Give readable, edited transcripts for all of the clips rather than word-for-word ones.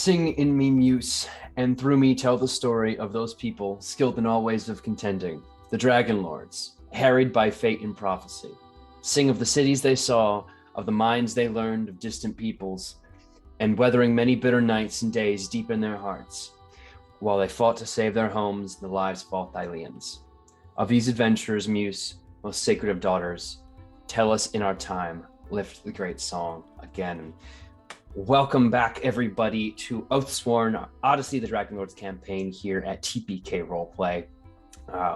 Sing in me muse, and through me tell the story of those people skilled in all ways of contending, the Dragonlords, harried by fate and prophecy. Sing of the cities they saw, of the minds they learned of distant peoples, and weathering many bitter nights and days deep in their hearts, while they fought to save their homes and the lives of all Thyleans. Of these adventurers, Muse, most sacred of daughters, tell us in our time, lift the great song again. Welcome back, everybody, to Oathsworn Odyssey, the Dragonlords campaign here at TPK Roleplay.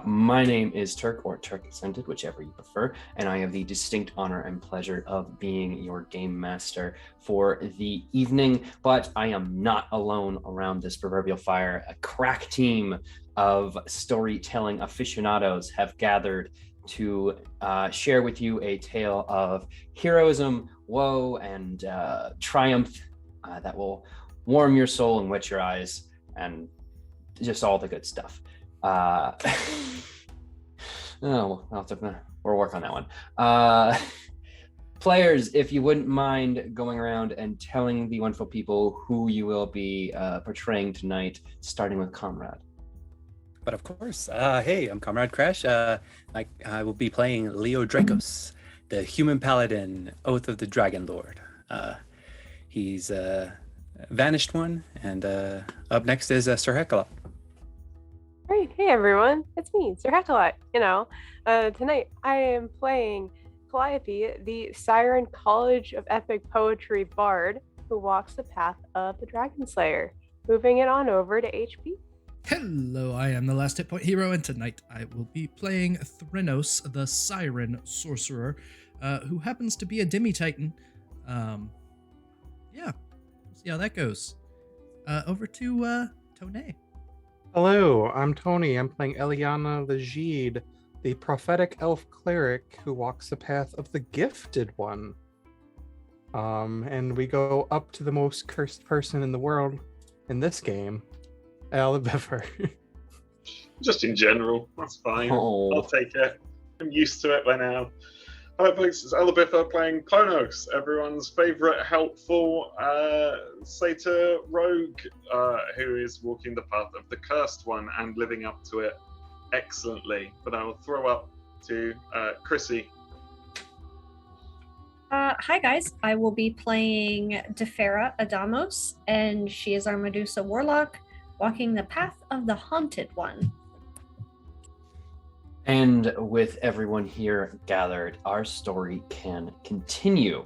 My name is Turk, or Turk Accented, whichever you prefer, and I have the distinct honor and pleasure of being your game master for the evening. But I am not alone around this proverbial fire. A crack team of storytelling aficionados have gathered to share with you a tale of heroism, woe, and triumph that will warm your soul and wet your eyes, and just all the good stuff. We'll work on that one. Players, if you wouldn't mind going around and telling the wonderful people who you will be portraying tonight, starting with Comrade. But of course, hey, I'm Comrade Crash. I will be playing Leo Dracos, the human paladin, Oath of the Dragonlord. He's a vanished one, and up next is Sir Hecalock. Great. Hey, everyone. It's me, Sir Hecalock. Tonight I am playing Calliope, the Siren College of Epic Poetry bard who walks the path of the Dragon Slayer. Moving it on over to HP. Hello, I am the last hit point hero, and tonight I will be playing Thrynos, the Siren Sorcerer, who happens to be a demi-titan. We'll see how that goes. Over to Tone. Hello, I'm Tony. I'm playing Eliana Legide, the prophetic elf cleric who walks the path of the gifted one. And we go up to the most cursed person in the world in this game, Alibiffer. Just in general, that's fine. Oh. I'll take it. I'm used to it by now. Hi, folks, it's Alibiffer playing Ponos, everyone's favourite helpful satyr rogue, who is walking the path of the cursed one and living up to it excellently. But I will throw up to Chrissy. Hi guys, I will be playing Defera Adamos, and she is our Medusa Warlock, walking the path of the Haunted One. And with everyone here gathered, our story can continue.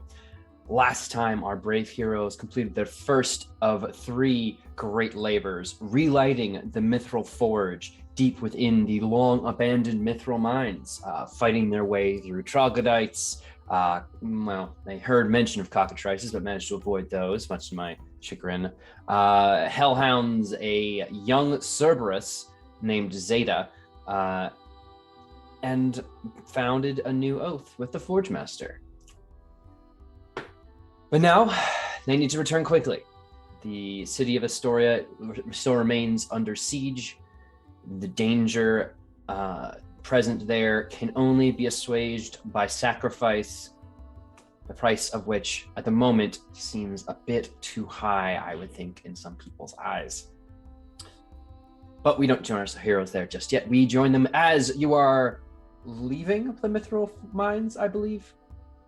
Last time, our brave heroes completed their first of 3 great labors, relighting the Mithral Forge deep within the long-abandoned Mithral mines, fighting their way through troglodytes. They heard mention of cockatrices, but managed to avoid those, much to my chagrin. Hellhounds, a young Cerberus named Zeta, and founded a new oath with the Forge Master. But now, they need to return quickly. The city of Estoria still remains under siege. The danger present there can only be assuaged by sacrifice, the price of which, at the moment, seems a bit too high, I would think, in some people's eyes. But we don't join our heroes there just yet. We join them as you are leaving the Mithral mines, I believe,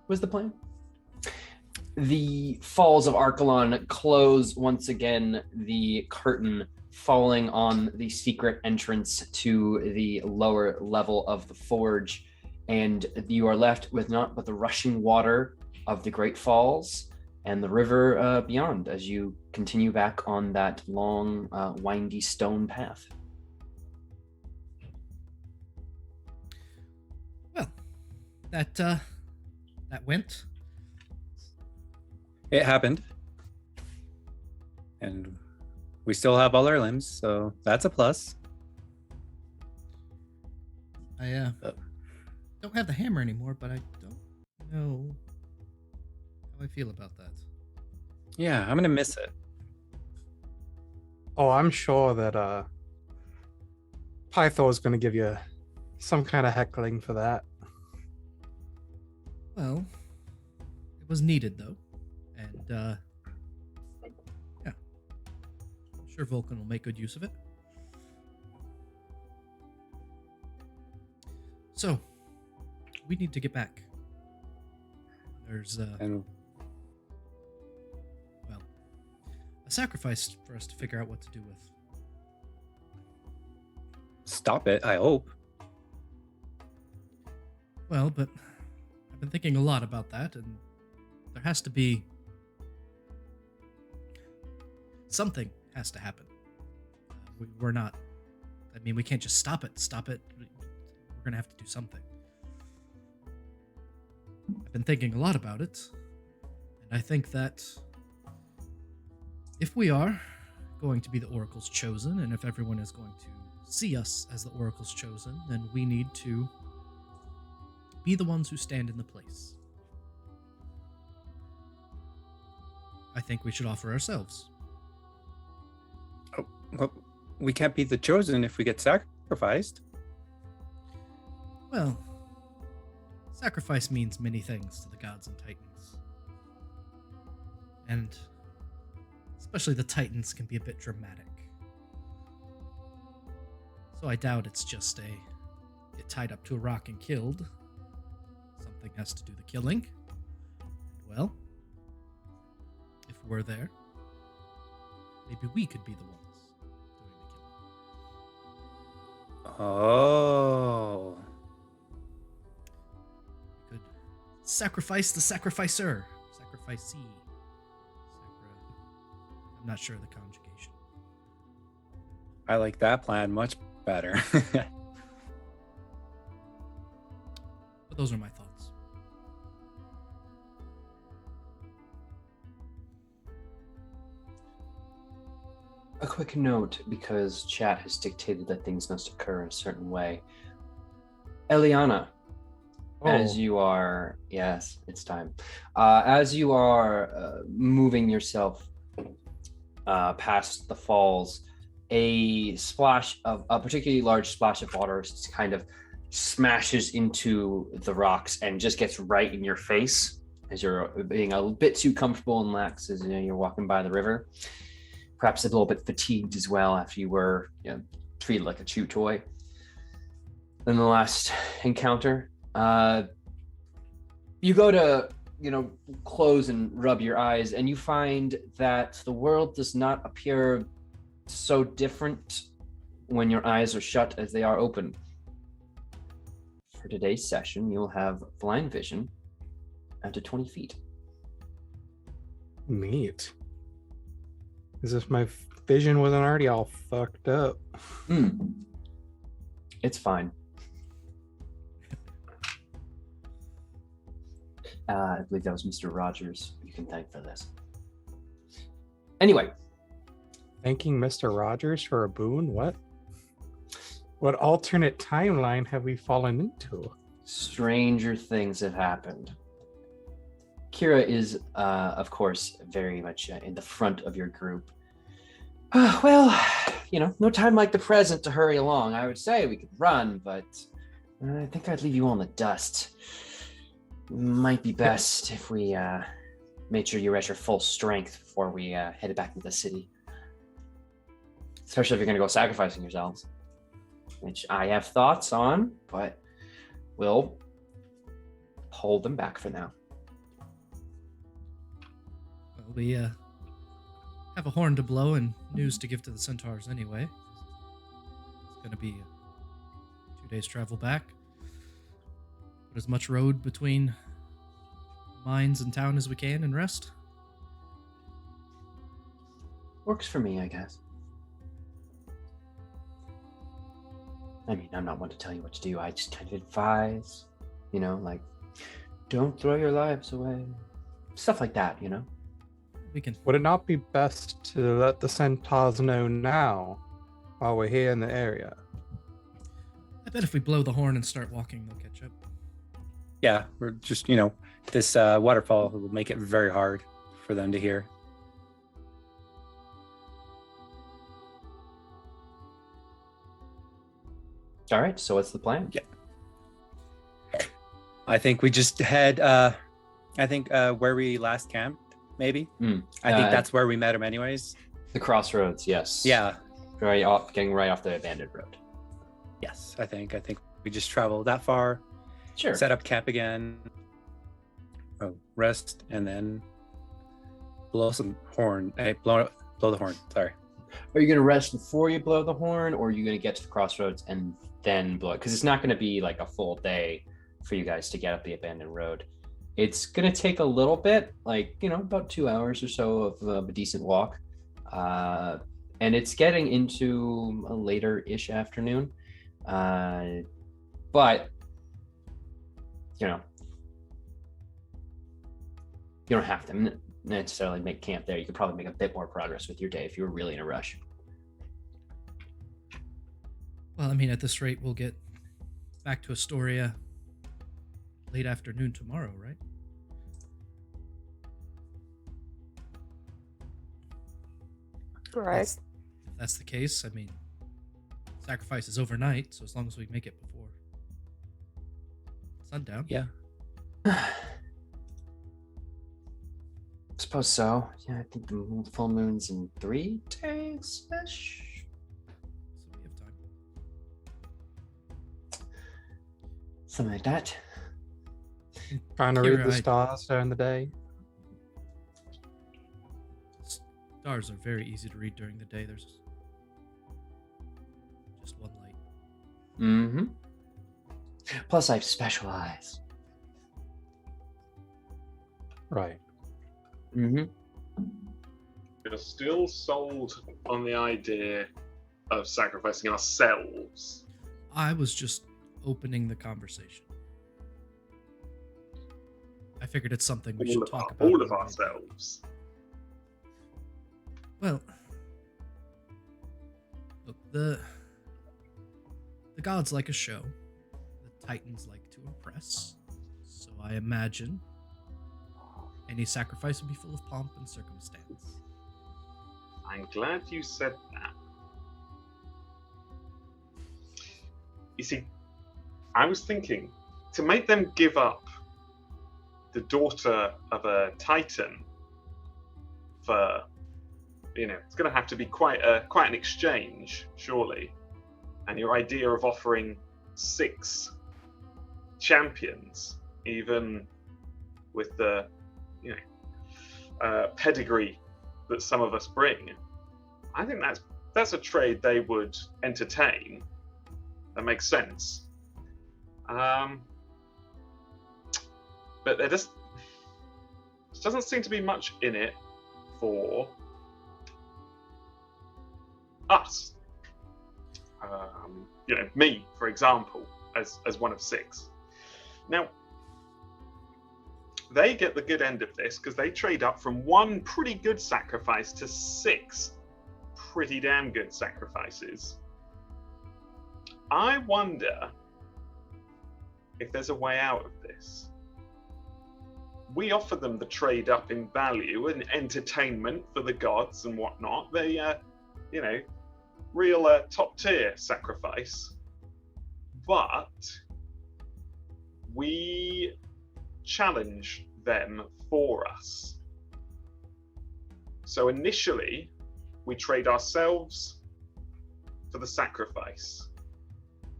was the plan. The Falls of Archelon close once again, the curtain falling on the secret entrance to the lower level of the forge, and you are left with not but the rushing water of the Great Falls and the river beyond as you continue back on that long, windy stone path. Well, that went. It happened. And we still have all our limbs, so that's a plus. I don't have the hammer anymore, but I don't know how I feel about that. Yeah, I'm gonna miss it. Oh, I'm sure that Pythor is going to give you some kind of heckling for that. Well, it was needed though, and yeah. sure Vulcan will make good use of it. So, we need to get back. There's And a sacrifice for us to figure out what to do with. stop it, I hope. Well, but I've been thinking a lot about that, and there has to be something has to happen. We're not. I mean, we can't just stop it. We're gonna have to do something. I've been thinking a lot about it, and I think that if we are going to be the Oracle's chosen, and if everyone is going to see us as the Oracle's chosen, then we need to be the ones who stand in the place. I think we should offer ourselves. Oh, well, we can't be the chosen if we get sacrificed. Well, sacrifice means many things to the gods and titans. And especially the titans can be a bit dramatic. So I doubt it's just get tied up to a rock and killed. Something has to do the killing. Well, if we're there, maybe we could be the ones doing the killing. Oh. We could sacrifice the sacrificer. Sacrificee. I'm not sure of the conjugation. I like that plan much better. But those are my thoughts. A quick note, because chat has dictated that things must occur a certain way. Eliana, as you are, yes, it's time. As you are moving yourself past the falls, a particularly large splash of water kind of smashes into the rocks and just gets right in your face as you're being a bit too comfortable and lax as you're walking by the river. Perhaps a little bit fatigued as well after you were treated like a chew toy. Then the last encounter, you go to close and rub your eyes, and you find that the world does not appear so different when your eyes are shut as they are open. For today's session, you'll have blind vision out to 20 feet. Neat. As if my vision wasn't already all fucked up. It's fine. I believe that was Mr. Rogers you can thank for this. Anyway. Thanking Mr. Rogers for a boon? What? What alternate timeline have we fallen into? Stranger things have happened. Kira is, of course, very much in the front of your group. Well, no time like the present to hurry along. I would say we could run, but I think I'd leave you all in the dust. Might be best if we made sure you're at your full strength before we headed back into the city. Especially if you're going to go sacrificing yourselves, which I have thoughts on, but we'll hold them back for now. Well, we have a horn to blow and news to give to the centaurs anyway. It's going to be 2 days travel back. Put as much road between mines and town as we can and rest. Works for me, I guess. I mean, I'm not one to tell you what to do. I just kind of advise, don't throw your lives away. Stuff like that, We can. Would it not be best to let the centaurs know now while we're here in the area? I bet if we blow the horn and start walking, they'll catch up. Yeah, we're just, this waterfall will make it very hard for them to hear. All right, so what's the plan? Yeah. I think we just head, where we last camped, maybe. I think that's where we met him anyways. The crossroads, yes. Yeah. Getting right off the abandoned road. Yes, I think we just travel that far, Sure. set up camp again, rest, and then blow some horn. Hey, blow the horn. Sorry. Are you going to rest before you blow the horn, or are you going to get to the crossroads and then blow it? Because it's not going to be like a full day for you guys to get up the abandoned road. It's going to take a little bit, like, about 2 hours or so of a decent walk. And it's getting into a later-ish afternoon. But, you don't have to necessarily make camp there. You could probably make a bit more progress with your day if you were really in a rush. Well, I mean, at this rate, we'll get back to Estoria late afternoon tomorrow, right? Right. If that's the case, I mean, sacrifice is overnight, so as long as we make it before sundown. Yeah. Suppose so. Yeah, I think the full moon's in 3 days-ish. So we have time. Something like that. Trying to read Kira, the stars during the day. Stars are very easy to read during the day. There's just one light. Mm-hmm. Plus, I have special eyes. Right. Mm-hmm. We're still sold on the idea of sacrificing ourselves. I was just opening the conversation. I figured it's something we should talk about. All of ourselves. Well, look, the gods like a show. The Titans like to impress. So I imagine any sacrifice would be full of pomp and circumstance. I'm glad you said that. You see, I was thinking to make them give up the daughter of a Titan for, it's going to have to be quite an exchange, surely. And your idea of offering 6 champions, even with the, pedigree that some of us bring, I think that's a trade they would entertain. That makes sense. But there just doesn't seem to be much in it for us. Me, for example, as one of 6. Now, they get the good end of this because they trade up from 1 pretty good sacrifice to 6 pretty damn good sacrifices. I wonder if there's a way out of this. We offer them the trade up in value and entertainment for the gods and whatnot. They, real top tier sacrifice. But we challenge them for us. So initially, we trade ourselves for the sacrifice.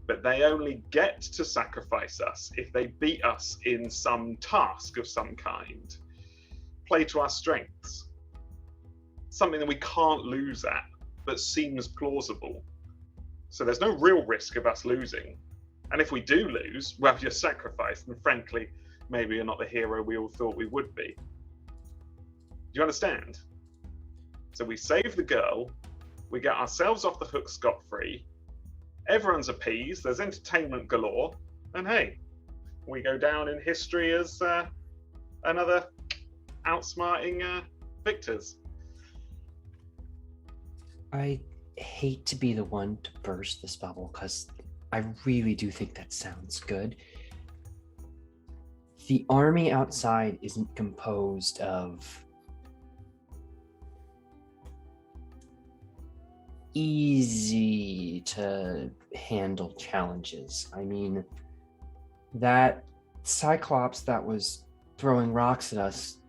But they only get to sacrifice us if they beat us in some task of some kind. Play to our strengths. Something that we can't lose at, but seems plausible. So there's no real risk of us losing. And if we do lose, well, you're sacrificed, and frankly, maybe you're not the hero we all thought we would be. Do you understand? So we save the girl, we get ourselves off the hook scot-free, everyone's appeased, there's entertainment galore, and hey, we go down in history as another outsmarting victors. I hate to be the one to burst this bubble because I really do think that sounds good. The army outside isn't composed of easy to handle challenges. I mean, that Cyclops that was throwing rocks at us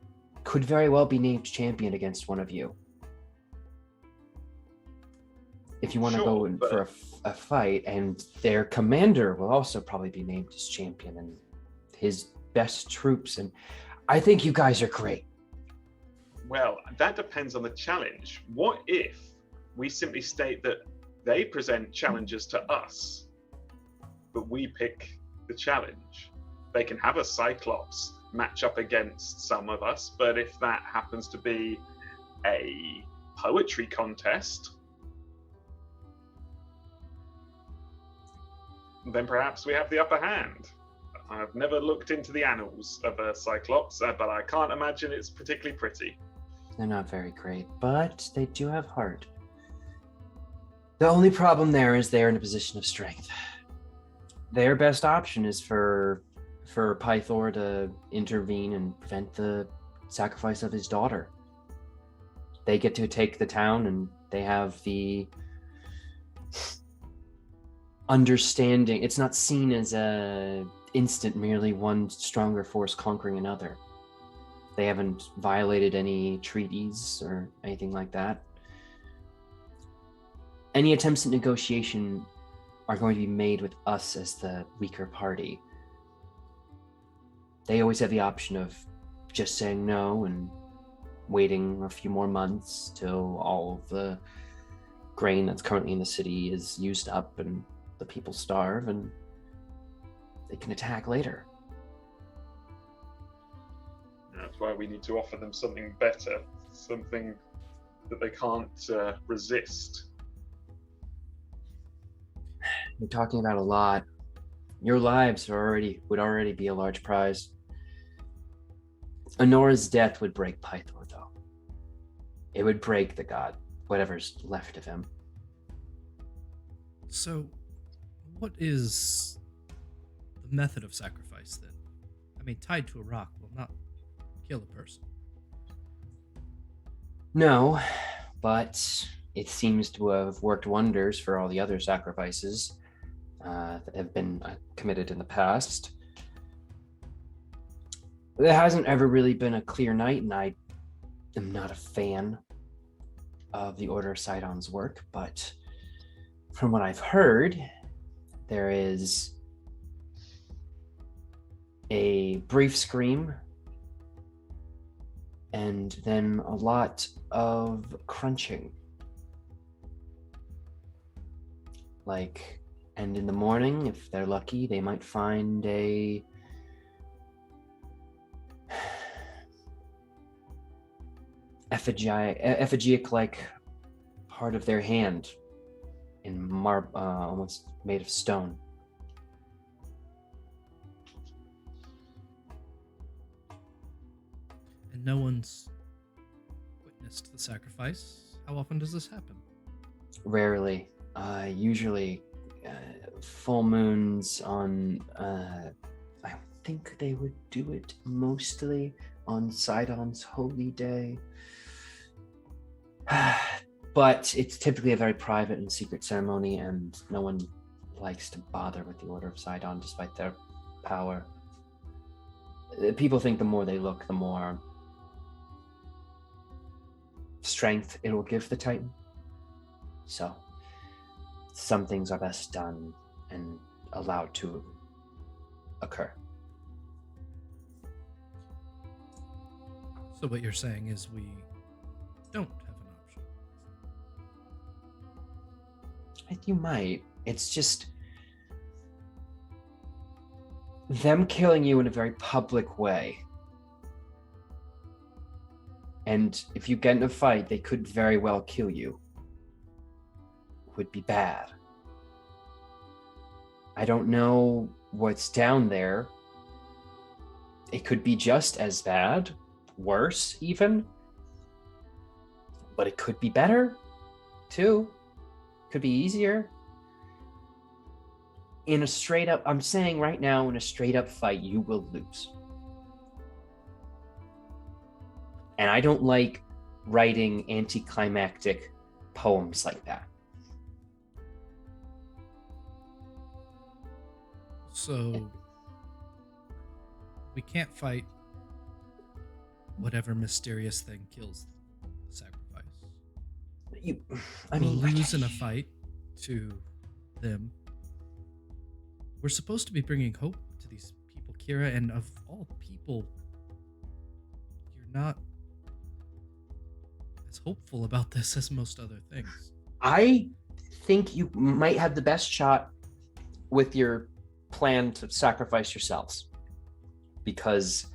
could very well be named champion against one of you. if you want to Sure, go in but- for a fight, and their commander will also probably be named as champion and his best troops. And I think you guys are great. Well, that depends on the challenge. What if we simply state that they present challenges to us, but we pick the challenge? They can have a Cyclops match up against some of us, but if that happens to be a poetry contest, then perhaps we have the upper hand. I've never looked into the annals of a Cyclops, but I can't imagine it's particularly pretty. They're not very great, but they do have heart. The only problem there is they're in a position of strength. Their best option is for Pythor to intervene and prevent the sacrifice of his daughter. They get to take the town, and they have the understanding. It's not seen as a instant, merely one stronger force conquering another. They haven't violated any treaties or anything like that. Any attempts at negotiation are going to be made with us as the weaker party. They always have the option of just saying no and waiting a few more months till all of the grain that's currently in the city is used up and the people starve, and they can attack later. That's why we need to offer them something better, something that they can't resist. You're talking about a lot. Your lives would already be a large prize. Anora's death would break Pythor, though. It would break the god, whatever's left of him. So, what is the method of sacrifice then? I mean, tied to a rock will not kill a person. No, but it seems to have worked wonders for all the other sacrifices that have been committed in the past. There hasn't ever really been a clear night, and I am not a fan of the Order of Sidon's work, but from what I've heard, there is a brief scream and then a lot of crunching. And in the morning, if they're lucky, they might find a effigy-like part of their hand in almost made of stone. And no one's witnessed the sacrifice. How often does this happen? Rarely. Usually full moons on, I think they would do it mostly on Sidon's holy day. But it's typically a very private and secret ceremony, and no one likes to bother with the Order of Sidon despite their power. People think the more they look, the more strength it will give the Titan. So some things are best done and allowed to occur. So what you're saying is we don't have an option. You might. It's just them killing you in a very public way. And if you get in a fight, they could very well kill you. Would be bad. I don't know what's down there. It could be just as bad, worse even. But it could be better, too. Could be easier. I'm saying right now, in a straight up fight, you will lose. And I don't like writing anticlimactic poems like that. So we can't fight whatever mysterious thing kills the sacrifice. I mean, we'll lose in a fight, to them. We're supposed to be bringing hope to these people, Kira, and of all people, you're not as hopeful about this as most other things. I think you might have the best shot with your plan to sacrifice yourselves, because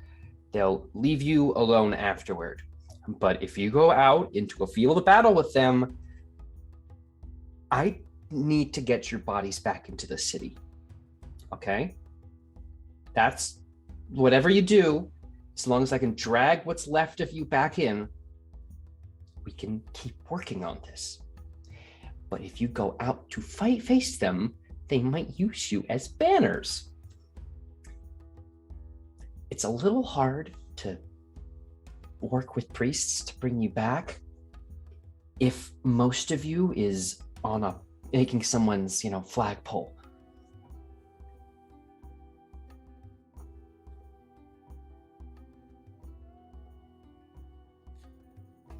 they'll leave you alone afterward. But if you go out into a field of battle with them, I need to get your bodies back into the city. Okay? That's whatever you do, as long as I can drag what's left of you back in, we can keep working on this. But if you go out to face them, they might use you as banners. It's a little hard to work with priests to bring you back if most of you is on making someone's, flagpole.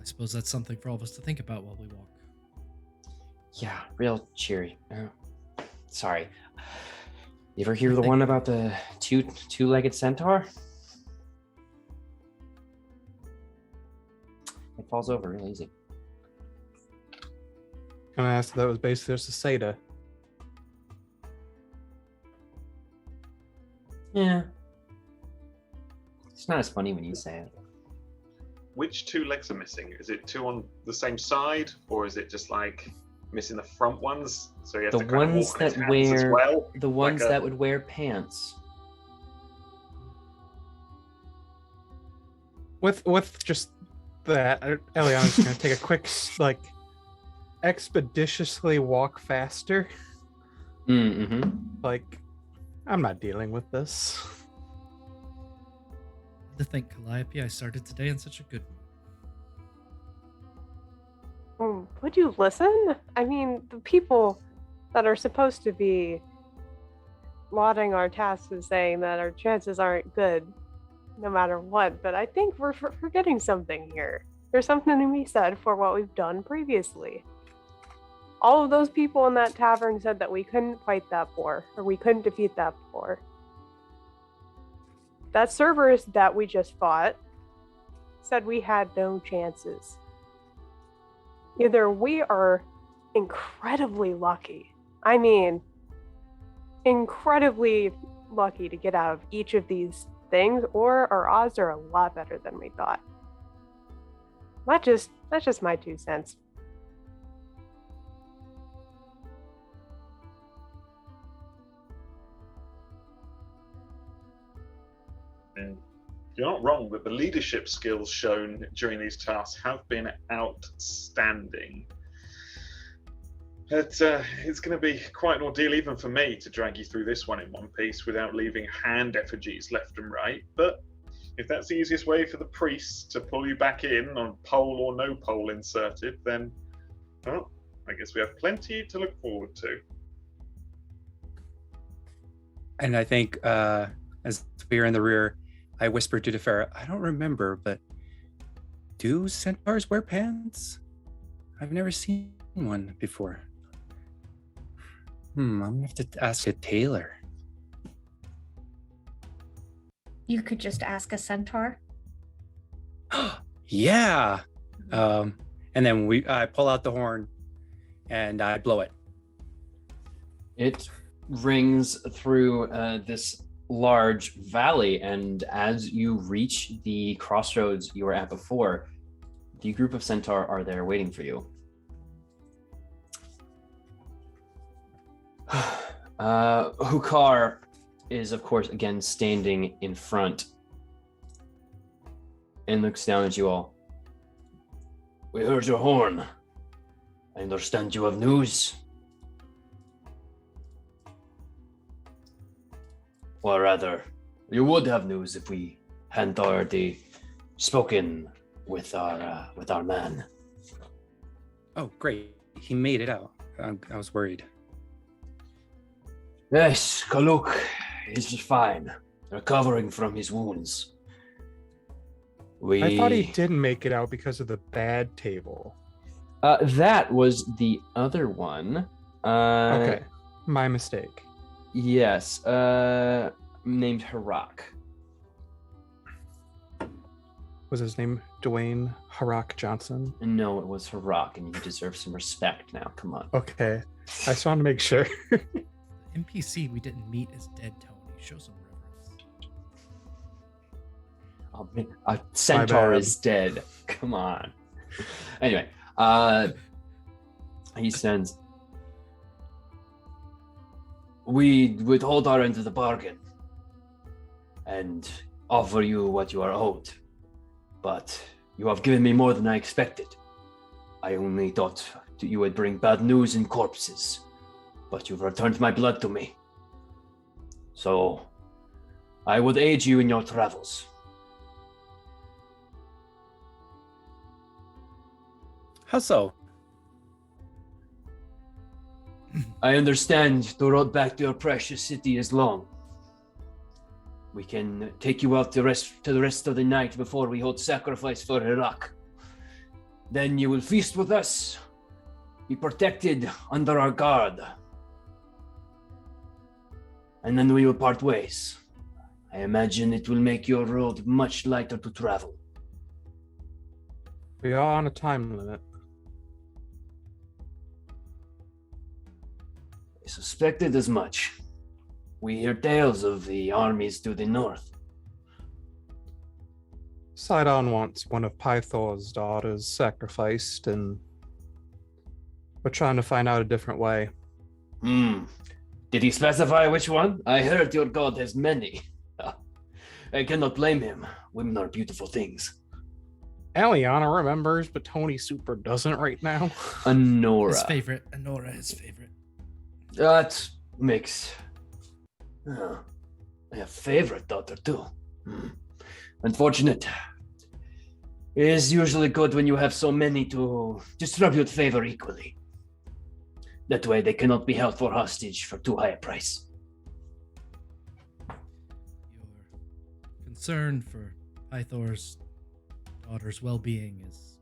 I suppose that's something for all of us to think about while we walk. Yeah, real cheery. Sorry. You ever hear the one about the two-legged centaur? It falls over real easy. Can I ask if that was basically just a Seda? Yeah. It's not as funny when you say it. Which two legs are missing? Is it two on the same side, or is it just like missing the front ones? So you have The to kind of ones walk on his that hands as wear well? the ones Like that would wear pants. With just that, Eliana's gonna take a quick, expeditiously walk faster. Mm-hmm. I'm not dealing with this. To think, Calliope, I started today on such a good one. Would you listen? I mean, the people that are supposed to be lauding our tasks and saying that our chances aren't good no matter what, but I think we're forgetting something here. There's something to be said for what we've done previously. All of those people in that tavern said that we couldn't fight that boar, or we couldn't defeat that boar. That Cerberus that we just fought said we had no chances. Either we are incredibly lucky, incredibly lucky to get out of each of these things, or our odds are a lot better than we thought. That's just my 2 cents. You're not wrong, but the leadership skills shown during these tasks have been outstanding. It's going to be quite an ordeal even for me to drag you through this one in one piece without leaving hand effigies left and right. But if that's the easiest way for the priests to pull you back in on pole or no pole inserted, then, well, I guess we have plenty to look forward to. And I think as we are in the rear, I whispered to Defera, I don't remember, but do centaurs wear pants? I've never seen one before. I'm gonna have to ask a tailor. You could just ask a centaur. Yeah. And then I pull out the horn and I blow it. It rings through this large valley, and as you reach the crossroads you were at before, the group of centaur are there waiting for you. Hukar is, of course, again standing in front and looks down at you all. We heard your horn. I understand you have news. Or rather, you would have news if we hadn't already spoken with our man. Oh, great. He made it out. I was worried. Yes, Kaluk is fine, recovering from his wounds. I thought he didn't make it out because of the bad table. That was the other one. Okay, my mistake. Yes. Named Harak. Was his name Dwayne Harak Johnson? No, it was Harak, and you deserve some respect now. Come on. Okay, I just wanted to make sure. The NPC we didn't meet is dead, Tony. Show some reverence. Oh, man, a centaur bad. is dead. Come on. Anyway, he sends. We withhold our end of the bargain and offer you what you are owed. But you have given me more than I expected. I only thought you would bring bad news and corpses, but you've returned my blood to me. So, I would aid you in your travels. How so? I understand the road back to your precious city is long. We can take you out to the rest of the night before we hold sacrifice for Iraq. Then you will feast with us, be protected under our guard. And then we will part ways. I imagine it will make your road much lighter to travel. We are on a time limit. I suspected as much. We hear tales of the armies to the north. Sidon wants one of Pythor's daughters sacrificed, and we're trying to find out a different way. Did he specify which one? I heard your god has many. I cannot blame him. Women are beautiful things. Aliana remembers, but Tony Super doesn't right now. Anora. His favorite. Anora, his favorite. That makes... a favorite daughter too. Unfortunate. It is usually good when you have so many to distribute favor equally. That way they cannot be held for hostage for too high a price. Your concern for Pythor's daughter's well-being is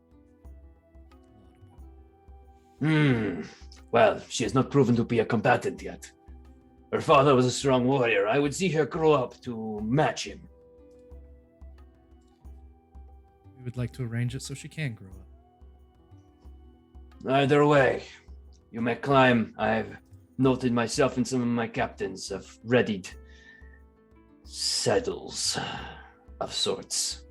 laudable. Well, she has not proven to be a combatant yet. Her father was a strong warrior. I would see her grow up to match him. We would like to arrange it so she can grow up. Either way, you may climb. I've noted myself and some of my captains have readied saddles of sorts.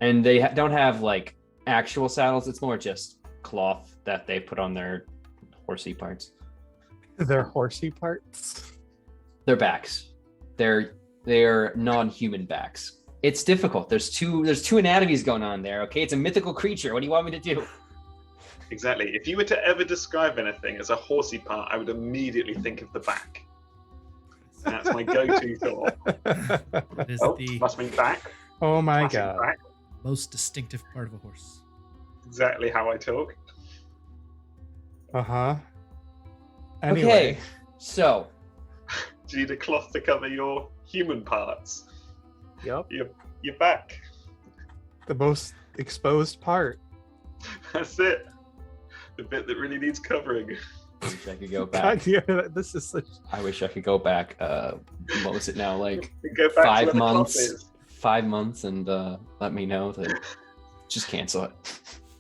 And they don't have like actual saddles. It's more just cloth that they put on their horsey parts. Their horsey parts? Their backs. They're non-human backs. It's difficult. There's two anatomies going on there. Okay, it's a mythical creature. What do you want me to do? Exactly. If you were to ever describe anything as a horsey part, I would immediately think of the back. That's my go-to thought. It is Oh, the must mean back. Oh my Classic god. back. most distinctive part of a horse. Exactly how I talk. Uh-huh. Okay, Anyway, so Do you need a cloth to cover your human parts? yep. Your back. The most exposed part. That's it. The bit that really needs covering. I wish I could go back. God, yeah, this is such... I wish I could go back. What was it now? Like Go back to 5 where the cloth months. is. 5 months, and let me know that. Just cancel it.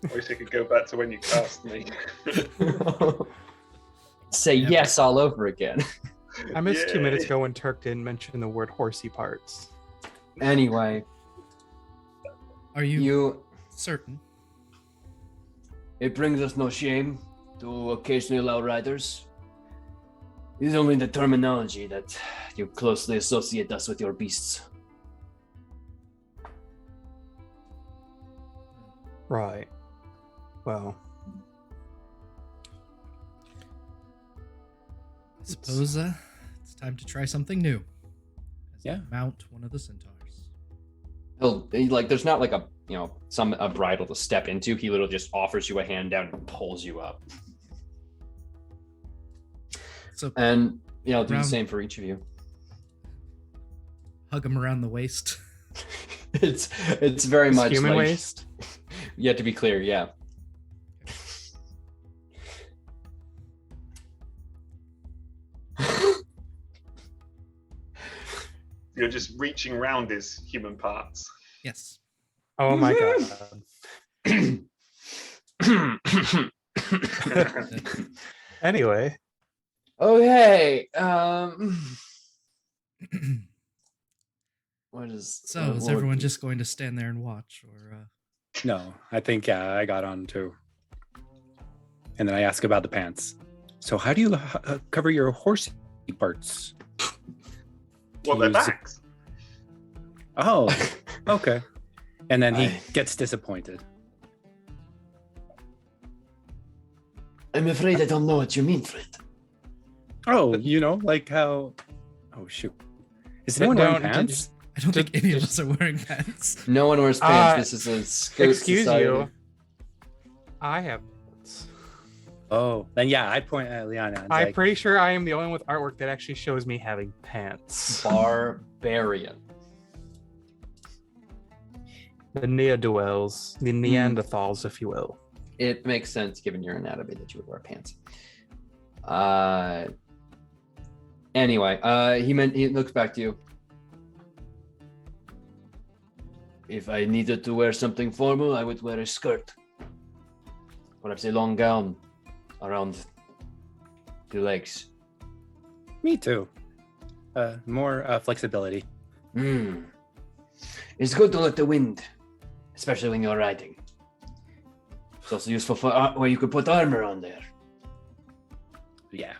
I wish I could go back to when you cast me. Say yes all over again. I missed 2 minutes Yay. ago when Turk didn't mention the word horsey parts. Anyway, Are you, you. certain? It brings us no shame to occasionally allow riders. It is only the terminology that you closely associate us with your beasts. Right. Well, I suppose it's time to try something new. As Yeah. you mount one of the centaurs. There's not like a bridle to step into. He literally just offers you a hand down and pulls you up. So And do the Round- same for each of you. hug him around the waist. It's very is much human like, waste. Yeah, to be clear, yeah. You're just reaching around his human parts. Yes. Oh my god. Anyway, Okay. What is? So is what everyone would- just going to stand there and watch, or? No, I think I got on too. And then I ask about the pants. So how do you cover your horsey parts? Well, they're Use it- backs. Oh, okay. And then he I- gets disappointed. I'm afraid I don't know what you mean, Fred. Oh, like how? Oh shoot! Is But anyone wearing don't- pants? I don't think any of just- us are wearing pants. No one wears pants. Uh, This is a skirt excuse society. you. I have. Oh, then yeah, I point at Liana. And I'm like, pretty sure I am the only one with artwork that actually shows me having pants. Barbarian. The ne'er-do-wells, the Neanderthals, if you will. It makes sense given your anatomy that you would wear pants. Anyway, he looks back to you. If I needed to wear something formal, I would wear a skirt. Perhaps a long gown around the legs. me too. More flexibility. It's good to let the wind, especially when you're riding. It's also useful for where you could put armor on there. Yeah.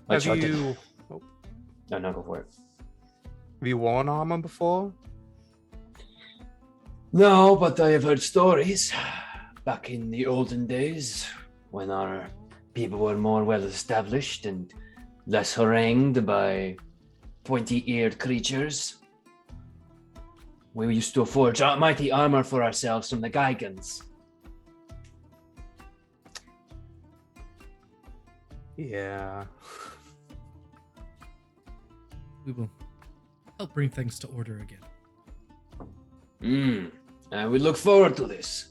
Have Charted. you No, go for it. worn armor before? No, but I have heard stories back in the olden days when our people were more well established and less harangued by pointy-eared creatures. We used to forge mighty armor for ourselves from the Gigans. Yeah. We will help bring things to order again. We look forward to this.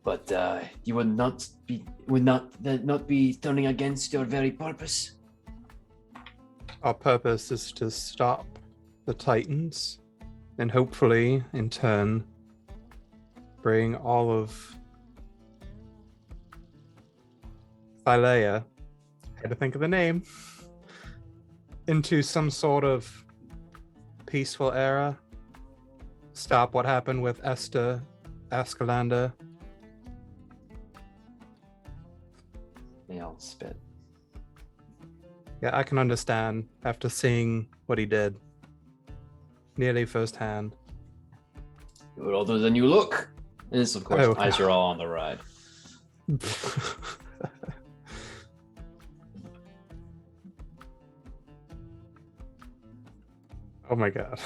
But you would not be turning against your very purpose. Our purpose is to stop the Titans and hopefully, in turn, bring all of Thylea, I had to think of the name, into some sort of peaceful era. Stop what happened with Esther Ascalander. They all spit. Yeah, I can understand after seeing what he did nearly firsthand. You're older than you look. And this, of course, Oh. as you're all on the ride. Oh my god.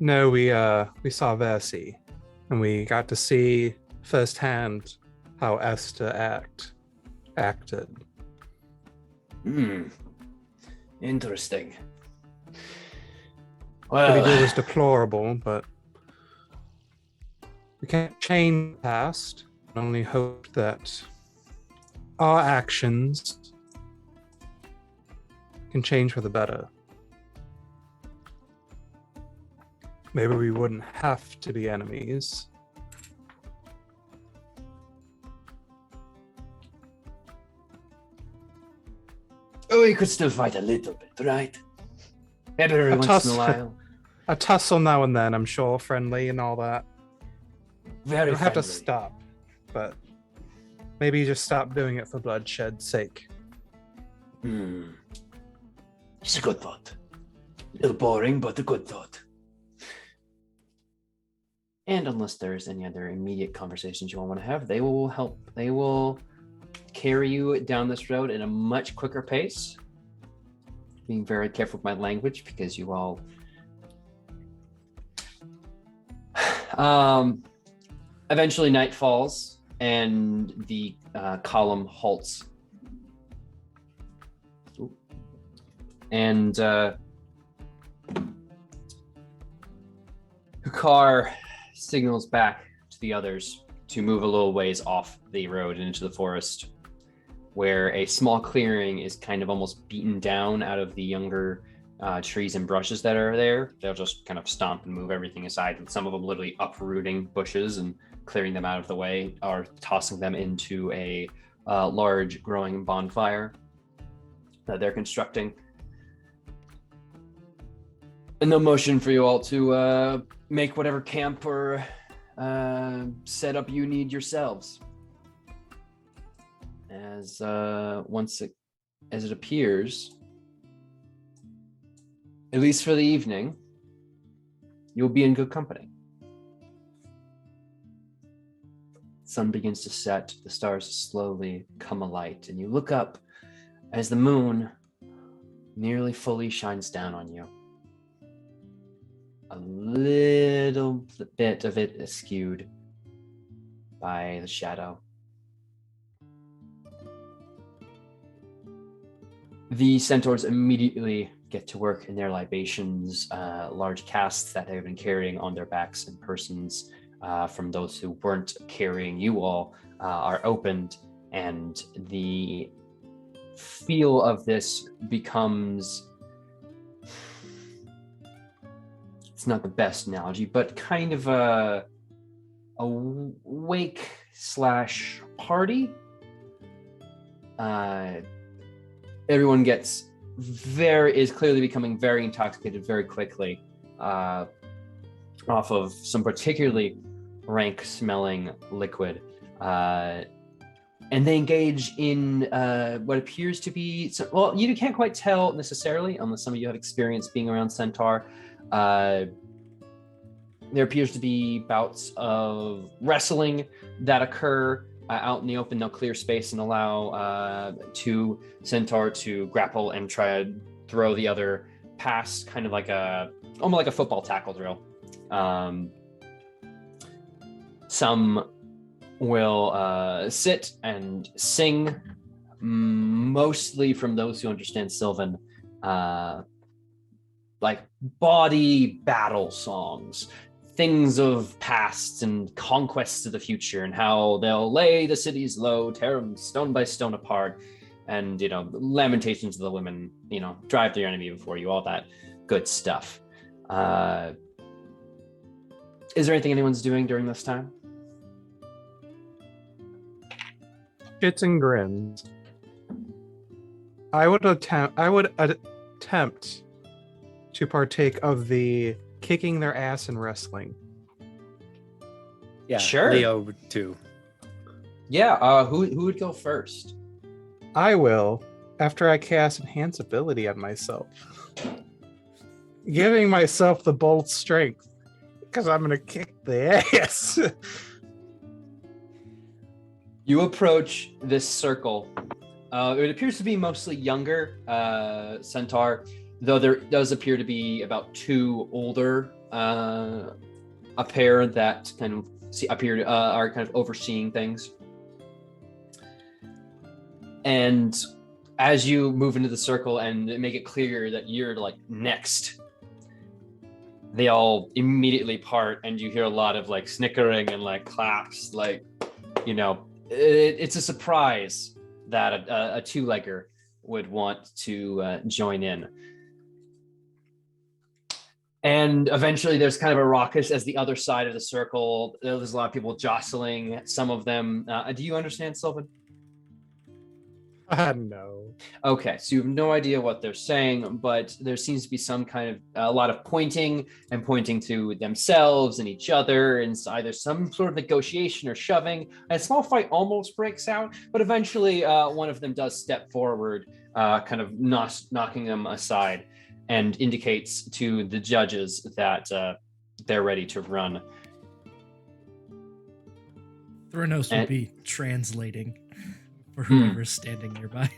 No, we saw Versi, and we got to see firsthand how Esther acted. Interesting. What he Well, did was deplorable, but we can't change the past. Only hope that our actions can change for the better. Maybe we wouldn't have to be enemies. we could still fight a little bit, right? Every once in tussle. a while. A tussle now and then, I'm sure, friendly and all that. Very You'll have to friendly. stop, but maybe just stop doing it for bloodshed's sake. It's a good thought. A little boring, but a good thought. And unless there's any other immediate conversations you all want to have, they will help. They will carry you down this road at a much quicker pace. Being very careful with my language because you all. Eventually, night falls and the column halts. Ooh. And Hukar signals back to the others. to move a little ways off the road and into the forest, where a small clearing is kind of almost beaten down out of the younger trees and brushes that are there. They'll just kind of stomp and move everything aside, and some of them literally uprooting bushes and clearing them out of the way, or tossing them into a large growing bonfire that they're constructing. And no motion for you all to make whatever camp or setup you need yourselves. As it appears, at least for the evening, you'll be in good company. Sun begins to set, the stars slowly come alight, and you look up as the moon nearly fully shines down on you. A little bit of it is skewed by the shadow. The centaurs immediately get to work in their libations. Large casks that they've been carrying on their backs and persons from those who weren't carrying you all are opened, and the feel of this becomes, it's not the best analogy, but kind of a wake slash party. Everyone is clearly becoming very intoxicated very quickly off of some particularly rank smelling liquid. And they engage in what appears to be, well, you can't quite tell necessarily, unless some of you have experience being around Centaur. There appears to be bouts of wrestling that occur out in the open. They'll clear space and allow two Centaur to grapple and try to throw the other past, kind of like almost like a football tackle drill. Some will sit and sing, mostly from those who understand Sylvan, like body battle songs, things of past and conquests of the future, and how they'll lay the cities low, tear them stone by stone apart, and, lamentations of the women, drive their enemy before you, all that good stuff. Is there anything anyone's doing during this time? Shits and grins. I would attempt to partake of the kicking their ass and wrestling. Yeah, sure. Leo too. Yeah, who would go first? I will, after I cast Enhance Ability on myself. Giving myself the bold strength, because I'm going to kick the ass. You approach this circle. It appears to be mostly younger Centaur, though there does appear to be about two older, a pair that kind of are kind of overseeing things. And as you move into the circle and make it clear that you're like next, they all immediately part, and you hear a lot of like snickering and like claps, like, it's a surprise that a two-legger would want to join in. And eventually there's kind of a raucous as the other side of the circle. There's a lot of people jostling, some of them. Do you understand, Sylvan? No. Okay, so you have no idea what they're saying, but there seems to be some kind of a lot of pointing to themselves and each other, and either some sort of negotiation or shoving. And a small fight almost breaks out, but eventually one of them does step forward, kind of knocking them aside, and indicates to the judges that they're ready to run. Thranos would be translating for whoever's standing nearby.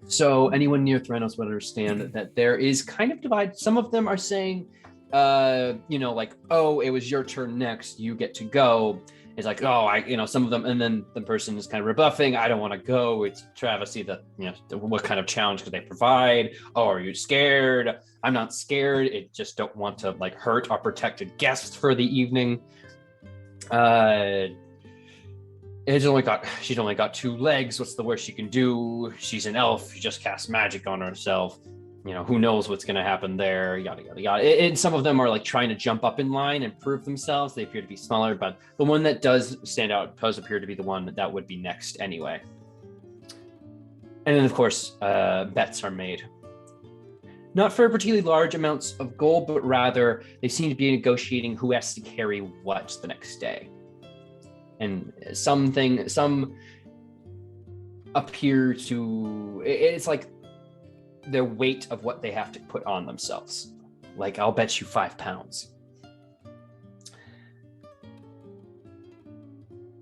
So anyone near Thranos would understand that there is kind of divide. Some of them are saying, like, oh, it was your turn next, you get to go. It's like, oh, some of them, and then the person is kind of rebuffing, I don't want to go. It's travesty that, what kind of challenge could they provide? Oh, are you scared? I'm not scared. It just don't want to like hurt our protected guest for the evening. she's only got 2 legs. What's the worst she can do? She's an elf. She just casts magic on herself. Who knows what's going to happen there, yada, yada, yada. And some of them are like trying to jump up in line and prove themselves. They appear to be smaller, but the one that does stand out does appear to be the one that would be next anyway. And then, of course, bets are made. Not for particularly large amounts of gold, but rather they seem to be negotiating who has to carry what the next day. And some appear to, it's like the weight of what they have to put on themselves. Like, I'll bet you 5 pounds.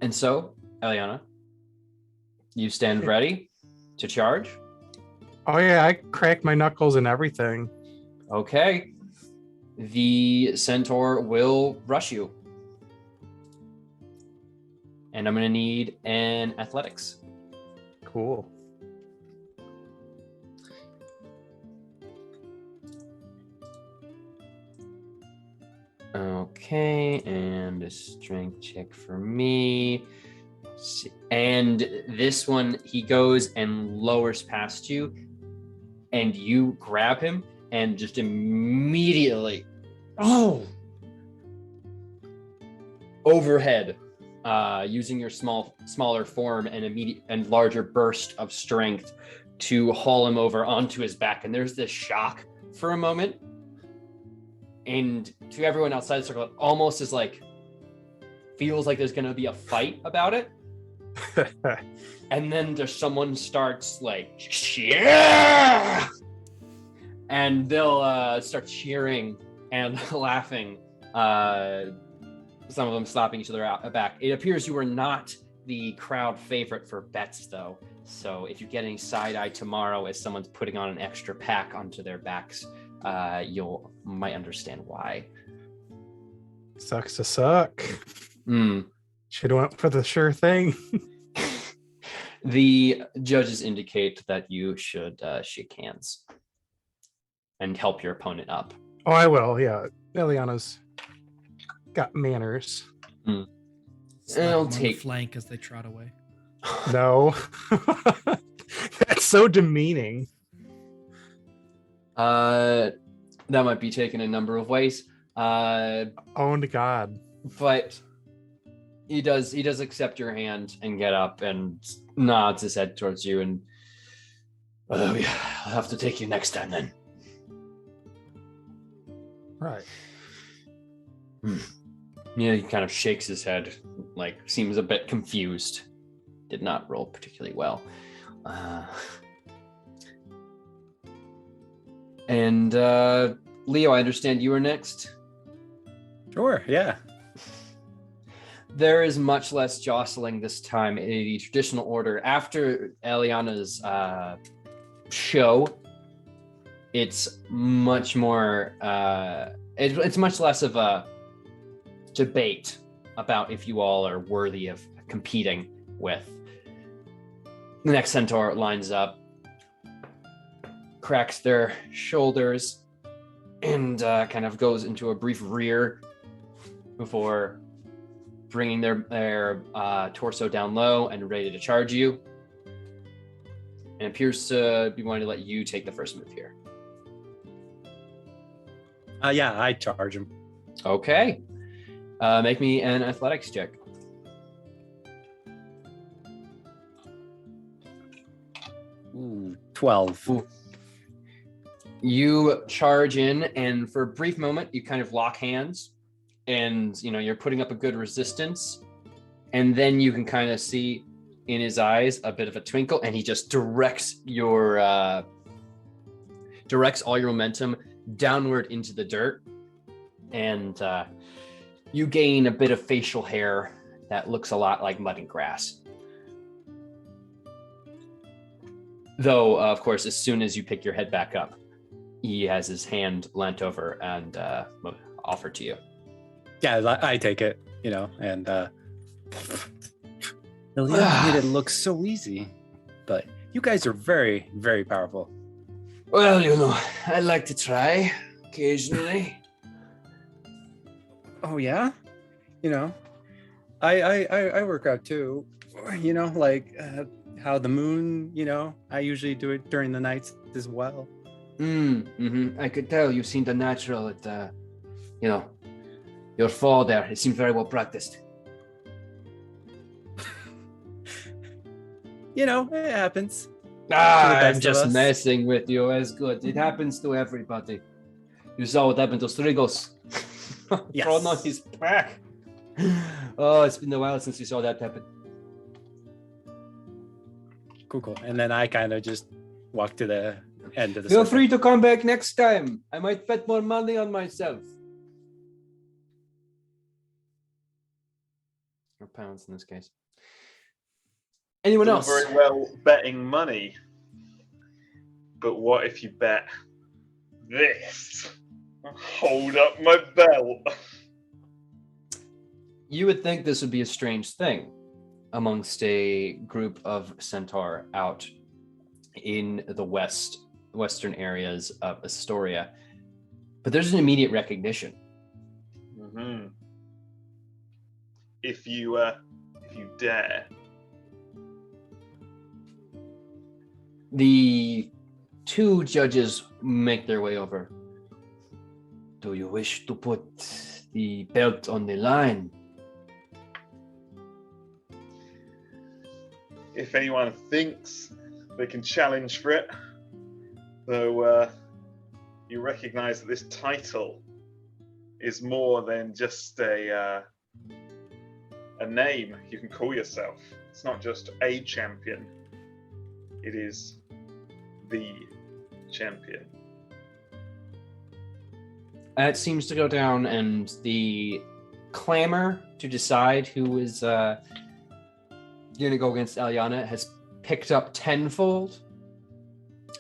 And so, Eliana, you stand ready to charge? Oh yeah, I cracked my knuckles and everything. Okay. The centaur will rush you. And I'm going to need an athletics. Cool. Okay, and a strength check for me. And this one, he goes and lowers past you, and you grab him and just immediately, overhead, using your smaller form and larger burst of strength to haul him over onto his back. And there's this shock for a moment. And to everyone outside the circle, it almost is like, feels like there's going to be a fight about it. And then there's someone starts like, yeah! And they'll start cheering and laughing. Some of them slapping each other out back. It appears you are not the crowd favorite for bets, though. So if you get any side eye tomorrow as someone's putting on an extra pack onto their backs, you might understand why. Sucks to suck. Should have went for the sure thing. The judges indicate that you should shake hands and help your opponent up. Oh, I will. Yeah, Eliana's got manners. I'll take flank as they trot away. No, that's so demeaning. That might be taken a number of ways. Oh to God! But he does accept your hand and get up and nods his head towards you, and I'll have to take you next time then. Right. Yeah, he kind of shakes his head, like seems a bit confused. Did not roll particularly well. And Leo, I understand you are next. Sure, yeah. There is much less jostling this time in the traditional order. After Eliana's show, it's much more, it's much less of a debate about if you all are worthy of competing with. The next centaur lines up, cracks their shoulders, and kind of goes into a brief rear before bringing their torso down low and ready to charge you. And appears to be wanting to let you take the first move here. Yeah, I charge him. Okay. Make me an athletics check. Ooh, 12. Ooh. You charge in, and for a brief moment, you kind of lock hands, and you're putting up a good resistance. And then you can kind of see in his eyes a bit of a twinkle, and he just directs all your momentum downward into the dirt, and you gain a bit of facial hair that looks a lot like mud and grass. Though, of course, as soon as you pick your head back up, he has his hand leant over and offered to you. Yeah, I take it, and Eliana made it look so easy, but you guys are very, very powerful. Well, I like to try occasionally. Oh yeah, I work out too. you know, like how the moon, you know, I usually do it during the nights as well. I could tell you've seen the natural at, you know, your fall there. It seems very well practiced. You know, it happens. I'm best of just us. messing with you. It's good. It happens to everybody. You saw what happened to Strigos. Yes. Thrown on his back. Oh, it's been a while since we saw that happen. Cool. And then I kind of just walk to the end of the Feel circle. free to come back next time. I might bet more money on myself. Or pounds in this case. Anyone All else? very well betting money, but what if you bet this? Hold up my belt. You would think this would be a strange thing amongst a group of centaur out in the western areas of Estoria, but there's an immediate recognition. Mm-hmm. If you dare. The two judges make their way over. Do you wish to put the belt on the line? If anyone thinks they can challenge for it, though you recognize that this title is more than just a name you can call yourself. It's not just a champion. It is the champion. It seems to go down, and the clamor to decide who is going to go against Eliana has picked up tenfold,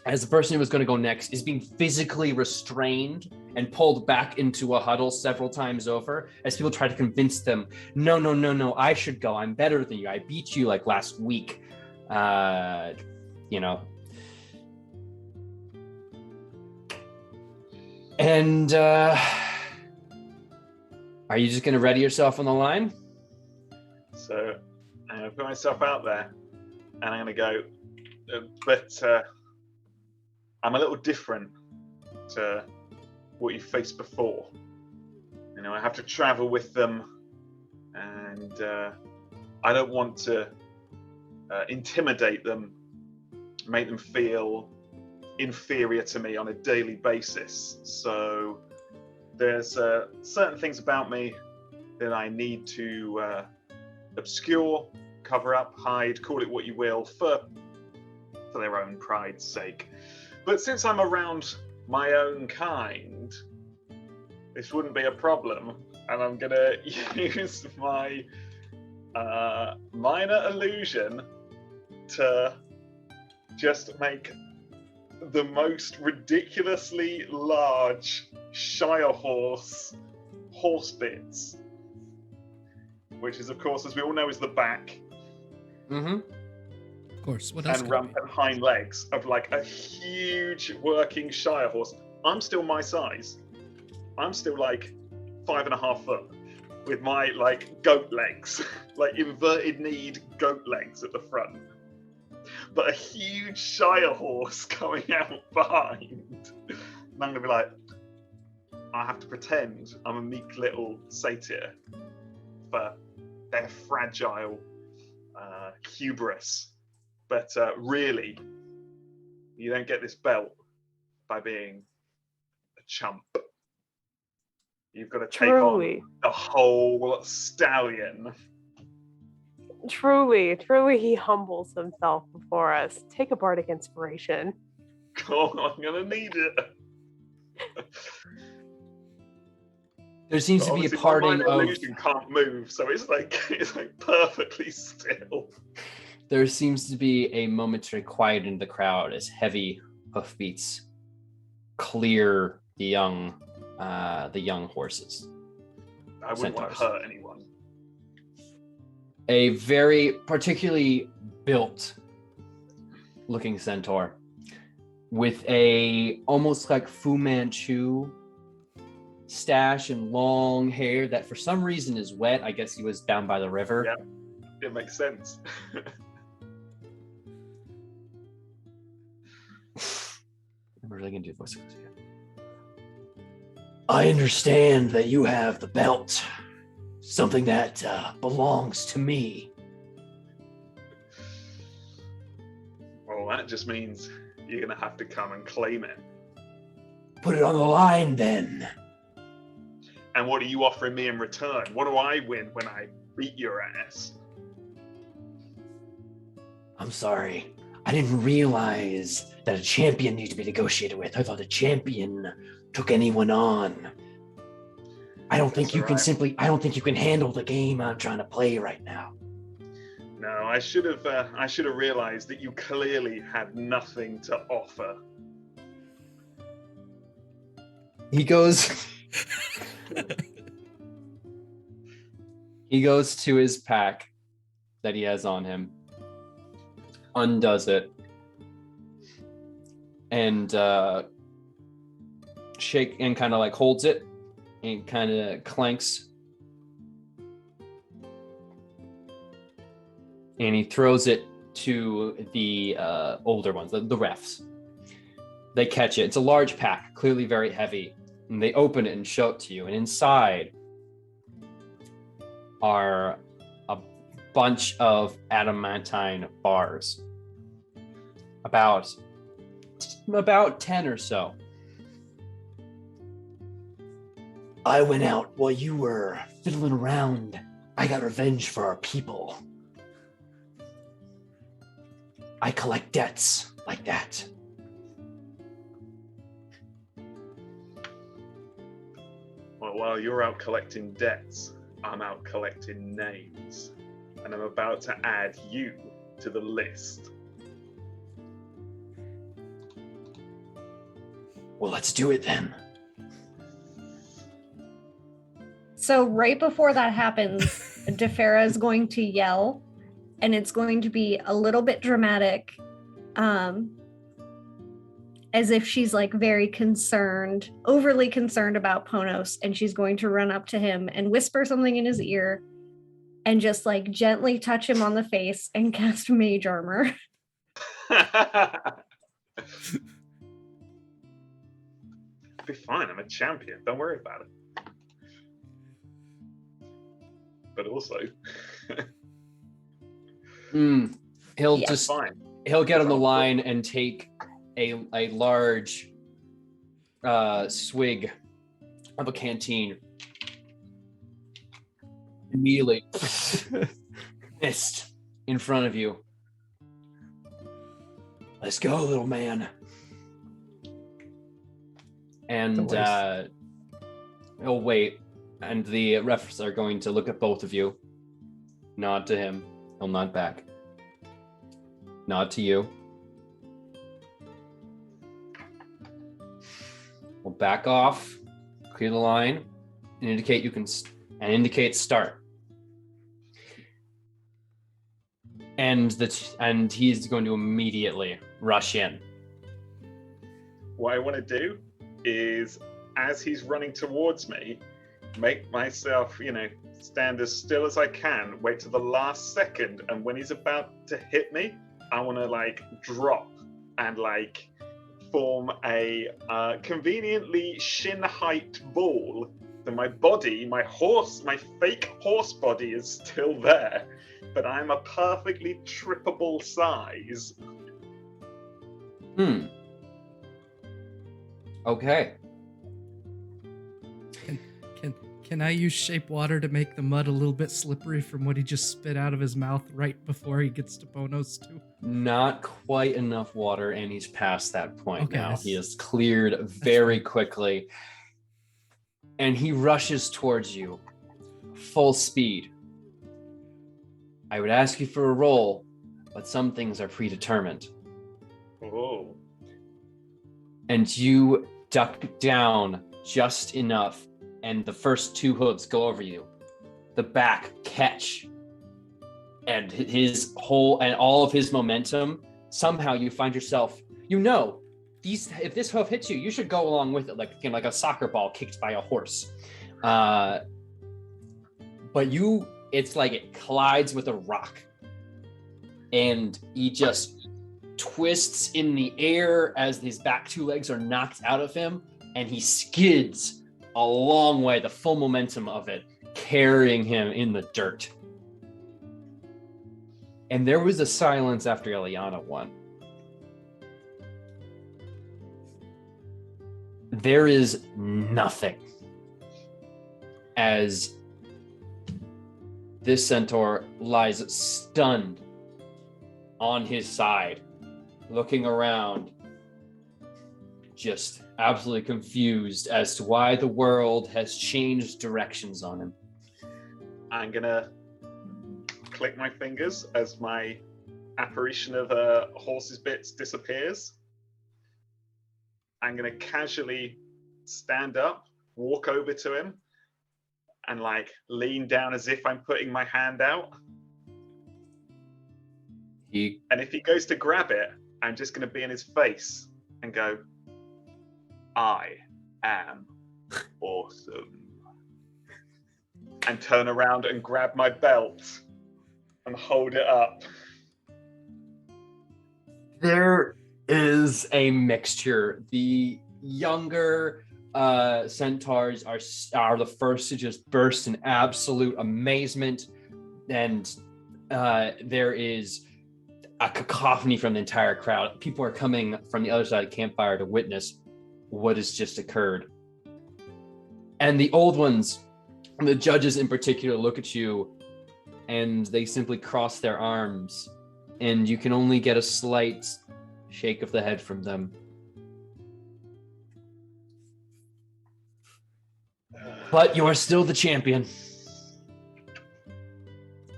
as the person who was going to go next is being physically restrained and pulled back into a huddle several times over as people try to convince them, no, I should go. I'm better than you. I beat you like last week. You know. And are you just going to ready yourself on the line? So I'm going to put myself out there and I'm going to go, but I'm a little different to what you faced before. You know, I have to travel with them, and I don't want to intimidate them, make them feel inferior to me on a daily basis. So there's certain things about me that I need to obscure, cover up, hide, call it what you will, for their own pride's sake. But since I'm around my own kind, this wouldn't be a problem, and I'm gonna use my minor illusion to just make the most ridiculously large Shire horse bits, which is, of course, as we all know, is the back. Mm-hmm. Of course. What else? And rump and hind legs of like a huge working Shire horse. I'm still my size. I'm still like 5.5 foot with my like goat legs, like inverted kneed goat legs at the front. But a huge Shire horse coming out behind. And I'm gonna be like, I have to pretend I'm a meek little satyr for their fragile hubris. But really, you don't get this belt by being a chump. You've got to take on the whole stallion. Truly, he humbles himself before us. Take a bardic inspiration. Oh, I'm gonna need it. There seems to be a parting my of. illusion can't move, so it's like perfectly still. There seems to be a momentary quiet in the crowd as heavy hoofbeats clear the young horses. I wouldn't want to hurt anyone. A very particularly built looking centaur with a almost like Fu Manchu stash and long hair that for some reason is wet. I guess he was down by the river. It makes sense. I'm really gonna do voice again. I understand that you have the belt, something that belongs to me. Well, that just means you're gonna have to come and claim it. Put it on the line, then. And what are you offering me in return? What do I win when I beat your ass? I'm sorry. I didn't realize that a champion needed to be negotiated with. I thought a champion took anyone on. I don't think you can I don't think you can handle the game I'm trying to play right now. No, I should have realized that you clearly had nothing to offer. He goes He goes to his pack that he has on him, undoes it, and shake and kind of like holds it and kind of clanks, and he throws it to the older ones, the refs. They catch it. It's a large pack, clearly very heavy, and they open it and show it to you, and inside are a bunch of adamantine bars, about 10 or so. I went out while you were fiddling around. I got revenge for our people. I collect debts like that. Well, while you're out collecting debts, I'm out collecting names. And I'm about to add you to the list. Well, let's do it then. So right before that happens, Defera is going to yell, and it's going to be a little bit dramatic, as if she's like very concerned, overly concerned about Ponos, and she's going to run up to him and whisper something in his ear and just like gently touch him on the face and cast mage armor. It'll be fine, I'm a champion, don't worry about it. But also he'll Yeah. just fine. he'll get on the line and take a large swig of a canteen. Immediately mist in front of you. Let's go, little man. And he'll wait, and the refs are going to look at both of you. Nod to him. He'll nod back. Nod to you. We'll back off, clear the line, and indicate you can, and indicate start. And he's going to immediately rush in. What I want to do is, as he's running towards me, make myself, stand as still as I can, wait to the last second, and when he's about to hit me, I want to drop and form a conveniently shin-height ball. So my body, my fake horse body is still there, but I'm a perfectly trippable size. Okay. Can I use shape water to make the mud a little bit slippery from what he just spit out of his mouth right before he gets to Ponos too? Not quite enough water, and he's past that point Okay, now. He is cleared very quickly, and he rushes towards you, full speed. I would ask you for a roll, but some things are predetermined. Oh. And you duck down just enough, and the first two hooves go over you. The back catch, and all of his momentum. Somehow you find yourself, if this hoof hits you, you should go along with it, like a soccer ball kicked by a horse. But you it's like it collides with a rock. And he just twists in the air as his back two legs are knocked out of him, and he skids a long way, the full momentum of it, carrying him in the dirt. And there was a silence after Eliana won. There is nothing as this centaur lies stunned on his side, looking around, just absolutely confused as to why the world has changed directions on him. I'm gonna click my fingers as my apparition of horse's bits disappears. I'm gonna casually stand up, walk over to him, and like lean down as if I'm putting my hand out. And if he goes to grab it, I'm just gonna be in his face and go, I am awesome. And turn around and grab my belt and hold it up. There is a mixture. The younger centaurs are the first to just burst in absolute amazement, and there is a cacophony from the entire crowd. People are coming from the other side of the campfire to witness what has just occurred. And the old ones, the judges in particular, look at you and they simply cross their arms, and you can only get a slight shake of the head from them. But you are still the champion.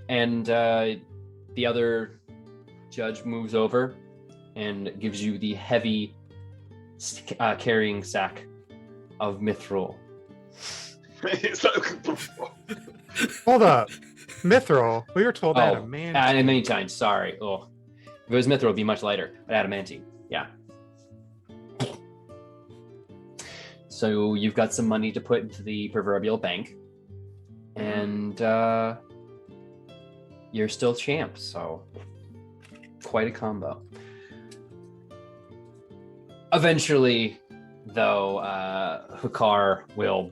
And the other judge moves over and gives you the heavy carrying sack of Mithral. Hold up. Mithral, we were told adamantine. Adamantine, sorry. Oh, if it was Mithral, it'd be much lighter. But adamantine, yeah. So you've got some money to put into the proverbial bank, and you're still champ, so quite a combo. Eventually, though, Hukar will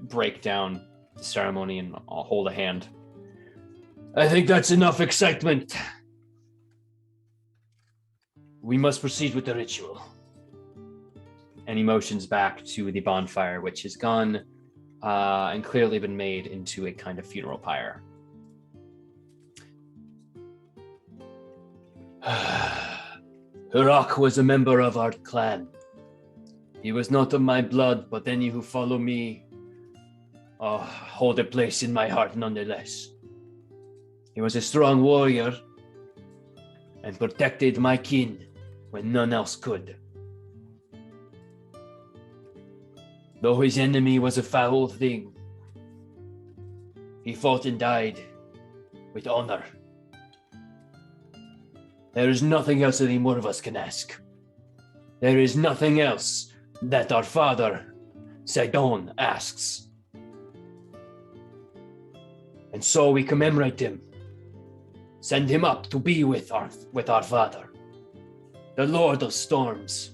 break down the ceremony and I'll hold a hand. I think that's enough excitement. We must proceed with the ritual. And he motions back to the bonfire, which has gone and clearly been made into a kind of funeral pyre. Hurak was a member of our clan. He was not of my blood, but any who follow me hold a place in my heart nonetheless. He was a strong warrior and protected my kin when none else could. Though his enemy was a foul thing, he fought and died with honor. There is nothing else any one of us can ask. There is nothing else that our father, Sidon, asks. And so we commemorate him. Send him up to be with our father, the Lord of Storms,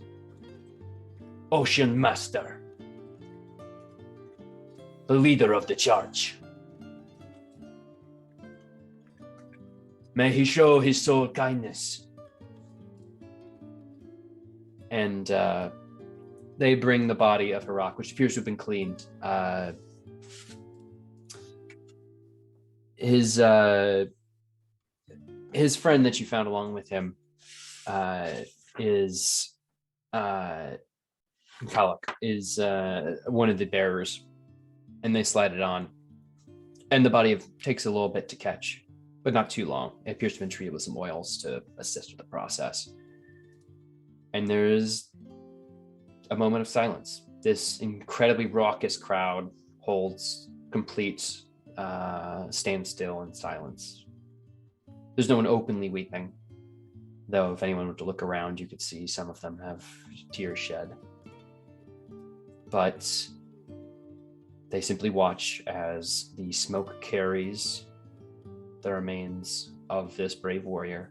Ocean Master, the leader of the charge. May he show his soul kindness. And they bring the body of Hurak, which appears to have been cleaned. His friend that you found along with him is Lukalock, is one of the bearers, and they slide it on. And the body takes a little bit to catch, but not too long. It appears to have been treated with some oils to assist with the process. And there's a moment of silence. This incredibly raucous crowd holds complete standstill and silence. There's no one openly weeping, though if anyone were to look around, you could see some of them have tears shed. But they simply watch as the smoke carries the remains of this brave warrior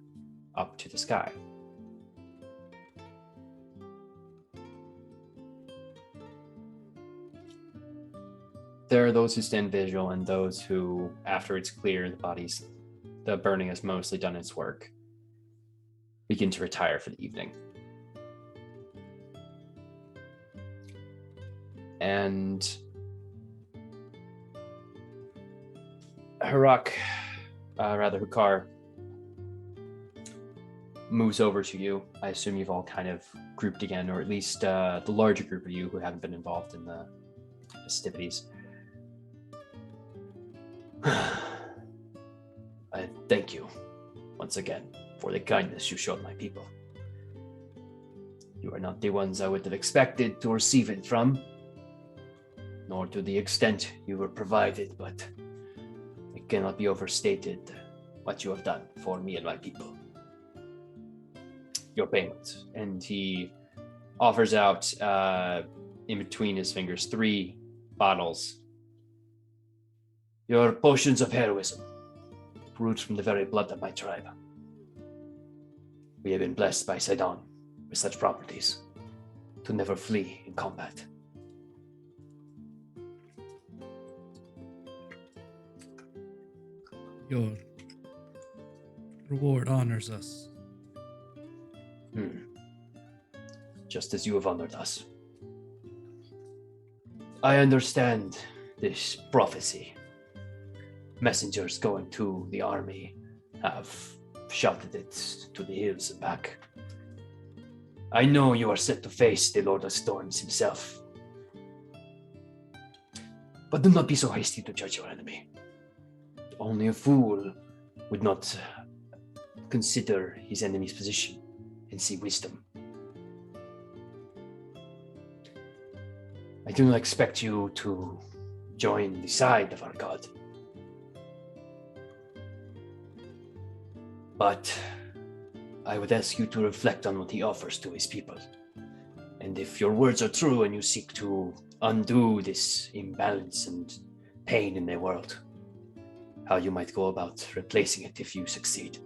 up to the sky. There are those who stand vigil and those who, after it's clear the burning has mostly done its work, begin to retire for the evening. And Hukar moves over to you. I assume you've all kind of grouped again, or at least the larger group of you who haven't been involved in the festivities. I thank you once again for the kindness you showed my people. You are not the ones I would have expected to receive it from, nor to the extent you were provided, but it cannot be overstated what you have done for me and my people. Your payment. And he offers out, in between his fingers, 3 bottles. Your potions of heroism, brewed from the very blood of my tribe. We have been blessed by Sidon with such properties, to never flee in combat. Your reward honors us. Just as you have honored us. I understand this prophecy. Messengers going to the army have shouted it to the hills and back. I know you are set to face the Lord of Storms himself. But do not be so hasty to judge your enemy. Only a fool would not consider his enemy's position and see wisdom. I do not expect you to join the side of our God. But I would ask you to reflect on what he offers to his people. And if your words are true and you seek to undo this imbalance and pain in the world, how you might go about replacing it if you succeed.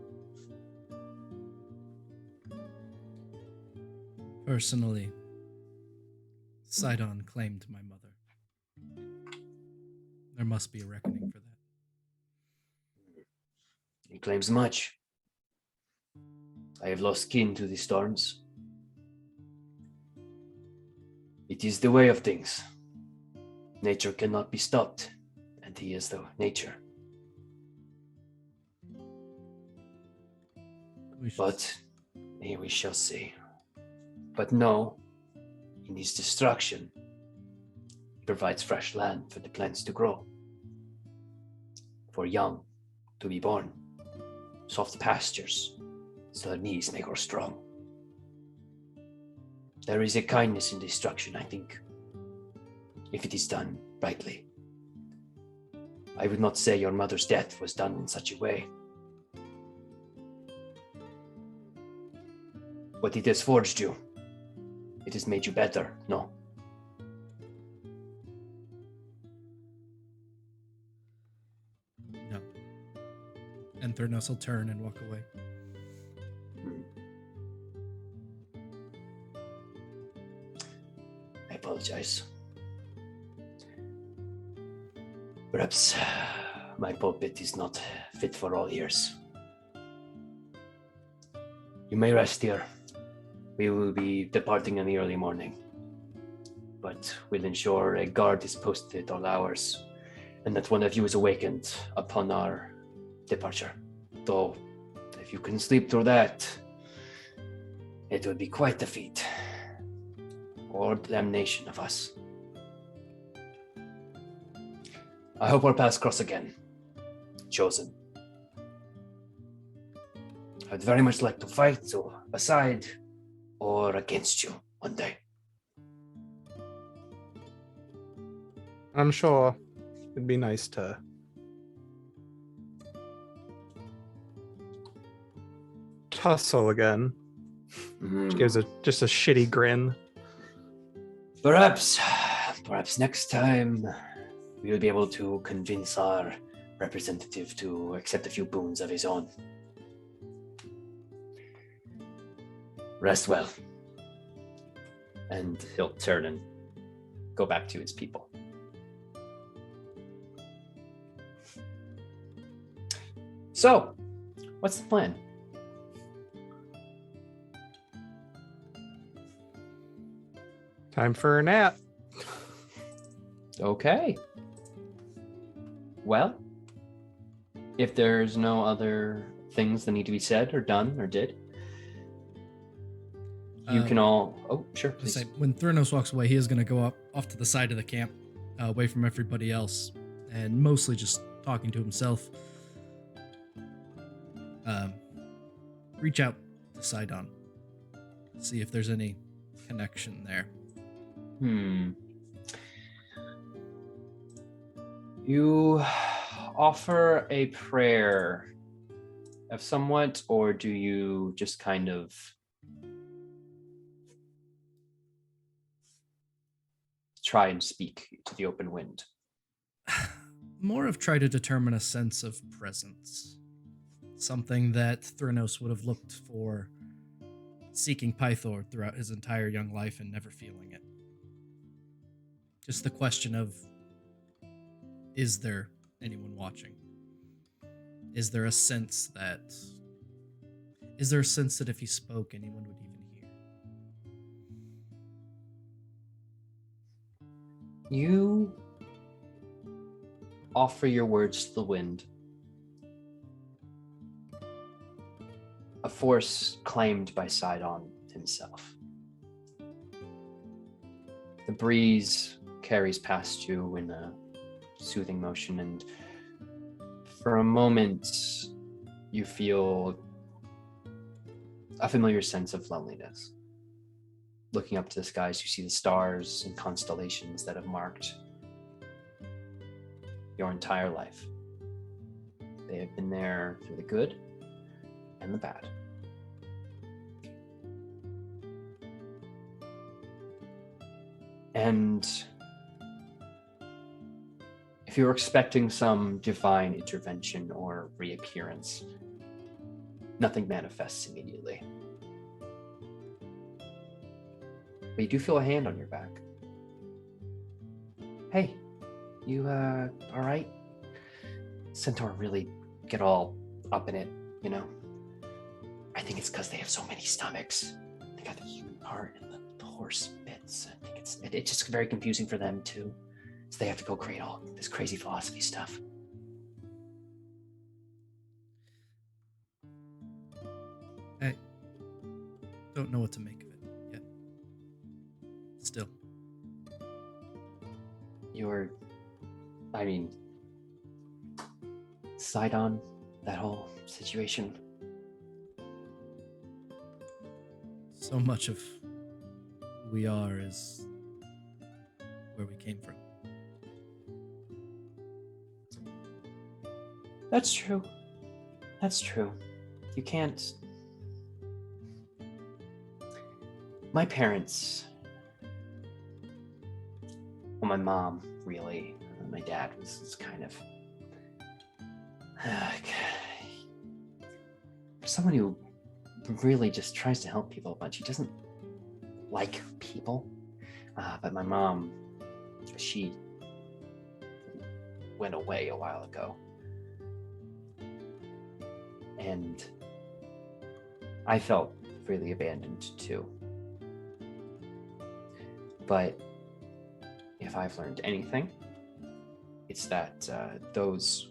Personally, Sidon claimed my mother. There must be a reckoning for that. He claims much. I have lost kin to the storms. It is the way of things. Nature cannot be stopped, and he is the nature. But here we shall see. But no, in his destruction, he provides fresh land for the plants to grow, for young to be born, soft pastures, so their knees may grow strong. There is a kindness in destruction, I think, if it is done rightly. I would not say your mother's death was done in such a way. But it has forged you. It has made you better, no? No. And Thurnos will turn and walk away. I apologize. Perhaps my pulpit is not fit for all ears. You may rest here. We will be departing in the early morning, but we'll ensure a guard is posted at all hours and that one of you is awakened upon our departure. Though, if you can sleep through that, it will be quite a feat, or damnation of us. I hope our paths cross again, Chosen. I'd very much like to fight, so aside or against you one day. I'm sure it'd be nice to tussle again. She gives just a shitty grin. Perhaps next time we'll be able to convince our representative to accept a few boons of his own. Rest well. And he'll turn and go back to his people. So, what's the plan? Time for a nap. Okay. Well, if there's no other things that need to be said or done or did, you can all... Oh, sure, please. Say, when Thrynos walks away, he is going to go up off to the side of the camp, away from everybody else, and mostly just talking to himself. Reach out to Sidon. See if there's any connection there. You offer a prayer of somewhat, or do you just kind of try and speak to the open wind? More of try to determine a sense of presence. Something that Thrynos would have looked for seeking Pythor throughout his entire young life and never feeling it. Just the question of, is there anyone watching? Is there a sense that if he spoke, anyone would even hear? You offer your words to the wind. A force claimed by Sidon himself. The breeze carries past you in a soothing motion, and for a moment you feel a familiar sense of loneliness. Looking up to the skies, you see the stars and constellations that have marked your entire life. They have been there through the good and the bad. And if you were expecting some divine intervention or reappearance, nothing manifests immediately. But you do feel a hand on your back. Hey, you all right? Centaur really get all up in it, you know? I think it's because they have so many stomachs. They got the human part and the horse bits. I think it's just very confusing for them too. So they have to go create all this crazy philosophy stuff. I don't know what to make of it yet. Still. Sidon, that whole situation. So much of who we are is where we came from. That's true. That's true. You can't... My parents... Well, my mom, really. My dad was kind of... someone who really just tries to help people a bunch. He doesn't like people. But my mom, she went away a while ago. And I felt really abandoned too. But if I've learned anything, it's that those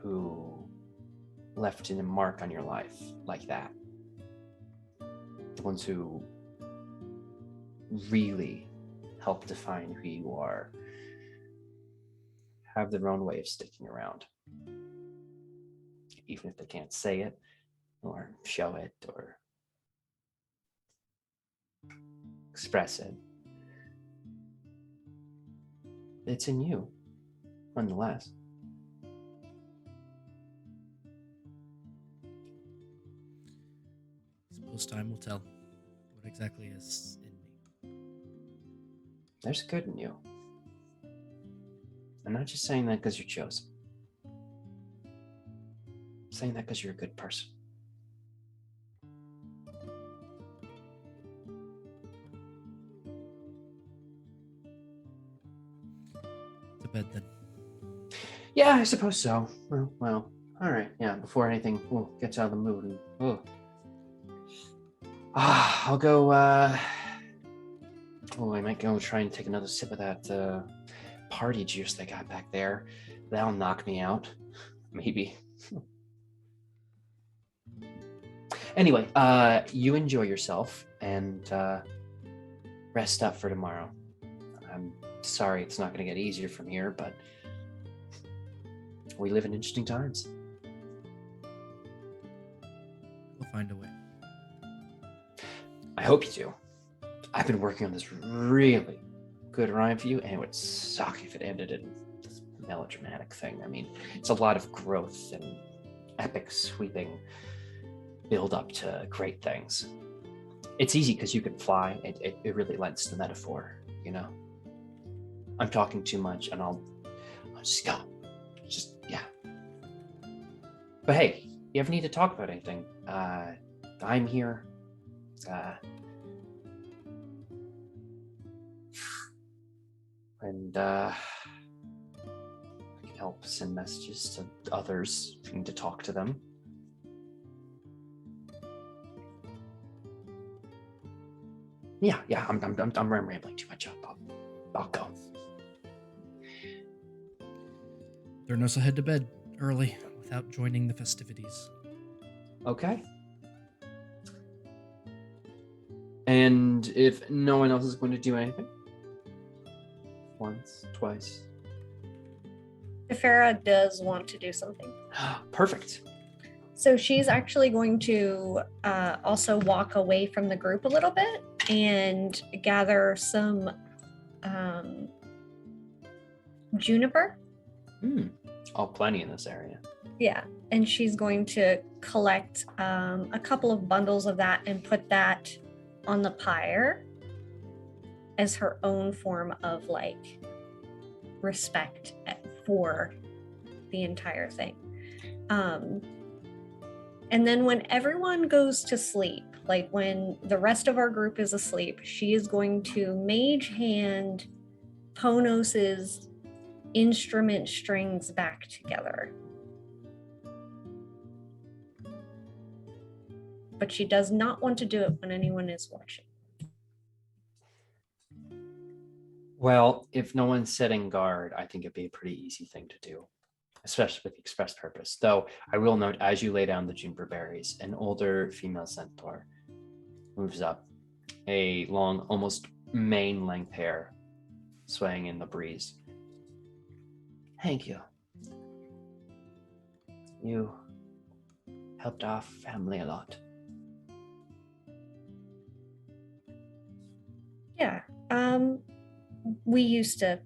who left a mark on your life like that, the ones who really help define who you are, have their own way of sticking around. Even if they can't say it, or show it, or express it. It's in you, nonetheless. Suppose time will tell what exactly is in me. There's good in you. I'm not just saying that because you're chosen. saying that because you're a good person. To bed then. Yeah, I suppose so. Well, all right. Yeah, before anything gets out of the mood. I'll go. I might go try and take another sip of that party juice they got back there. That'll knock me out, maybe. Anyway, you enjoy yourself and rest up for tomorrow. I'm sorry it's not going to get easier from here, but we live in interesting times. We'll find a way. I hope you do. I've been working on this really good rhyme for you, and it would suck if it ended in this melodramatic thing. I mean, it's a lot of growth and epic sweeping build up to great things. It's easy because you can fly. It really lends to the metaphor, you know? I'm talking too much, and I'll just go. Yeah. But hey, you ever need to talk about anything? I'm here. And I can help send messages to others if you need to talk to them. Yeah, I'm rambling too much. I'll go. Theranos will head to bed early without joining the festivities. Okay. And if no one else is going to do anything? Once, twice. Tefera does want to do something. Perfect. So she's actually going to also walk away from the group a little bit and gather some juniper. Plenty in this area. Yeah, and she's going to collect a couple of bundles of that and put that on the pyre as her own form of like respect for the entire thing. And then when everyone goes to sleep, like when the rest of our group is asleep, she is going to mage hand Ponos's instrument strings back together. But she does not want to do it when anyone is watching. Well, if no one's setting guard, I think it'd be a pretty easy thing to do, especially with the express purpose. Though I will note, as you lay down the juniper berries, an older female centaur moves up, a long, almost mane-length hair swaying in the breeze. Thank you. You helped our family a lot. Yeah. We used to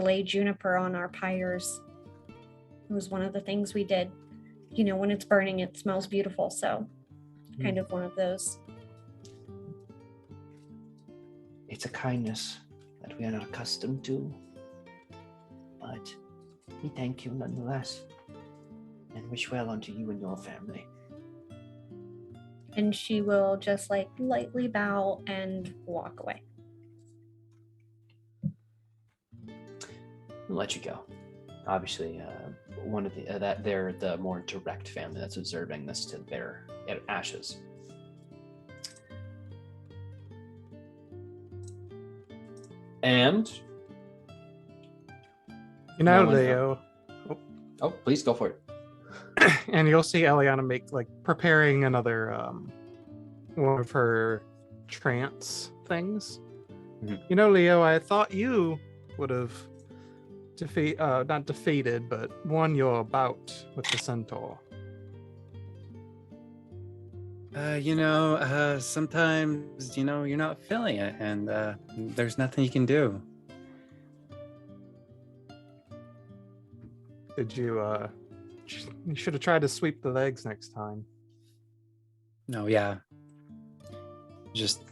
lay juniper on our pyres. It was one of the things we did. You know, when it's burning, it smells beautiful. So kind of one of those. It's a kindness that we are not accustomed to, but we thank you nonetheless and wish well unto you and your family. And she will just like lightly bow and walk away. I'll let you go. Obviously, one of the they're the more direct family that's observing this to their ashes. And You know, No one- Leo. oh, please go for it. And you'll see Eliana make like preparing another one of her trance things. Mhm. You know, Leo, I thought you would have not defeated, but won your bout with the centaur. Sometimes, you're not feeling it, and there's nothing you can do. Did you you should have tried to sweep the legs next time. No, yeah. Just,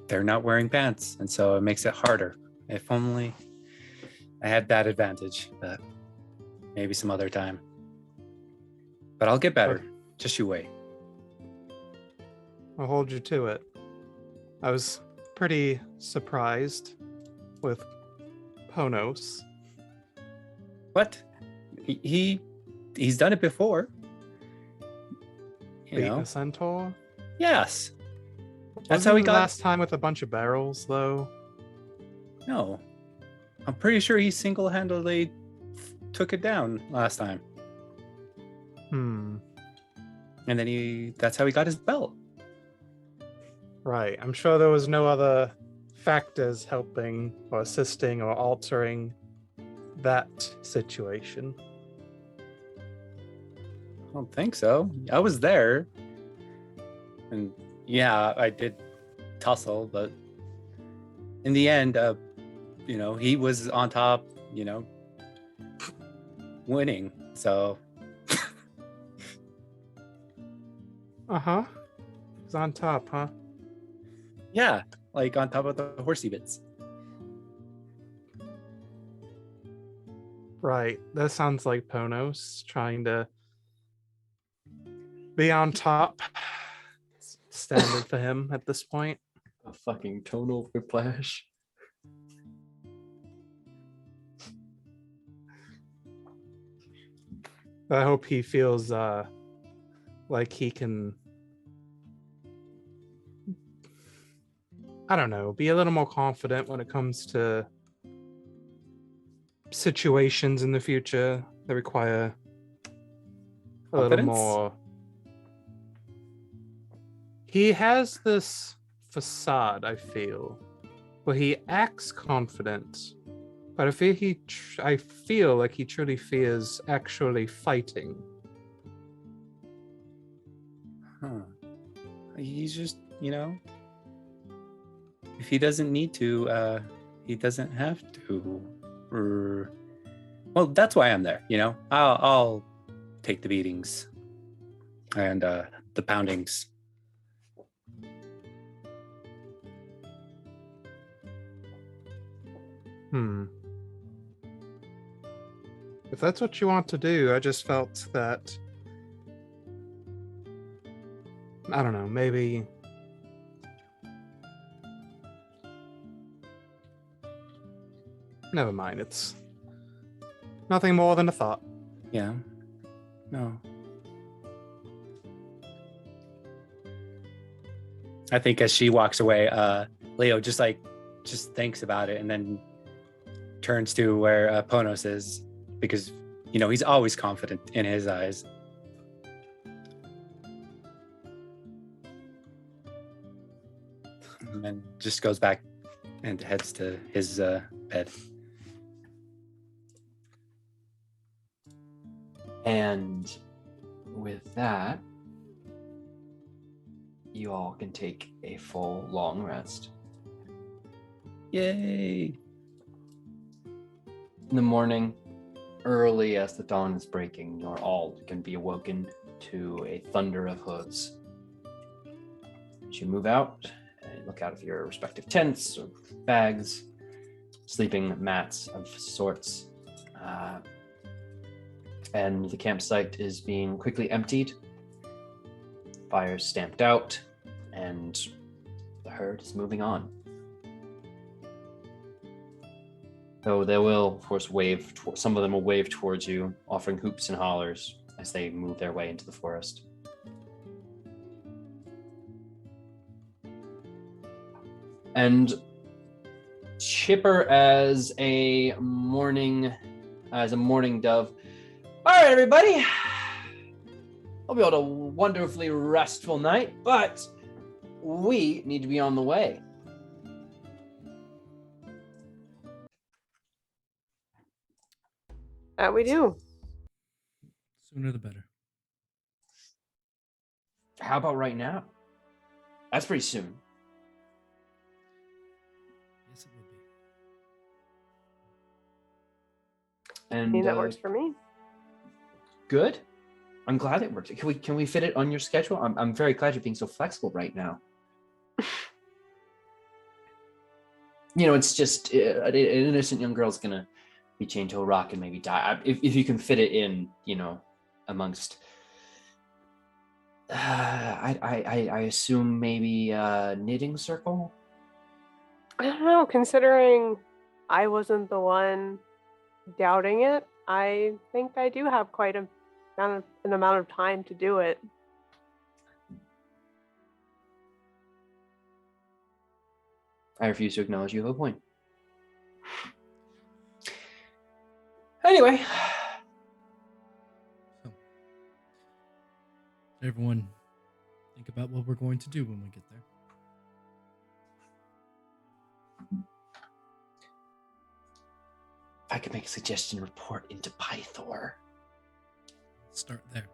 they're not wearing pants, and so it makes it harder. If only I had that advantage, but maybe some other time. But I'll get better. Just you wait. I'll hold you to it. I was pretty surprised with Ponos. What? He's done it before. You Beating know? a centaur. Yes. That's how he Wasn't got. last time with a bunch of barrels, though. No. I'm pretty sure he single-handedly took it down last time. And then that's how he got his belt. Right. I'm sure there was no other factors helping or assisting or altering that situation. I don't think so. I was there. And yeah, I did tussle, but in the end, he was on top, winning. So. Uh-huh. He's on top, huh? Yeah, like on top of the horsey bits. Right. That sounds like Ponos trying to be on top. Standard for him at this point. A fucking tonal whiplash. I hope he feels like he can, I don't know, be a little more confident when it comes to situations in the future that require a little Confidence? more. He has this facade, I feel, where he acts confident, but I feel like he truly fears actually fighting. Huh. He's just, if he doesn't need to, he doesn't have to. Well, that's why I'm there, I'll take the beatings and the poundings. If that's what you want to do, I just felt that, I don't know, maybe never mind, it's nothing more than a thought. Yeah. No. I think as she walks away, Leo just thinks about it and then turns to where Ponos is, because he's always confident in his eyes. And then just goes back and heads to his bed. And with that, you all can take a full long rest. Yay! In the morning, early as the dawn is breaking, you're all can be awoken to a thunder of hooves. As you move out and look out of your respective tents or bags, sleeping mats of sorts, and the campsite is being quickly emptied, fires stamped out, and the herd is moving on. Though they will, of course, some of them will wave towards you, offering hoops and hollers as they move their way into the forest. And chipper as a morning dove. All right, everybody. Hope you had a wonderfully restful night, but we need to be on the way. We do. Sooner the better. How about right now? That's pretty soon. Yes, it would be. And That works for me. Good. I'm glad it works. Can we fit it on your schedule? I'm very glad you're being so flexible right now. It's just an innocent young girl's gonna be chained to a rock and maybe die. If you can fit it in, amongst I assume maybe knitting circle. I don't know, considering I wasn't the one doubting it, I think I do have quite an amount of time to do it. I refuse to acknowledge you have a point. Anyway. So, everyone think about what we're going to do when we get there. If I could make a suggestion, report into Pythor. Start there.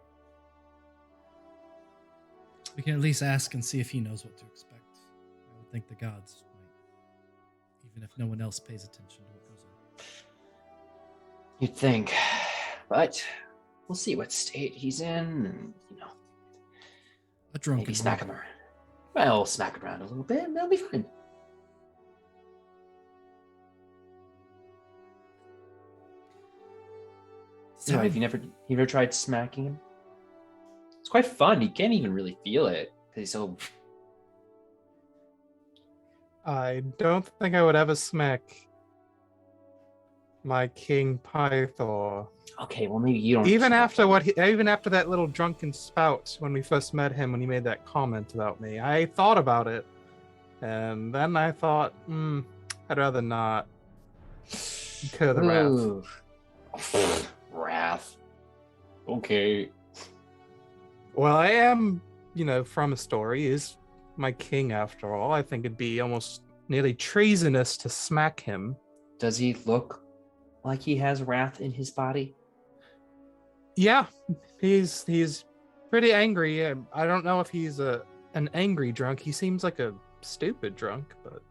We can at least ask and see if he knows what to expect. I would think the gods might, even if no one else pays attention to what goes on. You'd think, but we'll see what state he's in, and A drunken maybe smack him around. Well, smack him around a little bit, and that'll be fine. So, have you never tried smacking him? It's quite fun. You can't even really feel it because he's so. I don't think I would ever smack my King Pythor. Okay, well maybe you don't. Even after that little drunken spout when we first met him, when he made that comment about me, I thought about it, and then I thought, I'd rather not incur the wrath. Wrath. Okay. Well, I am, from Estoria, is my king after all. I think it'd be almost nearly treasonous to smack him. Does he look like he has wrath in his body? Yeah, he's pretty angry. I don't know if he's an angry drunk. He seems like a stupid drunk, but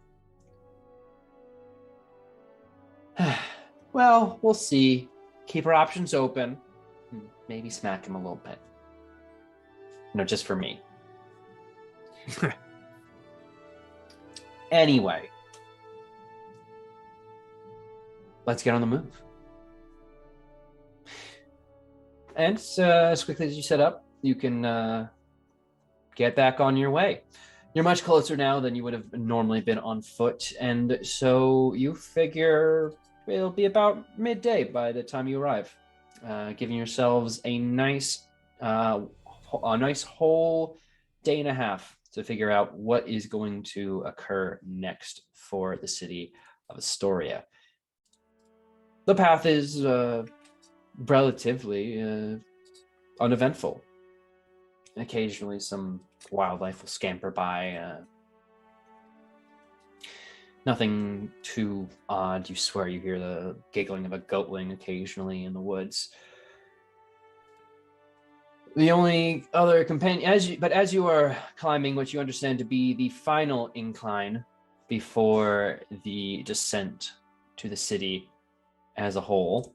well, we'll see. Keep our options open. Maybe smack him a little bit. Just for me. Anyway. Let's get on the move. And as quickly as you set up, you can get back on your way. You're much closer now than you would have normally been on foot, and so you figure it'll be about midday by the time you arrive, giving yourselves a nice whole day and a half to figure out what is going to occur next for the city of Estoria. The path is relatively uneventful. Occasionally some wildlife will scamper by. Nothing too odd. You swear you hear the giggling of a goatling occasionally in the woods. The only other companion, as you are climbing what you understand to be the final incline before the descent to the city as a whole,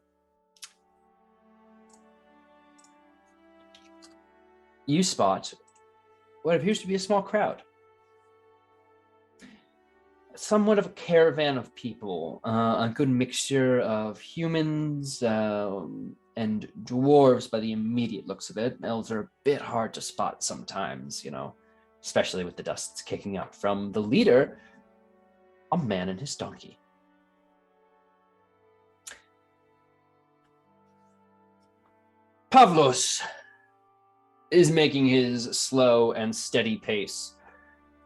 you spot what appears to be a small crowd. Somewhat of a caravan of people, a good mixture of humans and dwarves by the immediate looks of it. Elves are a bit hard to spot sometimes, especially with the dust kicking up from the leader, a man and his donkey. Pavlos is making his slow and steady pace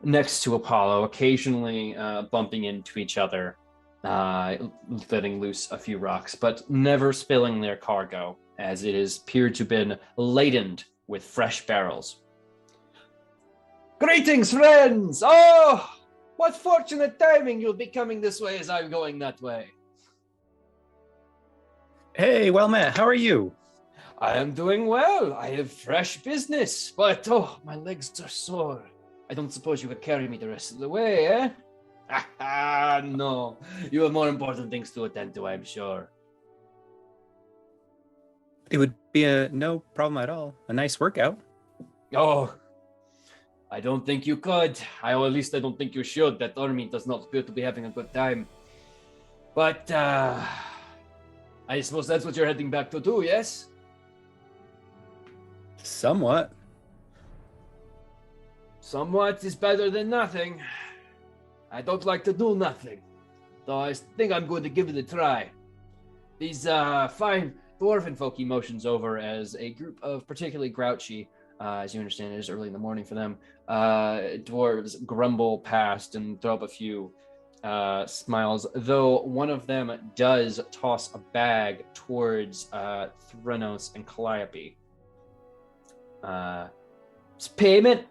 next to Apollo, occasionally bumping into each other, letting loose a few rocks, but never spilling their cargo, as it is appeared to have been laden with fresh barrels. Greetings, friends! Oh, what fortunate timing you'll be coming this way as I'm going that way. Hey, well met. How are you? I am doing well. I have fresh business, but my legs are sore. I don't suppose you could carry me the rest of the way, eh? No. You have more important things to attend to, I'm sure. It would be no problem at all. A nice workout. Oh, I don't think you could. Or at least I don't think you should. That army does not appear to be having a good time. But, I suppose that's what you're heading back to do, yes? Somewhat. Somewhat is better than nothing. I don't like to do nothing, though I think I'm going to give it a try. These fine dwarven folk, he motions over as a group of particularly grouchy, as you understand it is early in the morning for them, dwarves grumble past and throw up a few smiles, though one of them does toss a bag towards Thrynos and Calliope. It's payment.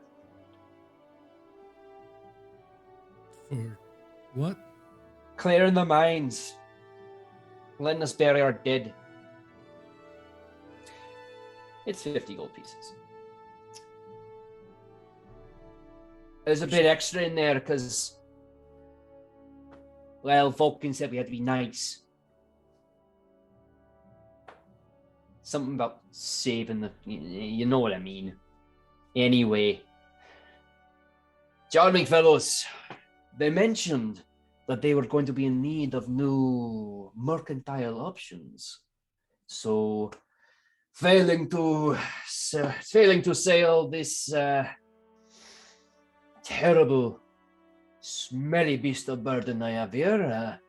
For what? Clearing the mines. Letting us bury our dead. It's 50 gold pieces. There's a bit extra in there because, well, Vulcan said we had to be nice. Something about saving the... You know what I mean. Anyway. Charming fellows. They mentioned that they were going to be in need of new mercantile options. So, failing to sail this terrible, smelly beast of burden I have here,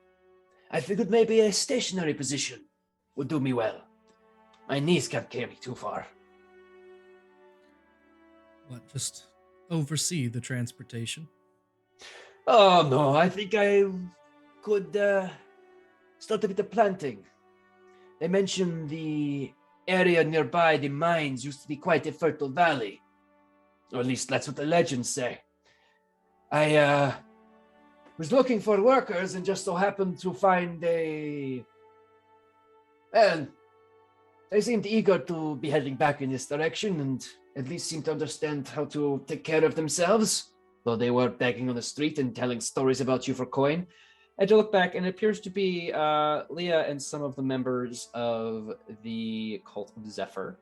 I figured maybe a stationary position would do me well. My knees can't carry me too far. What, just oversee the transportation? Oh no, I think I could start a bit of planting. They mentioned the area nearby the mines used to be quite a fertile valley. Or at least that's what the legends say. I was looking for workers and just so happened to find a... Well, they seemed eager to be heading back in this direction and at least seemed to understand how to take care of themselves. Though they were begging on the street and telling stories about you for coin. And you look back, and it appears to be Leah and some of the members of the cult of Zephyr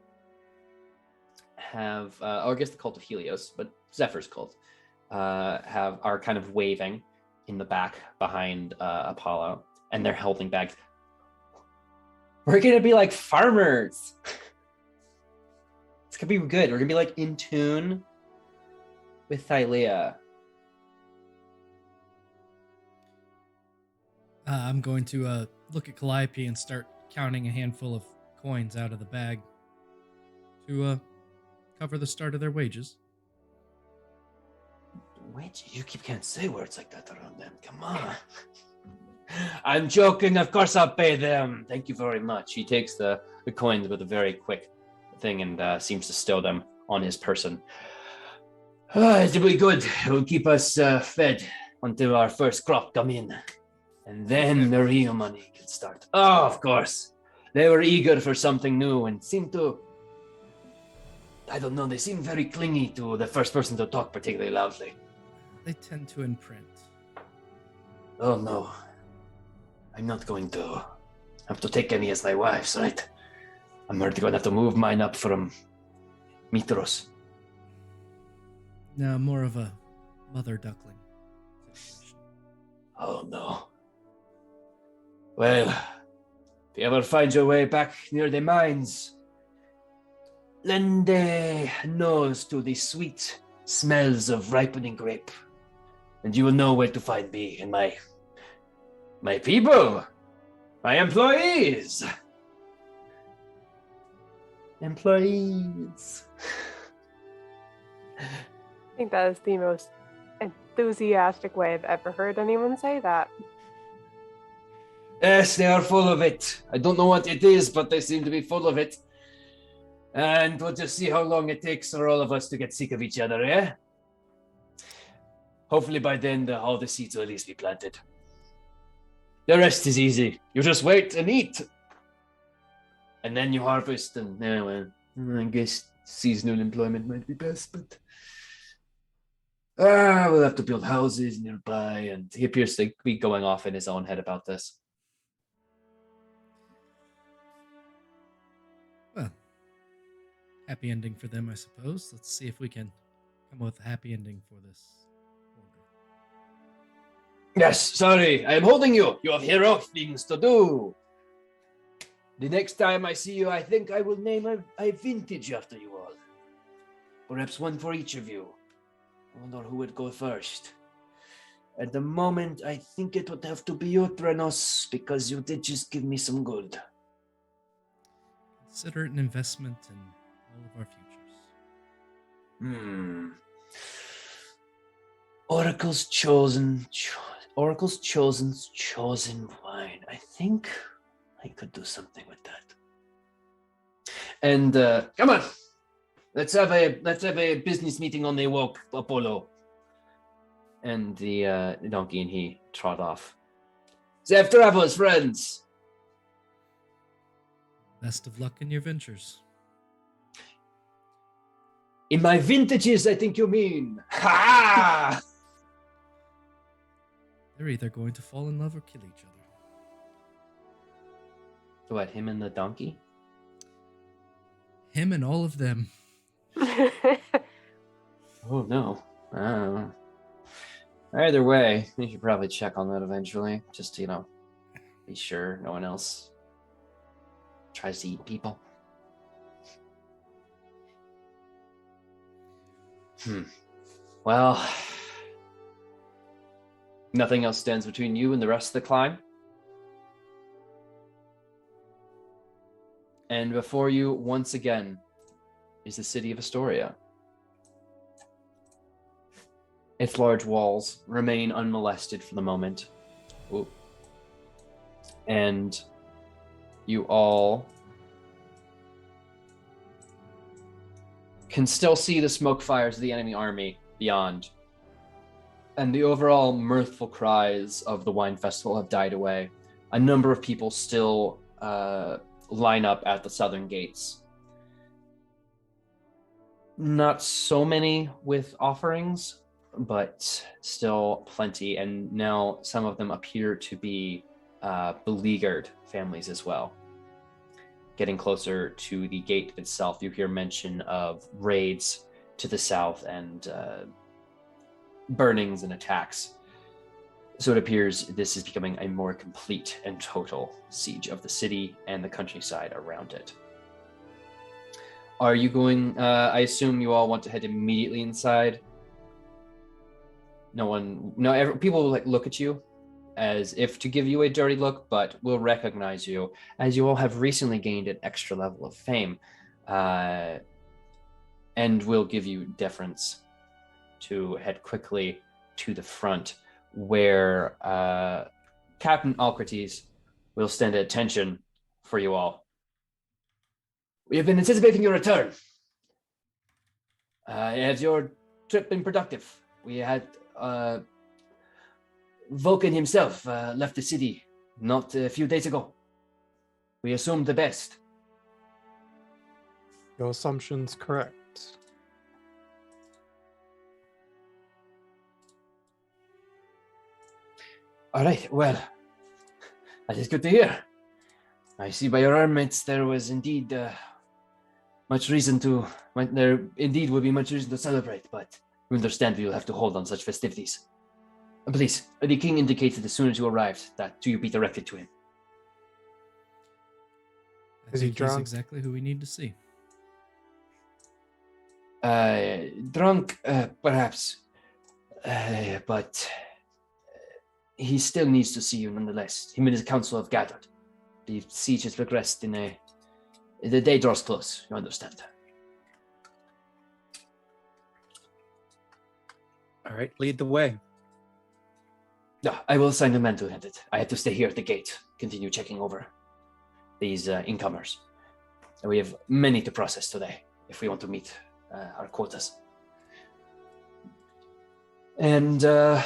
have, or I guess the cult of Helios, but Zephyr's cult, are kind of waving in the back behind Apollo, and they're holding bags. We're gonna be like farmers. It's gonna be good. We're gonna be like in tune with Thylea. I'm going to look at Calliope and start counting a handful of coins out of the bag to cover the start of their wages. Wait, you can't say words like that around them. Come on. I'm joking. Of course I'll pay them. Thank you very much. He takes the coins with a very quick thing and seems to stow them on his person. It'll be good. It will keep us fed until our first crop come in. And then the real money can start. Oh, of course. They were eager for something new and seemed to... I don't know, they seemed very clingy to the first person to talk particularly loudly. They tend to imprint. Oh, no. I'm not going to have to take any as my wives, right? I'm going to have to move mine up from Mithros. No, more of a mother duckling situation. Oh, no. Well, if you ever find your way back near the mines, lend a nose to the sweet smells of ripening grape, and you will know where to find me and my people, my employees. Employees. I think that is the most enthusiastic way I've ever heard anyone say that. Yes, they are full of it. I don't know what it is, but they seem to be full of it. And we'll just see how long it takes for all of us to get sick of each other, eh? Hopefully by then all the seeds will at least be planted. The rest is easy. You just wait and eat. And then you harvest and, well, I guess seasonal employment might be best, but... we'll have to build houses nearby, and he appears to be going off in his own head about this. Well, happy ending for them, I suppose. Let's see if we can come up with a happy ending for this order. Yes, sorry, I am holding you. You have heroic things to do. The next time I see you, I think I will name a vintage after you all. Perhaps one for each of you. I wonder who would go first. At the moment, I think it would have to be you, Threnos, because you did just give me some good. Consider it an investment in all of our futures. Oracle's chosen wine. I think I could do something with that. And come on, let's have a business meeting on the walk, Apollo. And the donkey and he trot off. Safe travels, friends. Best of luck in your ventures. In my vintages, I think you mean. Ha! They're either going to fall in love or kill each other. What, him and the donkey? Him and all of them. Oh no. Either way, we should probably check on that eventually. Just to, be sure no one else tries to eat people. Well, nothing else stands between you and the rest of the climb. And before you, once again, is the city of Estoria. Its large walls remain unmolested for the moment. Ooh. And you all can still see the smoke fires of the enemy army beyond. And the overall mirthful cries of the wine festival have died away. A number of people still line up at the southern gates. Not so many with offerings, but still plenty. And now some of them appear to be beleaguered families as well. Getting closer to the gate itself, you hear mention of raids to the south and burnings and attacks. So it appears this is becoming a more complete and total siege of the city and the countryside around it. Are you going, I assume you all want to head immediately inside? People will look at you as if to give you a dirty look, but will recognize you as you all have recently gained an extra level of fame, and will give you deference to head quickly to the front, where Captain Alcrates will stand at attention for you all. We have been anticipating your return. Has your trip been productive? We had Vulcan himself left the city not a few days ago. We assumed the best. Your assumption's correct. All right, well, that is good to hear. I see by your armaments there was indeed there indeed will be much reason to celebrate, but you understand we will have to hold on such festivities. Please, the king indicated as soon as you arrived that you be directed to him. I think he's exactly who we need to see. Drunk, perhaps, but he still needs to see you nonetheless. Him and his council have gathered. The siege has progressed the day draws close, you understand. All right, lead the way. No, I will assign a man to hand it. I have to stay here at the gate, continue checking over these incomers. And we have many to process today if we want to meet our quotas. And a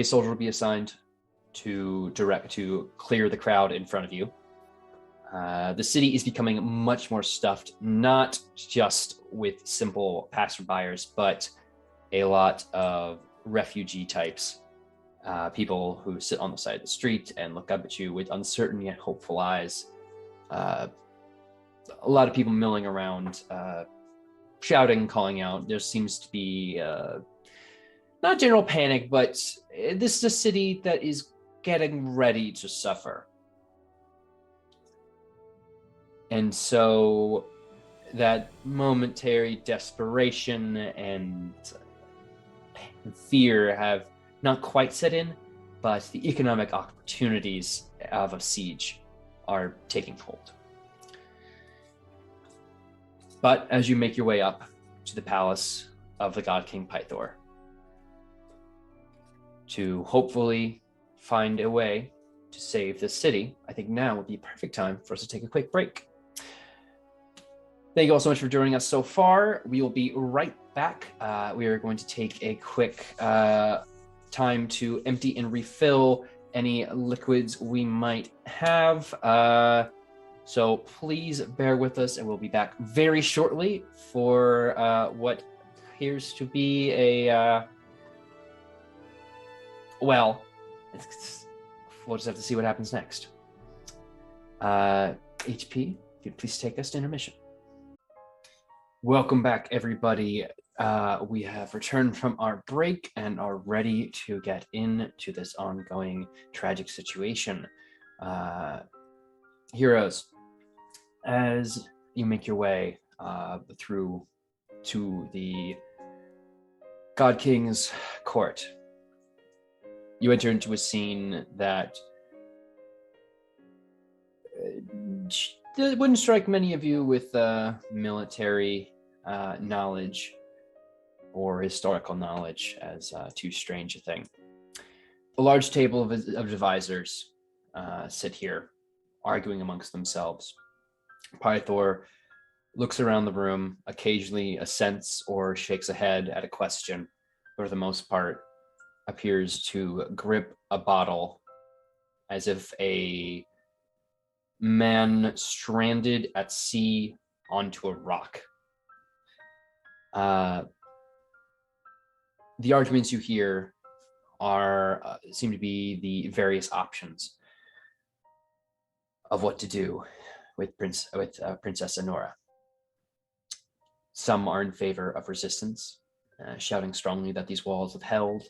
soldier will be assigned to clear the crowd in front of you. The city is becoming much more stuffed, not just with simple passerbyers, but a lot of refugee types. People who sit on the side of the street and look up at you with uncertain yet hopeful eyes. A lot of people milling around, shouting, calling out. There seems to be not general panic, but this is a city that is getting ready to suffer. And so that momentary desperation and and fear have not quite set in, but the economic opportunities of a siege are taking hold. But as you make your way up to the palace of the God King Pythor, to hopefully find a way to save the city, I think now would be a perfect time for us to take a quick break. Thank you all so much for joining us so far. We will be right back. We are going to take a quick time to empty and refill any liquids we might have. So please bear with us, and we'll be back very shortly for what appears to be a we'll just have to see what happens next. HP, if you'd please take us to intermission. Welcome back, everybody. We have returned from our break and are ready to get into this ongoing tragic situation. Heroes, as you make your way through to the God King's court, you enter into a scene that wouldn't strike many of you with military knowledge or historical knowledge as too strange a thing. A large table of advisors sit here, arguing amongst themselves. Pythor looks around the room, occasionally assents or shakes a head at a question, but for the most part appears to grip a bottle as if a man stranded at sea onto a rock. The arguments you hear seem to be the various options of what to do with Princess Anora. Some are in favor of resistance, shouting strongly that these walls have held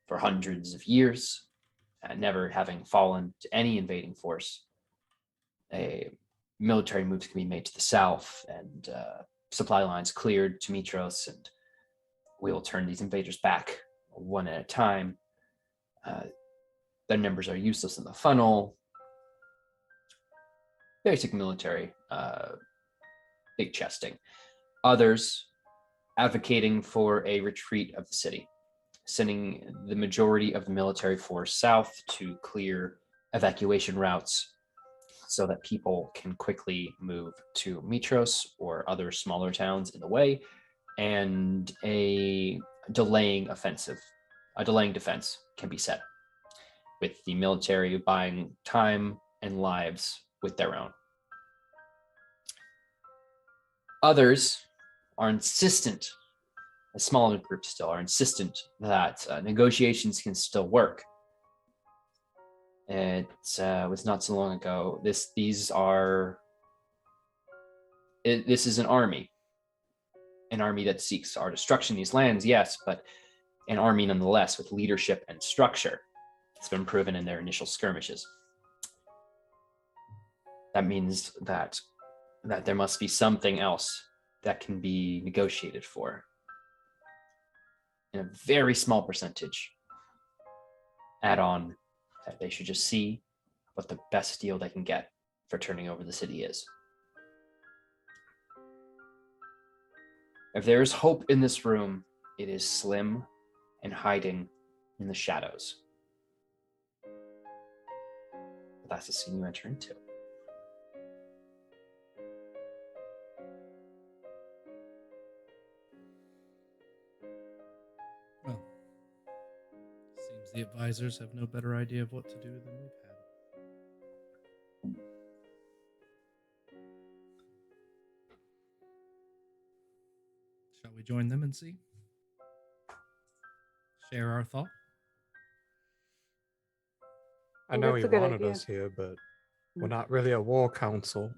for hundreds of years, never having fallen to any invading force. Military moves can be made to the south, and supply lines cleared to Mitros, and we will turn these invaders back one at a time. Their numbers are useless in the funnel. Basic military, big chesting. Others advocating for a retreat of the city, sending the majority of the military force south to clear evacuation routes so that people can quickly move to Mitros or other smaller towns in the way, and a delaying defense can be set, with the military buying time and lives with their own. Others are insistent, a smaller group still, are insistent that negotiations can still work. It was not so long ago. This is an army that seeks our destruction. These lands, yes, but an army nonetheless with leadership and structure. It's been proven in their initial skirmishes. That means that there must be something else that can be negotiated for in a very small percentage. Add on that they should just see what the best deal they can get for turning over the city is. If there is hope in this room, it is slim and hiding in the shadows. But that's the scene you enter into. Well, seems the advisors have no better idea of what to do than we've had. Shall we join them and see? Share our thought? I know That's he a good wanted idea. us here, but we're not really a war council.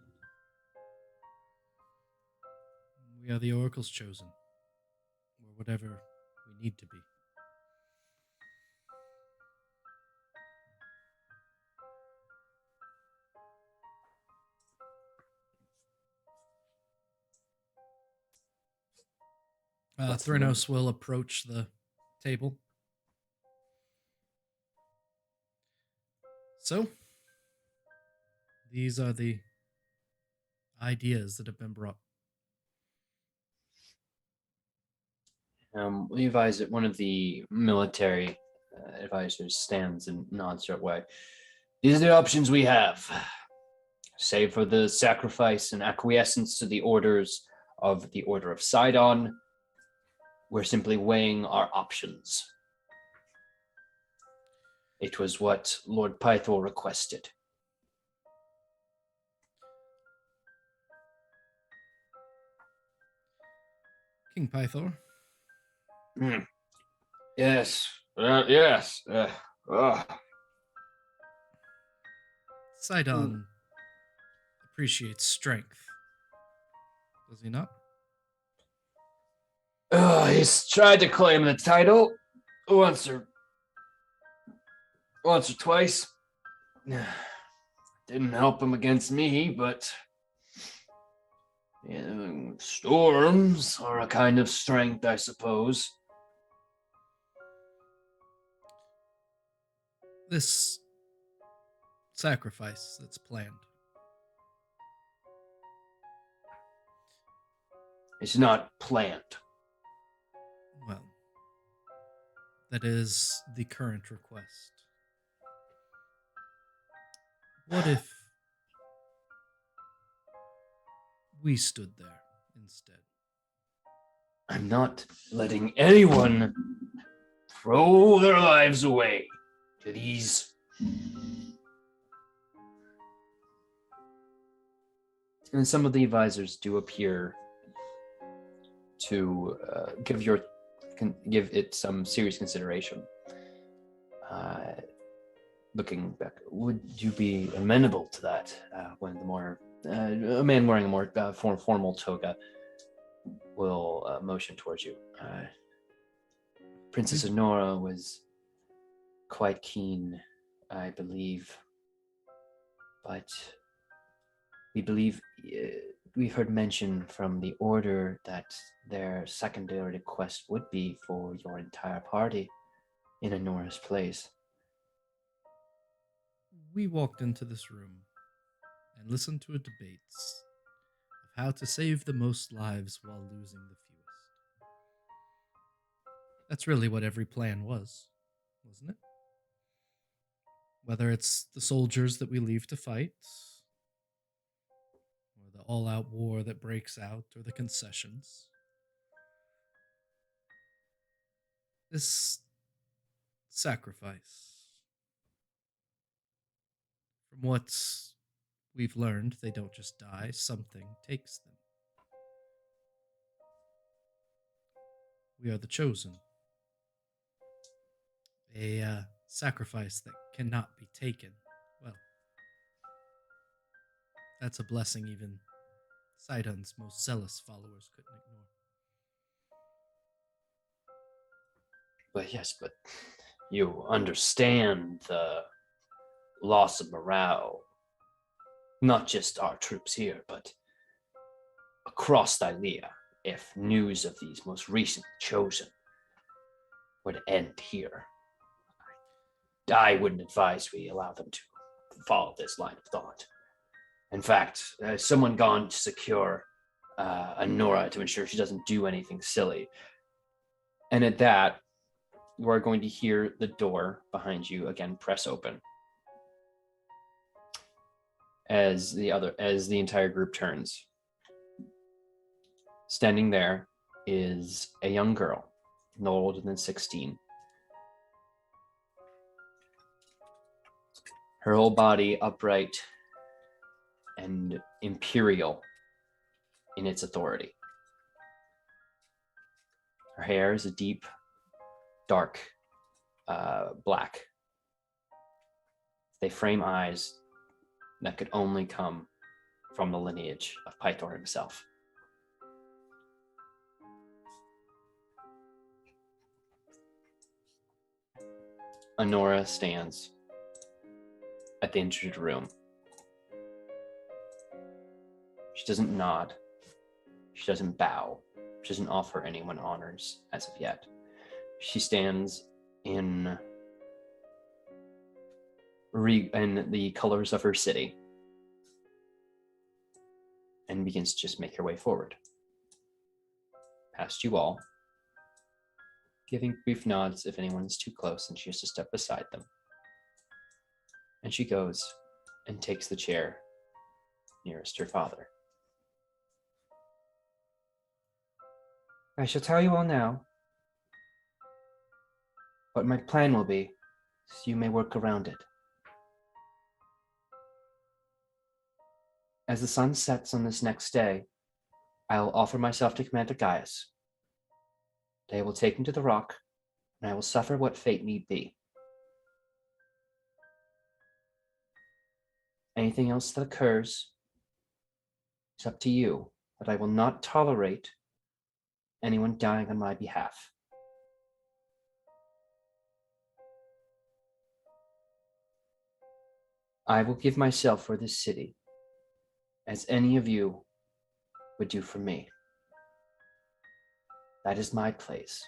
We are the Oracle's chosen, or whatever we need to be. Thrynos will approach the table So, these are the ideas that have been brought. We advise that one of the military advisors stands and nods your way. These are the options we have. Save for the sacrifice and acquiescence to the orders of the Order of Sidon, we're simply weighing our options. It was what Lord Pythor requested. King Pythor. Yes. Yes. Sidon appreciates strength. Does he not? He's tried to claim the title once or twice. Didn't help him against me, but storms are a kind of strength, I suppose. This sacrifice that's planned. It's not planned. Well, that is the current request. What if we stood there instead? I'm not letting anyone throw their lives away to these. And some of the advisors do appear to give it some serious consideration. Looking back, would you be amenable to that? When a man wearing a more formal toga will motion towards you. Princess Anora was quite keen, I believe, but we've heard mention from the Order that their secondary request would be for your entire party in Anora's place. We walked into this room and listened to a debate of how to save the most lives while losing the fewest. That's really what every plan was, wasn't it? Whether it's the soldiers that we leave to fight, or the all-out war that breaks out, or the concessions. This sacrifice. From what we've learned, they don't just die, something takes them. We are the chosen. A sacrifice that cannot be taken. Well, that's a blessing even Sidon's most zealous followers couldn't ignore. But yes, but you understand the loss of morale, not just our troops here, but across Thylea, if news of these most recent chosen would end here. I wouldn't advise we allow them to follow this line of thought. In fact, someone gone to secure Anora to ensure she doesn't do anything silly. And at that, you are going to hear the door behind you again press open. As the entire group turns. Standing there is a young girl, no older than 16. Her whole body upright and imperial in its authority. Her hair is a deep, dark black. They frame eyes that could only come from the lineage of Pythor himself. Anora stands at the entrance of the room. She doesn't nod. She doesn't bow. She doesn't offer anyone honors as of yet. She stands in in the colors of her city, and begins to just make her way forward. Past you all, giving brief nods if anyone is too close, and she has to step beside them. And she goes and takes the chair nearest her father. I shall tell you all now what my plan will be, so you may work around it. As the sun sets on this next day, I will offer myself to Commander Gaius. They will take him to the rock, and I will suffer what fate need be. Anything else that occurs is up to you, but I will not tolerate anyone dying on my behalf. I will give myself for this city, as any of you would do for me. That is my place.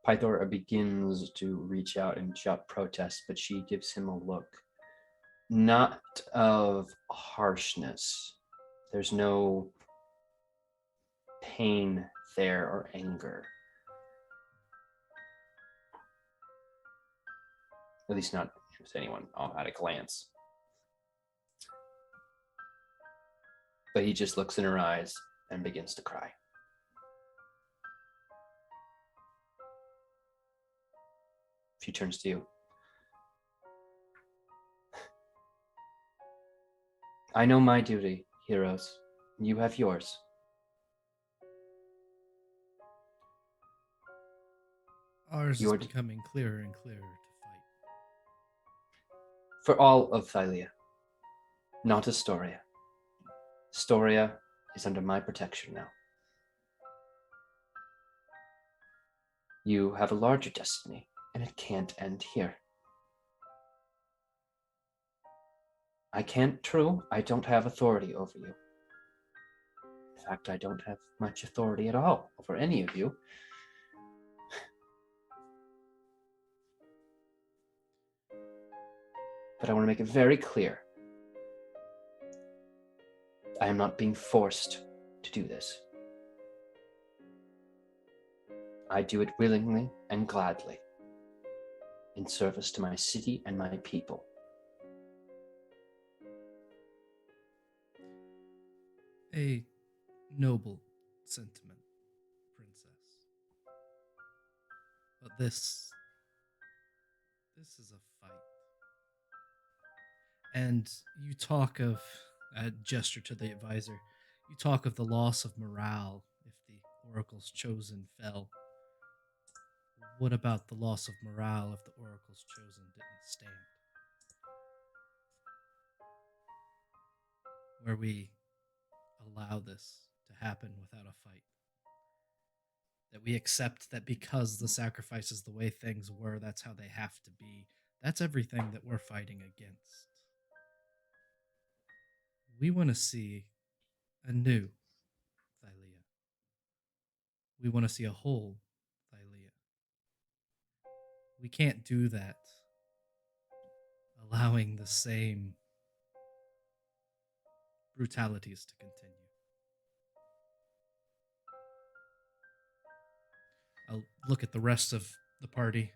Pythora begins to reach out and shout protest, but she gives him a look, not of harshness. There's no pain there or anger. At least not to anyone at a glance. But he just looks in her eyes and begins to cry. She turns to you. I know my duty, heroes. You have yours. Ours is becoming clearer and clearer to fight. For all of Thylea, not Estoria. Estoria is under my protection now. You have a larger destiny, and it can't end here. I can't, true, I don't have authority over you. In fact, I don't have much authority at all over any of you. But I want to make it very clear. I am not being forced to do this. I do it willingly and gladly, in service to my city and my people. A noble sentiment, princess. But this is a fight. And you talk of, a gesture to the advisor, you talk of the loss of morale if the oracle's chosen fell. What about the loss of morale if the oracle's chosen didn't stand? Where we allow this to happen without a fight. That we accept that because the sacrifice is the way things were, that's how they have to be. That's everything that we're fighting against. We want to see a new Thylea. We want to see a whole Thylea. We can't do that allowing the same brutalities to continue. I'll look at the rest of the party.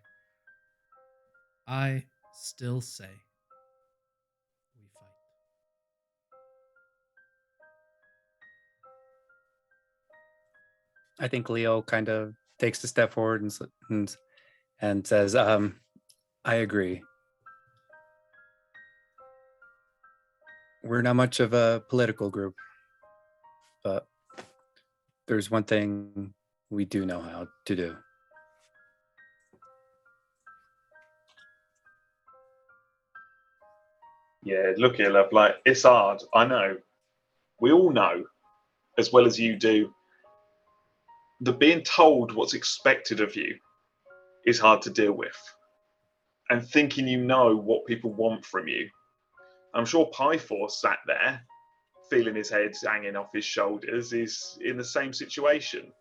I still say we fight. I think Leo kind of takes a step forward and says, I agree. We're not much of a political group, but there's one thing we do know how to do. Yeah, look here, love. Like, it's hard. I know. We all know, as well as you do, that being told what's expected of you is hard to deal with. And thinking you know what people want from you. I'm sure Pythor sat there, feeling his head hanging off his shoulders, is in the same situation.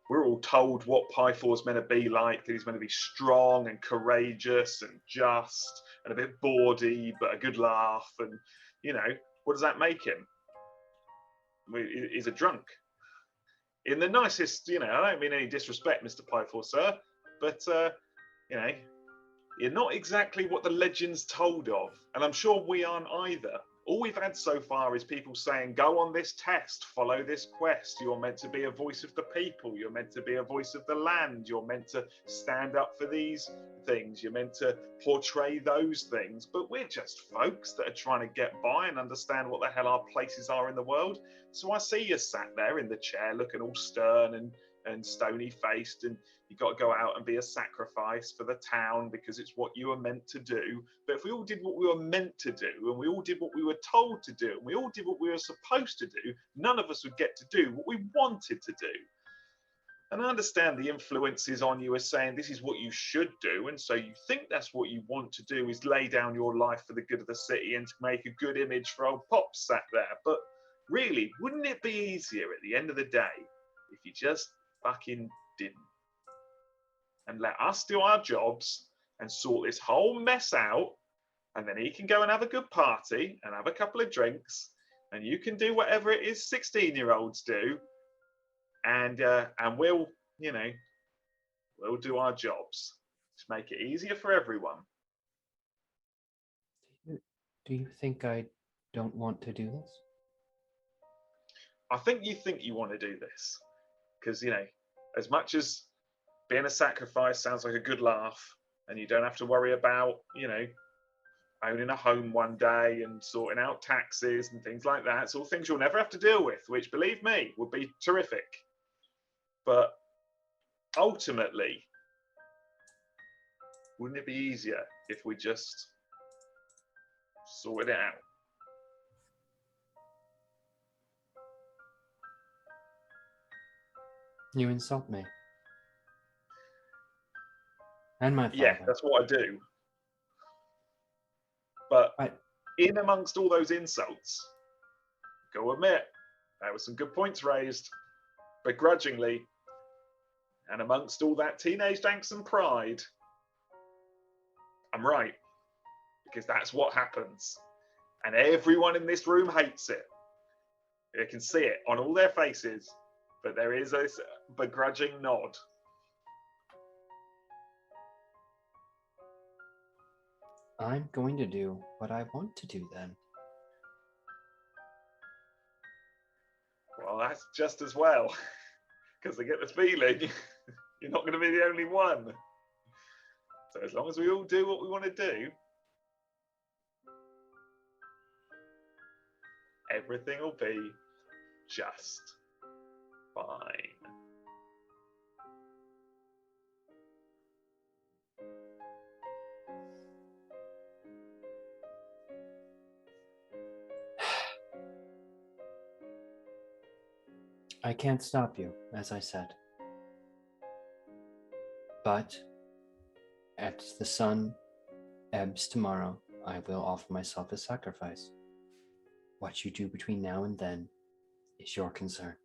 we're all told what Pythor's meant to be like, that he's meant to be strong and courageous and just and a bit bawdy, but a good laugh. And, you know, what does that make him? He's a drunk. In the nicest, you know, I don't mean any disrespect, Mr. Pythor, sir, but, you know, you're not exactly what the legends told of. And I'm sure we aren't either. All we've had so far is people saying, go on this test, follow this quest. You're meant to be a voice of the people. You're meant to be a voice of the land. You're meant to stand up for these things. You're meant to portray those things. But we're just folks that are trying to get by and understand what the hell our places are in the world. So I see you sat there in the chair looking all stern and stony faced, and you got to go out and be a sacrifice for the town because it's what you were meant to do. But if we all did what we were meant to do, and we all did what we were told to do, and we all did what we were supposed to do, none of us would get to do what we wanted to do. And I understand the influences on you as saying this is what you should do, and so you think that's what you want to do, is lay down your life for the good of the city and to make a good image for old Pops sat there. But really, wouldn't it be easier at the end of the day if you just fucking didn't? And let us do our jobs and sort this whole mess out, and then he can go and have a good party and have a couple of drinks, and you can do whatever it is 16-year-olds do, and we'll, you know, we'll do our jobs to make it easier for everyone. Do you think I don't want to do this? I think you want to do this because, you know, as much as being a sacrifice sounds like a good laugh, and you don't have to worry about, you know, owning a home one day and sorting out taxes and things like that. It's all things you'll never have to deal with, which, believe me, would be terrific. But ultimately, wouldn't it be easier if we just sorted it out? You insult me. And my father. Yeah, that's what I do. But in amongst all those insults, go admit, there were some good points raised, begrudgingly. And amongst all that teenage angst and pride, I'm right. Because that's what happens. And everyone in this room hates it. You can see it on all their faces, but there is a begrudging nod. I'm going to do what I want to do then. Well, that's just as well, because I get the feeling you're not going to be the only one. So as long as we all do what we want to do, everything will be just fine. I can't stop you, as I said. But as the sun ebbs tomorrow, I will offer myself as sacrifice. What you do between now and then is your concern.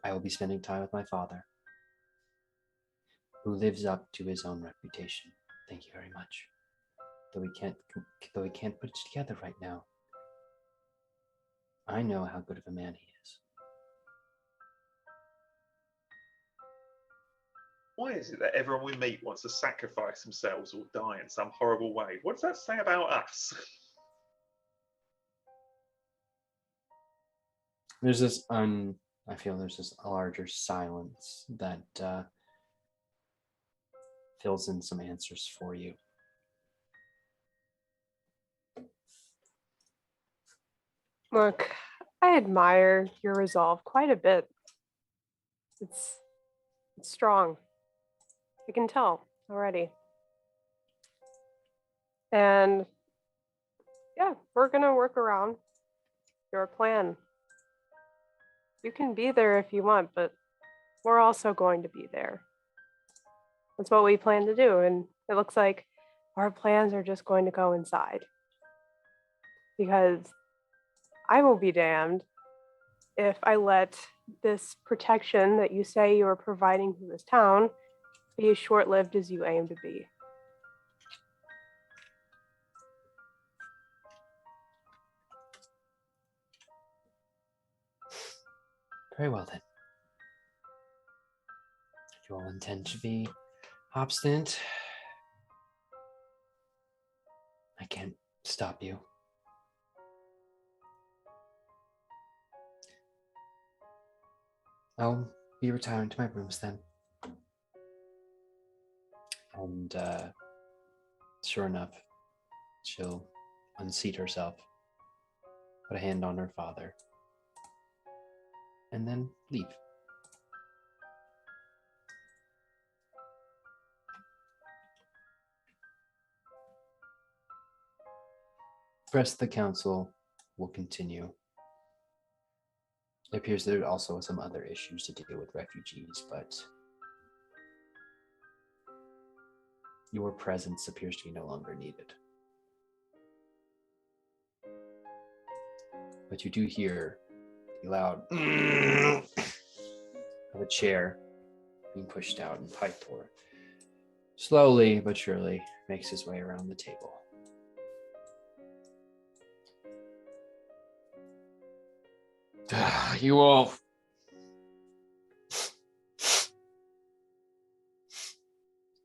I will be spending time with my father, who lives up to his own reputation. Thank you very much. Though he can't put it together right now, I know how good of a man he is. Why is it that everyone we meet wants to sacrifice themselves or die in some horrible way? What does that say about us? There's this I feel there's this larger silence that fills in some answers for you. Look, I admire your resolve quite a bit. It's strong. I can tell already. And yeah, we're gonna work around your plan. You can be there if you want, but we're also going to be there. That's what we plan to do, and it looks like our plans are just going to coincide. Because I will be damned if I let this protection that you say you are providing to this town be as short-lived as you aim to be. Very well then. If you all intend to be obstinate, I can't stop you. I'll be retiring to my rooms then. And sure enough, she'll unseat herself, put a hand on her father, and then leave. The rest of the council will continue. It appears there are also some other issues to deal with refugees, but your presence appears to be no longer needed. But you do hear the loud of a chair being pushed out, and Pythor slowly but surely makes his way around the table. You all.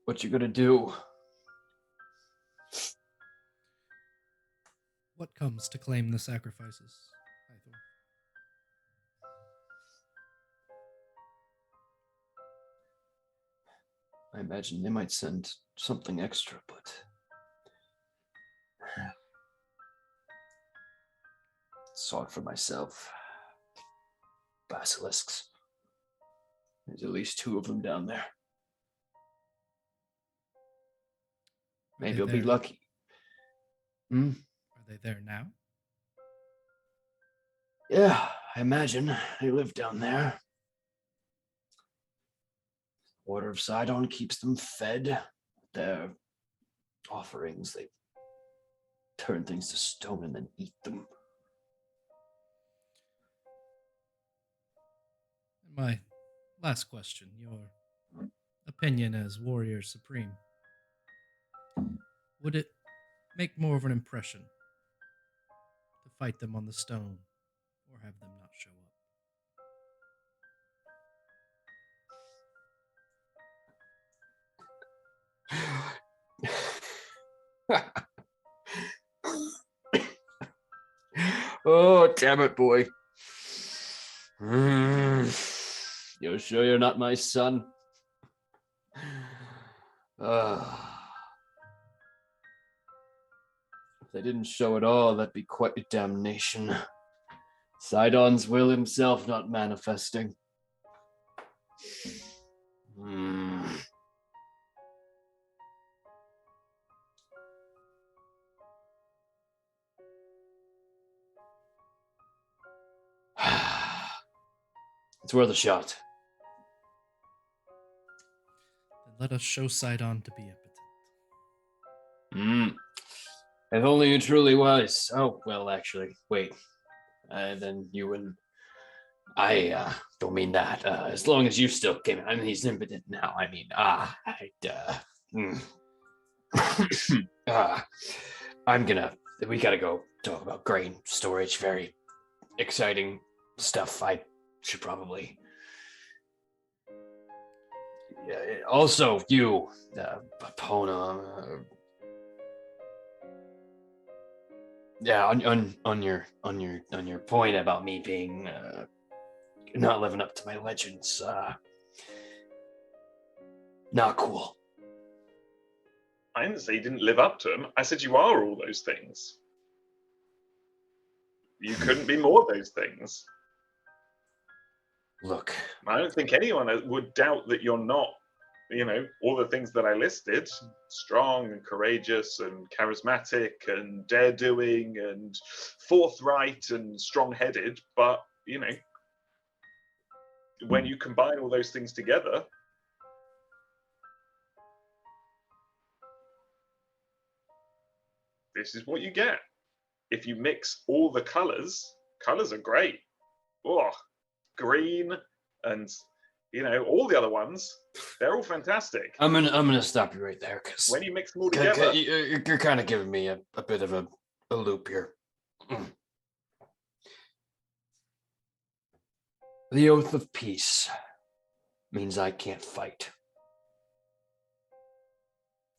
What you gonna do? What comes to claim the sacrifices, Pythor? I imagine they might send something extra, but saw it for myself. Basilisks. There's at least 2 of them down there. Maybe I'll be lucky. Are they there now? Yeah, I imagine they live down there. Order of Sidon keeps them fed. Their offerings, they turn things to stone and then eat them. My last question, your opinion as warrior supreme. Would it make more of an impression to fight them on the stone or have them not show up? Oh, damn it, boy. You're sure you're not my son? If they didn't show at all, that'd be quite a damnation. Sidon's will himself not manifesting. It's worth a shot. Then let us show Sidon to be impotent. If only you truly was. Oh, well, actually, wait. Then you and I don't mean that. As long as you still came, I mean, he's impotent now. I mean, we gotta go talk about grain storage. Very exciting stuff. I should probably. Yeah. Also, you, Pona. Yeah, on your point about me being not living up to my legends, not cool. I didn't say you didn't live up to them. I said you are all those things. You couldn't be more of those things. Look, I don't think anyone would doubt that you're not, all the things that I listed, strong and courageous and charismatic and dare-doing and forthright and strong-headed, but, when you combine all those things together, this is what you get. If you mix all the colors are great. green, and all the other ones. They're all fantastic. I'm gonna stop you right there because When you mix them all together, you're kind of giving me a bit of a loop here. The oath of peace means I can't fight.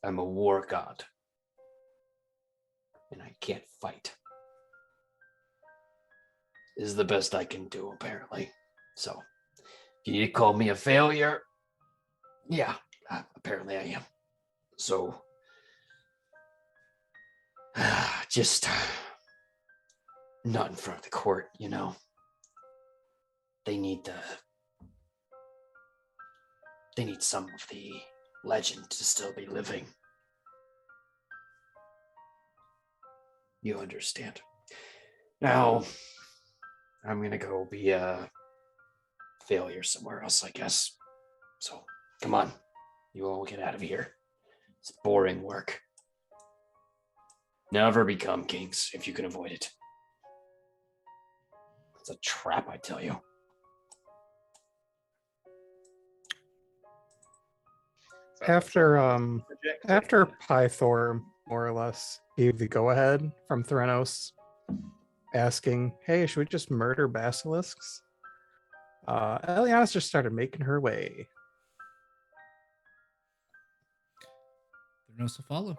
I'm a war god, and I can't fight. This is the best I can do, apparently. So, if you call me a failure, yeah, apparently I am. So, just not in front of the court, They need some of the legend to still be living. You understand. Now, I'm gonna go be a failure somewhere else, I guess. So, come on. You all get out of here. It's boring work. Never become kings if you can avoid it. It's a trap, I tell you. After Pythor more or less gave the go-ahead from Threnos, asking, "Hey, should we just murder basilisks?" Eliana's just started making her way. Threnos will follow.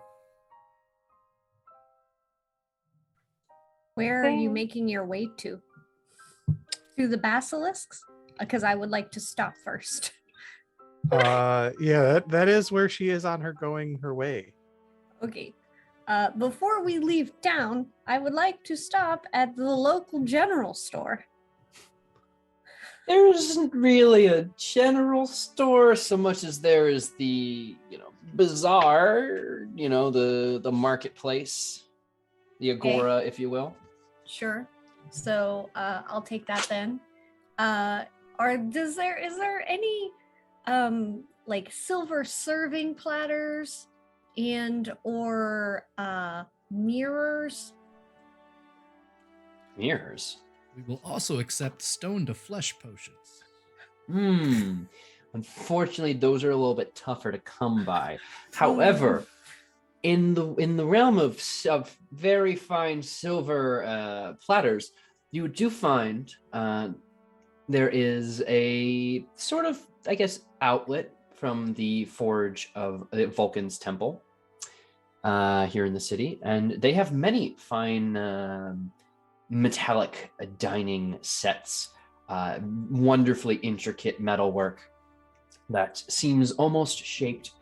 Where are you making your way to? To the basilisks? Because I would like to stop first. Yeah, that is where she is on her way. Okay. Before we leave town, I would like to stop at the local general store. There isn't really a general store so much as there is the, bazaar, the marketplace, the agora, if you will. Sure. So I'll take that then. Is there any like silver serving platters and or mirrors? Mirrors? We will also accept stone to flesh potions. Unfortunately, those are a little bit tougher to come by. However, in the realm of very fine silver platters, you do find there is a sort of, I guess, outlet from the forge of Vulcan's temple here in the city, and they have many fine metallic dining sets, wonderfully intricate metalwork that seems almost shaped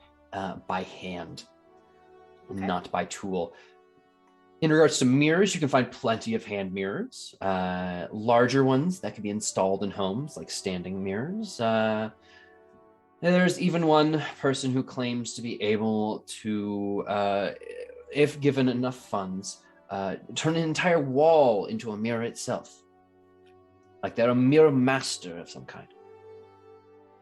by hand, not by tool. In regards to mirrors, you can find plenty of hand mirrors, larger ones that can be installed in homes, like standing mirrors. There's even one person who claims to be able to, if given enough funds, turn an entire wall into a mirror itself. Like they're a mirror master of some kind.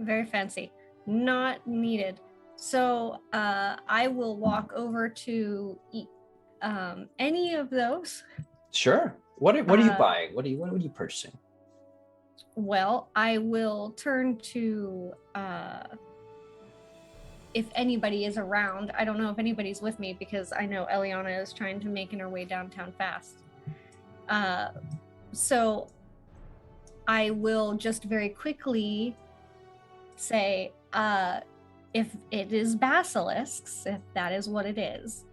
Very fancy. Not needed. So I will walk over to any of those. Sure. What are you buying? What are you purchasing? Well, I will turn to if anybody is around. I don't know if anybody's with me because I know Eliana is trying to make her way downtown fast. So I will just very quickly say, if it is basilisks, if that is what it is,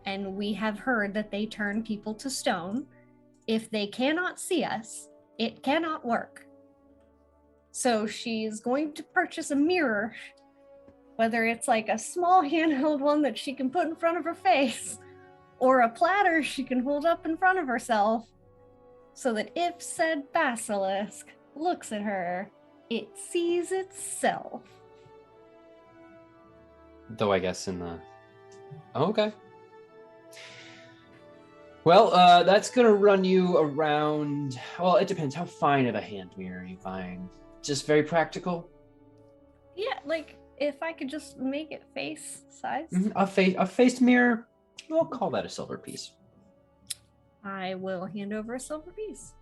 and we have heard that they turn people to stone, if they cannot see us, it cannot work. So she's going to purchase a mirror, whether it's like a small handheld one that she can put in front of her face, or a platter she can hold up in front of herself, so that if said basilisk looks at her, it sees itself. Though I guess in the... Oh, okay. Well, that's going to run you around... Well, it depends. How fine of a hand mirror are you buying? Just very practical? Yeah, like, if I could just make it face size. A face mirror? We'll call that a silver piece. I will hand over a silver piece.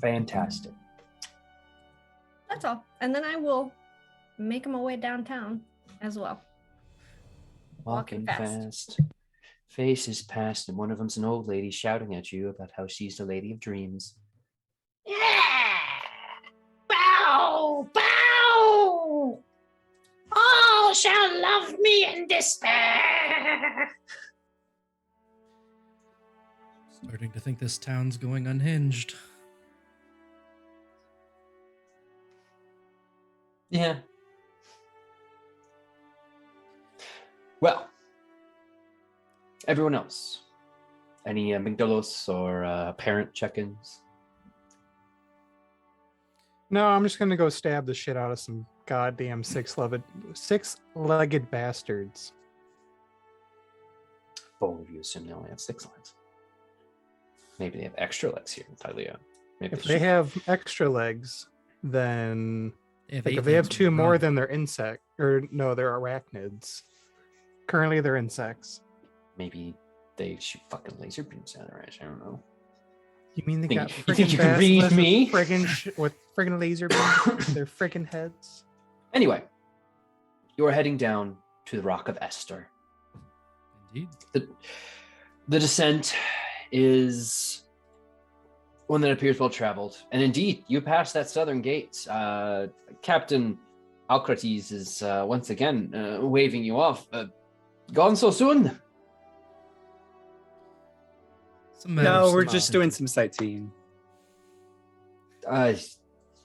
Fantastic. That's all. And then I will make my way downtown as well. Walking fast. Faces past, and one of them's an old lady shouting at you about how she's the lady of dreams. Yeah! Bow! Bow! All shall love me in despair! Starting to think this town's going unhinged. Yeah. Well, everyone else, any amygdalos or parent check-ins? No, I'm just gonna go stab the shit out of some goddamn six-legged bastards. Both of you assume they only have 6 legs. Maybe they have extra legs here in Thylea. Maybe If they have extra legs, then If if they have 2 more, then they're insect, or no, they're arachnids. Currently, they're insects. Maybe they shoot fucking laser beams at their eyes. I don't know. You mean they got You think you can read basilisks me? with friggin' laser beams? Their friggin' heads. Anyway, you are heading down to the Rock of Esther. Indeed. The descent is one that appears well traveled, and indeed, you pass that southern gate. Captain Alcrates is once again waving you off. Gone so soon? No, we're just doing some sightseeing.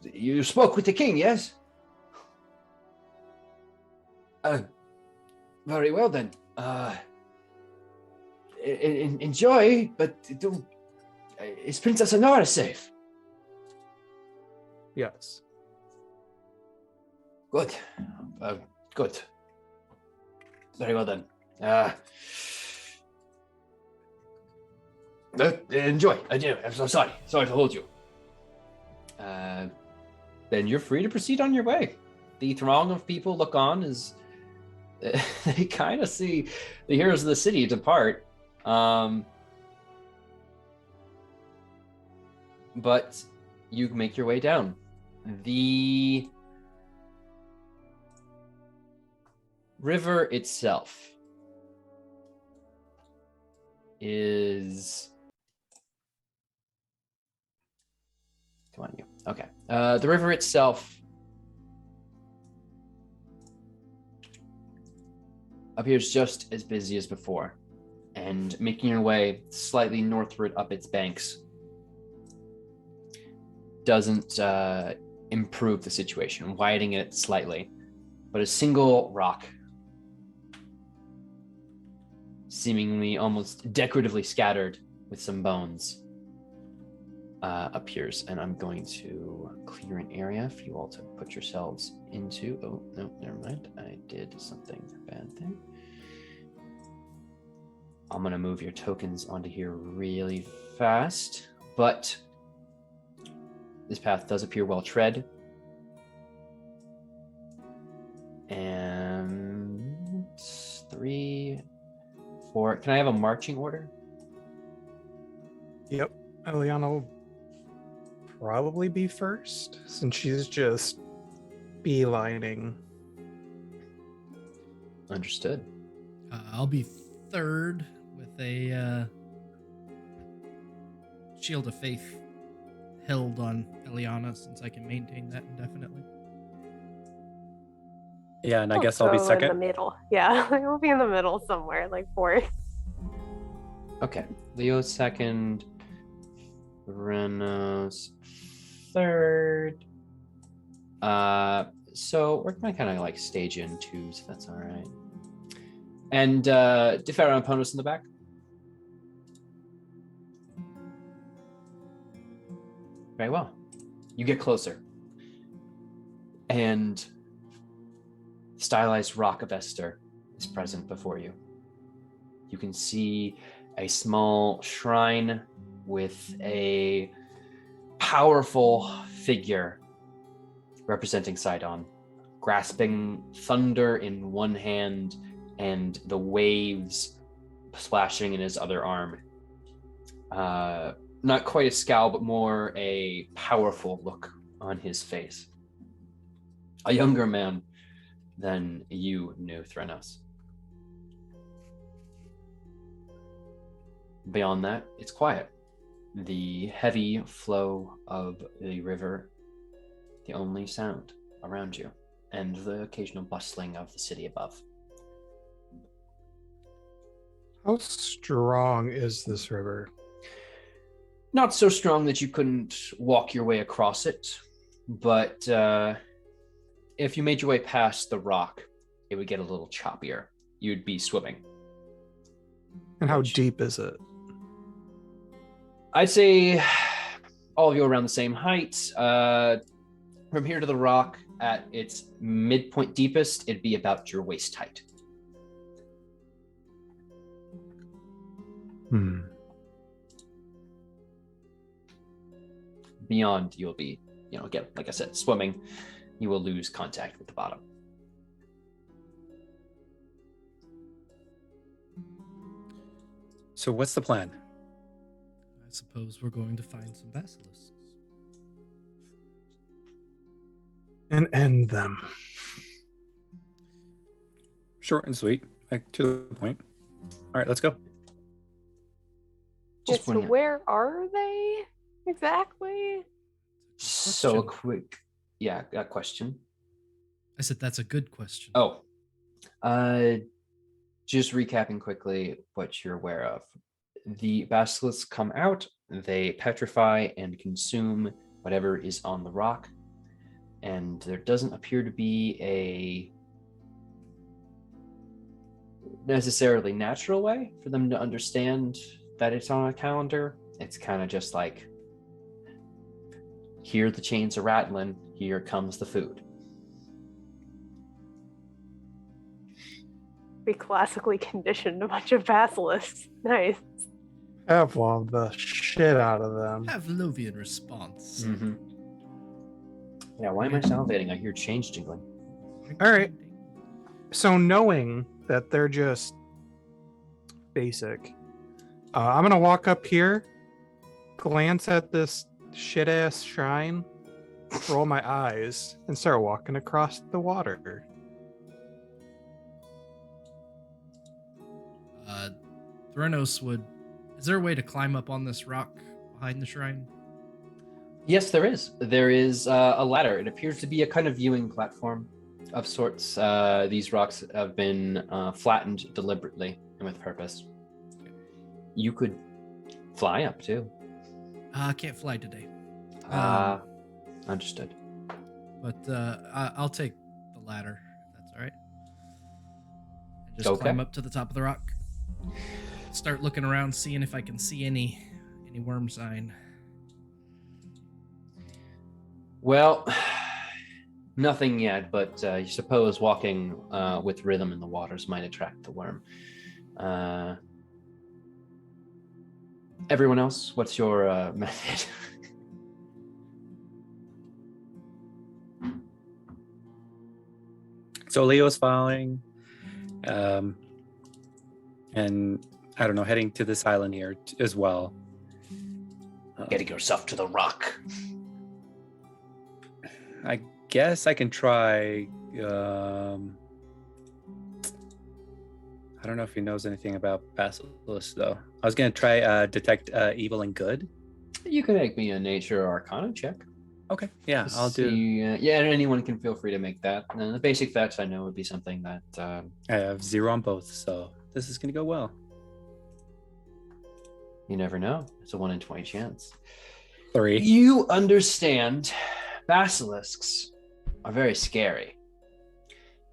You spoke with the king, yes? Very well then. Enjoy, but is Princess Anora safe? Yes. Good. Good. Very well then. Enjoy. I'm so sorry. Sorry to hold you. Then you're free to proceed on your way. The throng of people look on as they kind of see the heroes of the city depart. But you make your way down. The river itself is... Come on, you. Okay. The river itself appears just as busy as before, and making your way slightly northward up its banks doesn't improve the situation, widening it slightly, but a single rock, seemingly almost decoratively scattered with some bones, appears, and I'm going to clear an area for you all to put yourselves into. Oh, no, never mind. I did something bad there. I'm going to move your tokens onto here really fast, but this path does appear well tread. And 3, 4. Can I have a marching order? Yep. Eliana will probably be first, since she's just beelining. Understood. I'll be third with a shield of faith held on Eliana, since I can maintain that indefinitely. Yeah, and I guess I'll be in the second. middle. Yeah, I'll be in the middle somewhere, like 4th. Okay. Leo second. Renos third. So we're gonna kind of like stage in 2s, if that's all right. And Defero and Ponos in the back. Very well. You get closer, and stylized Rock of Esther is present before you. You can see a small shrine with a powerful figure representing Sidon, grasping thunder in one hand and the waves splashing in his other arm. Not quite a scowl, but more a powerful look on his face. a younger man than you knew Threnos. Beyond that, it's quiet. The heavy flow of the river, the only sound around you, and the occasional bustling of the city above. How strong is this river? Not so strong that you couldn't walk your way across it, but if you made your way past the rock, it would get a little choppier. You'd be swimming. And how deep is it? I'd say all of you are around the same height. From here to the rock, at its midpoint deepest, it'd be about your waist height. Beyond, you'll be, again, like I said, swimming. You will lose contact with the bottom. So what's the plan? I suppose we're going to find some basilisks. And end them. Short and sweet, like to the point. All right, let's go. Just So when you- where are they exactly? So quick. Yeah, got question. I said that's a good question. Oh, just recapping quickly what you're aware of. The basilisks come out, they petrify and consume whatever is on the rock, and there doesn't appear to be a necessarily natural way for them to understand that it's on a calendar. It's kind of just like, here the chains are rattling, here comes the food. We classically conditioned a bunch of basilisks. Nice. Pavlov the shit out of them. Pavlovian response. Mm-hmm. Yeah, why am I salivating? I hear change jingling. All right. So knowing that they're just basic, I'm gonna walk up here, glance at this shit ass shrine, roll my eyes, and start walking across the water. Threnos would. Is there a way to climb up on this rock behind the shrine? Yes, there is. There is a ladder. It appears to be a kind of viewing platform of sorts. These rocks have been flattened deliberately and with purpose. You could fly up too. I can't fly today. Understood. But I'll take the ladder, if that's all right. And just Okay. climb up to the top of the rock. Start looking around, seeing if I can see any worm sign. Well, nothing yet, but you suppose walking with rhythm in the waters might attract the worm. Everyone else, what's your method? So Leo's following, and I don't know, heading to this island here as well. Getting yourself to the rock. I guess I can try. I don't know if he knows anything about basilisks, though. I was gonna try detect evil and good. You can make me a nature or arcana check. Okay, yeah, To I'll do. see, yeah, and anyone can feel free to make that. And the basic facts I know would be something that I have 0 on both, so this is gonna go well. you never know. It's a 1 in 20 chance. 3. You understand basilisks are very scary.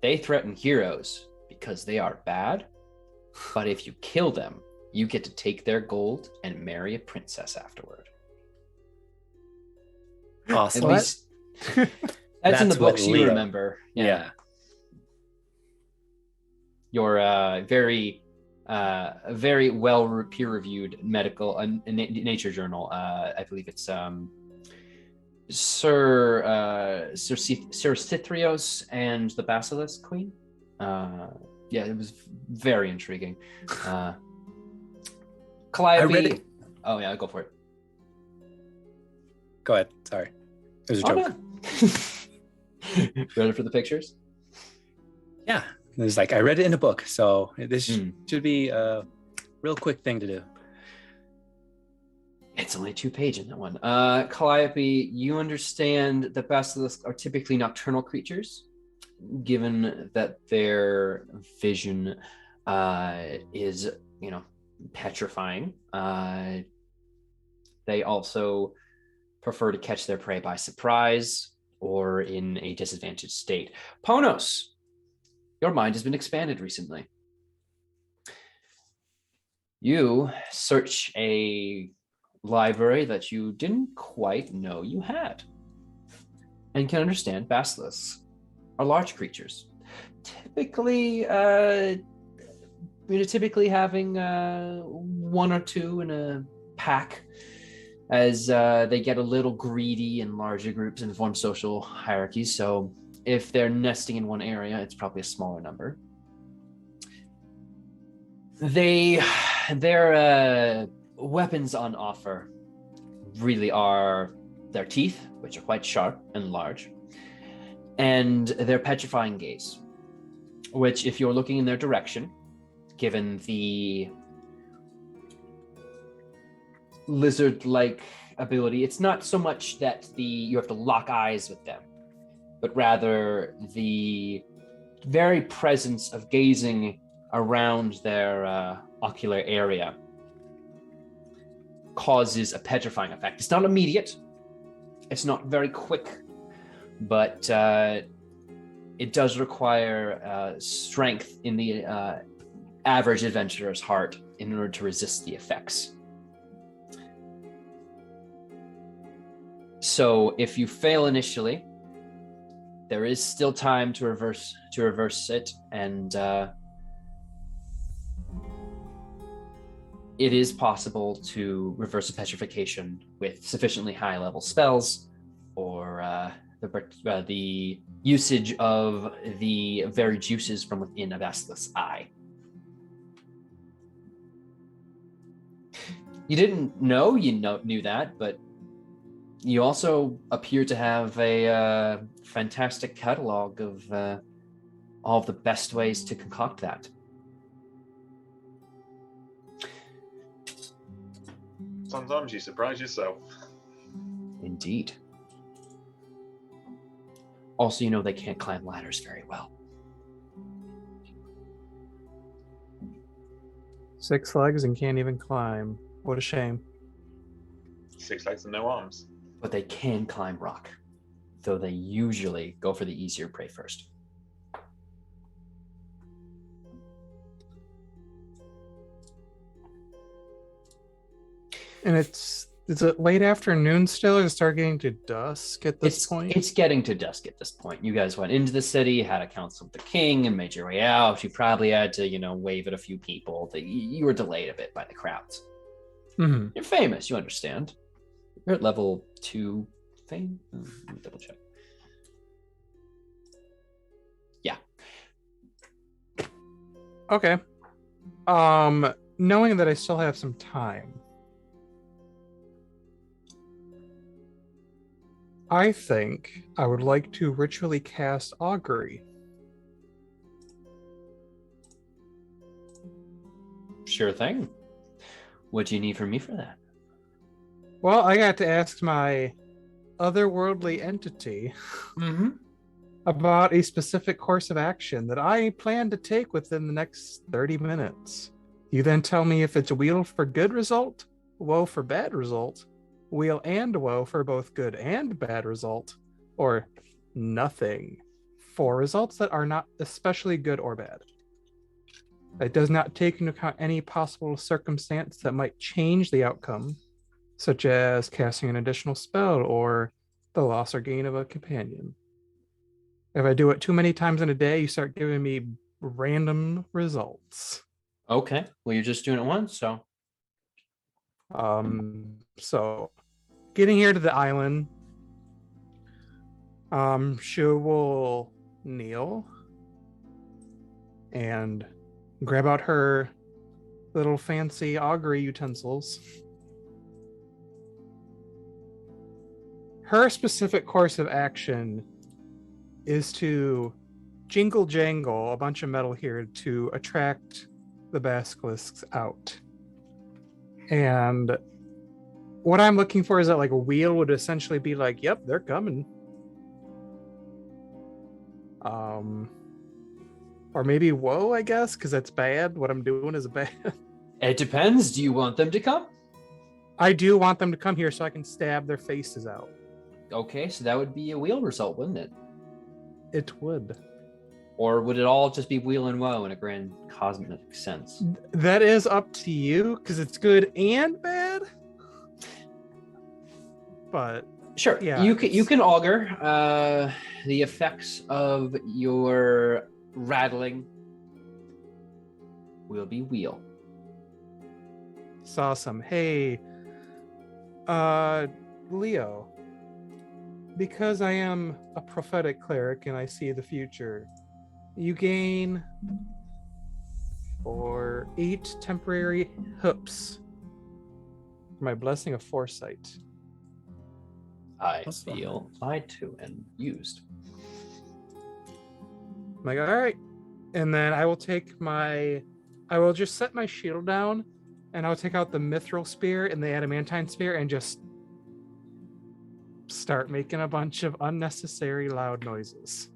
They threaten heroes because they are bad, but if you kill them, you get to take their gold and marry a princess afterward. Awesome. At least that's in the That's what books you Leo- remember. Yeah. Your very well peer-reviewed medical nature journal. I believe it's Sir Cythrios and the Basilisk Queen. Yeah, it was very intriguing. Calliope. read it. Oh yeah, go for it. Go ahead. Sorry. It was a Oh, joke. no. Ready for the pictures? Yeah. It was like, I read it in a book, so this should be a real quick thing to do. It's only 2 pages in that one. Calliope, you understand that basilisks are typically nocturnal creatures, given that their vision is, petrifying. They also prefer to catch their prey by surprise or in a disadvantaged state. Ponos, your mind has been expanded recently. You search a library that you didn't quite know you had, and can understand basilisks are large creatures, typically having one or two in a pack, as they get a little greedy in larger groups and form social hierarchies. So if they're nesting in one area, it's probably a smaller number. Their weapons on offer really are their teeth, which are quite sharp and large, and their petrifying gaze, which, if you're looking in their direction, given the lizard-like ability, it's not so much that you have to lock eyes with them, but rather the very presence of gazing around their ocular area causes a petrifying effect. It's not immediate, it's not very quick, but it does require strength in the average adventurer's heart in order to resist the effects. So if you fail initially, there is still time to reverse it, and it is possible to reverse a petrification with sufficiently high level spells, or the usage of the very juices from within a basilisk's eye. You didn't know knew that, but you also appear to have a fantastic catalog of all of the best ways to concoct that. Sometimes you surprise yourself. Indeed. Also, they can't climb ladders very well. 6 legs and can't even climb. What a shame. 6 legs and no arms. But they can climb rock, though they usually go for the easier prey first. And is it late afternoon still, or is it start getting to dusk at this point? It's getting to dusk at this point. You guys went into the city, had a council with the king, and made your way out. You probably had to, wave at a few people. You were delayed a bit by the crowds. Mm-hmm. You're famous, you understand. You're at level 2 fame. Let me double check. Yeah. Okay. Knowing that I still have some time, I think I would like to ritually cast Augury. Sure thing. What do you need from me for that? Well, I got to ask my otherworldly entity about a specific course of action that I plan to take within the next 30 minutes. You then tell me if it's wheel for good result, woe for bad result, wheel and woe for both good and bad result, or nothing for results that are not especially good or bad. It does not take into account any possible circumstance that might change the outcome, such as casting an additional spell or the loss or gain of a companion. If I do it too many times in a day, you start giving me random results. Okay. Well, you're just doing it once, so. So getting here to the island, she will kneel and grab out her little fancy augury utensils. Her specific course of action is to jingle jangle a bunch of metal here to attract the basilisks out. And what I'm looking for is that like a wheel would essentially be like, yep, they're coming. Or maybe whoa, I guess, because that's bad. What I'm doing is bad. It depends. Do you want them to come? I do want them to come here so I can stab their faces out. Okay, so that would be a wheel result, wouldn't it? It would. Or would it all just be wheel and woe in a grand cosmic sense? That is up to you, because it's good and bad. But Sure. yeah, You can augur the effects of your rattling will be wheel. it's awesome. Hey, Leo, because I am a prophetic cleric and I see the future, you gain for 8 temporary hoops for my blessing of foresight. I Awesome. feel lied to and used. I'm like, all right. And then I will just set my shield down and I'll take out the Mithral spear and the adamantine spear and just start making a bunch of unnecessary loud noises.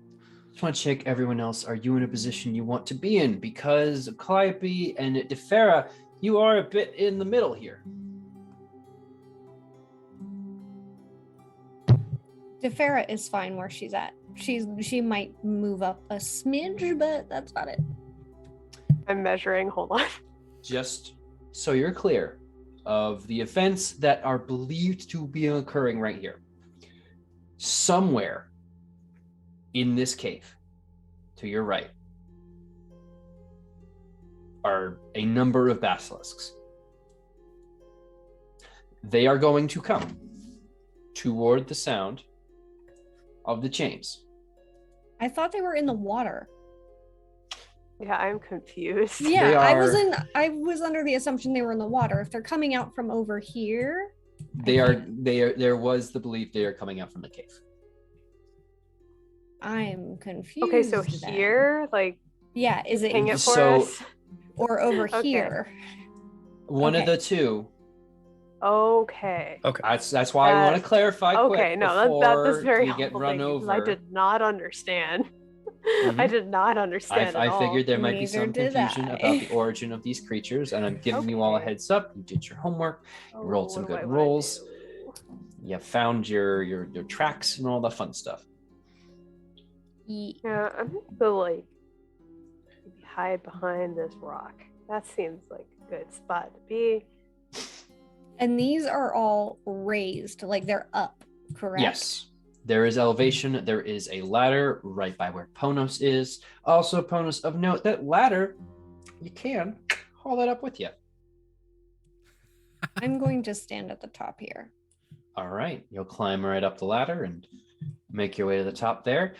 Just want to check everyone else. Are you in a position you want to be in? Because Calliope and Defera, you are a bit in the middle here. Defera is fine where she's at. She might move up a smidge, but that's about it. I'm measuring. Hold on. Just so you're clear of the events that are believed to be occurring right here. Somewhere in this cave, to your right, are a number of basilisks. They are going to come toward the sound of the chains. I thought they were in the water. Yeah, I'm confused. Yeah, They I was under the assumption they were in the water. If they're coming out from over here, There was the belief they are coming out from the cave. I'm confused. Okay, so then. here, like, Yeah, is it hang it for So- us? or over Okay. here? One of Okay. the two. Okay. Okay. That's why I want to clarify quick Okay, no, before that's very we get helpful. run Thank you, 'cause over. I did not understand. Mhm. I did not understand I at all. figured there might be Neither some did confusion I. about the origin of these creatures, and I'm giving you all a Okay. heads up. You did your homework. Oh, rolled some what do good I wanna rolls. do? You found your tracks and all the fun stuff. Yeah, I'm gonna like maybe hide behind this rock. That seems like a good spot to be. And these are all raised, like they're up, correct? Yes. There is elevation. There is a ladder right by where Ponos is. Also, Ponos, of note, that ladder, you can haul that up with you. I'm going to stand at the top here. All right. You'll climb right up the ladder and make your way to the top there.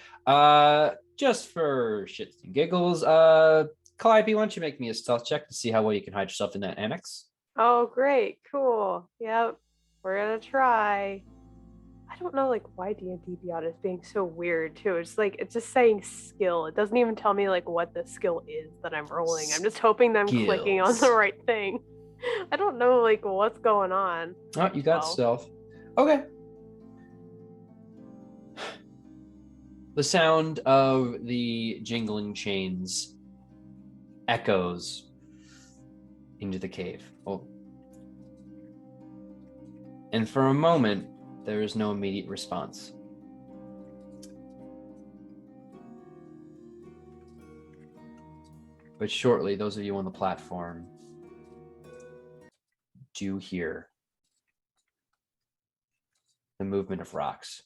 Just for shits and giggles, Calliope, why don't you make me a stealth check to see how well you can hide yourself in that annex? Oh, great, cool. Yep, we're gonna try. I don't know, like, why D&D Beyond is being so weird too. It's like it's just saying skill. It doesn't even tell me like what the skill is that I'm rolling. I'm just hoping that I'm clicking on the Skills. right thing. I don't know like what's going on. Oh, you got Well. stealth. Okay. The sound of the jingling chains echoes into the cave. Oh. And for a moment, there is no immediate response. But shortly, those of you on the platform do hear the movement of rocks.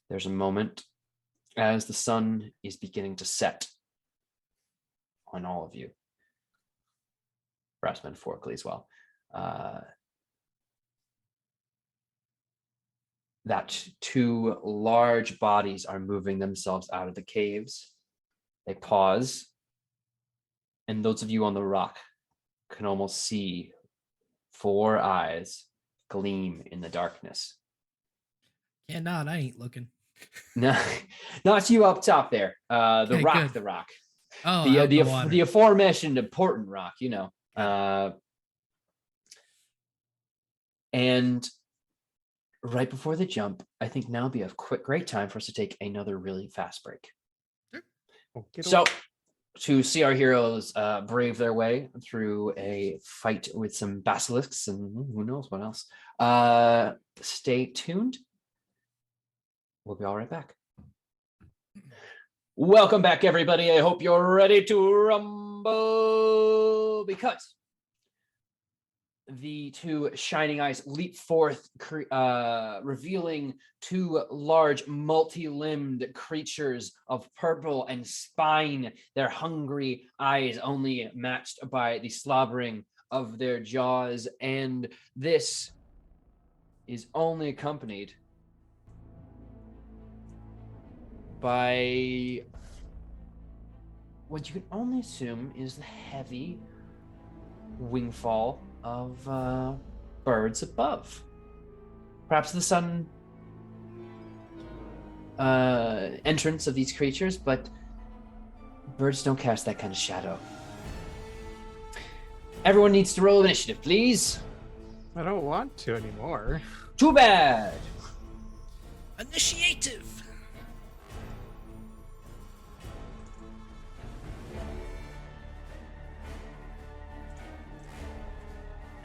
There's a moment as the sun is beginning to set on all of you, perhaps metaphorically as well. That two large bodies are moving themselves out of the caves. They pause, and those of you on the rock can almost see 4 eyes gleam in the darkness. Yeah, nah, I ain't looking. No, not you up top there. Okay, The good. rock. Oh, The out in the water. the aforementioned important rock, you know. And right before the jump, I think now would be a great time for us to take another really fast break. So, to see our heroes brave their way through a fight with some basilisks and who knows what else, stay tuned. We'll be all right back. Welcome back, everybody. I hope you're ready to rumble, because the two shining eyes leap forth, revealing two large, multi-limbed creatures of purple and spine, their hungry eyes only matched by the slobbering of their jaws. And this is only accompanied by what you can only assume is the heavy wingfall of birds above. Perhaps the sudden entrance of these creatures, but birds don't cast that kind of shadow. Everyone needs to roll initiative, please. I don't want to anymore. Too bad. Initiative.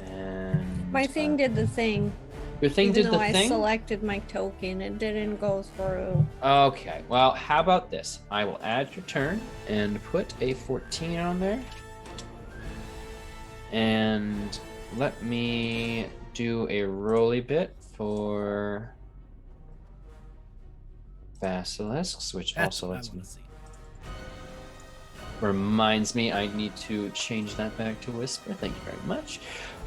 And My thing did the thing. your thing Even did though the I thing. selected my token, it didn't go through. Okay, well, how about this? I will add your turn and put a 14 on there. And let me do a roly bit for basilisks, which That's also what I lets me want to see. reminds me I need to change that back to whisper. Thank you very much.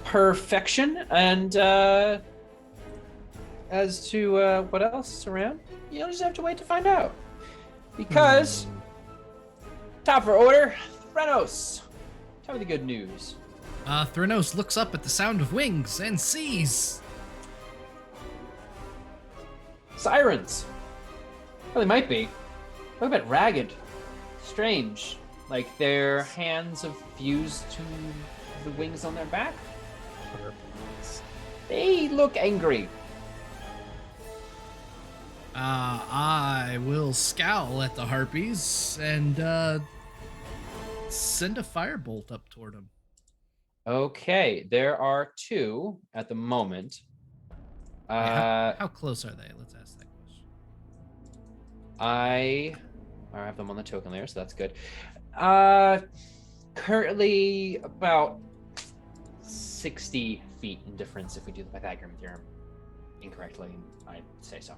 Perfection. And as to what else is around, you'll just have to wait to find out. Because top for order, Threnos. Tell me the good news. Threnos looks up at the sound of wings and sees Sirens. Well, they might be. Look a bit ragged. Strange. Like their hands have fused to the wings on their back. They look angry. I will scowl at the harpies and send a firebolt up toward them. Okay, there are two at the moment. How close are they? Let's ask that question. I have them on the token layer, so that's good. Currently about 60 feet in difference if we do the Pythagorean theorem incorrectly, I'd say so.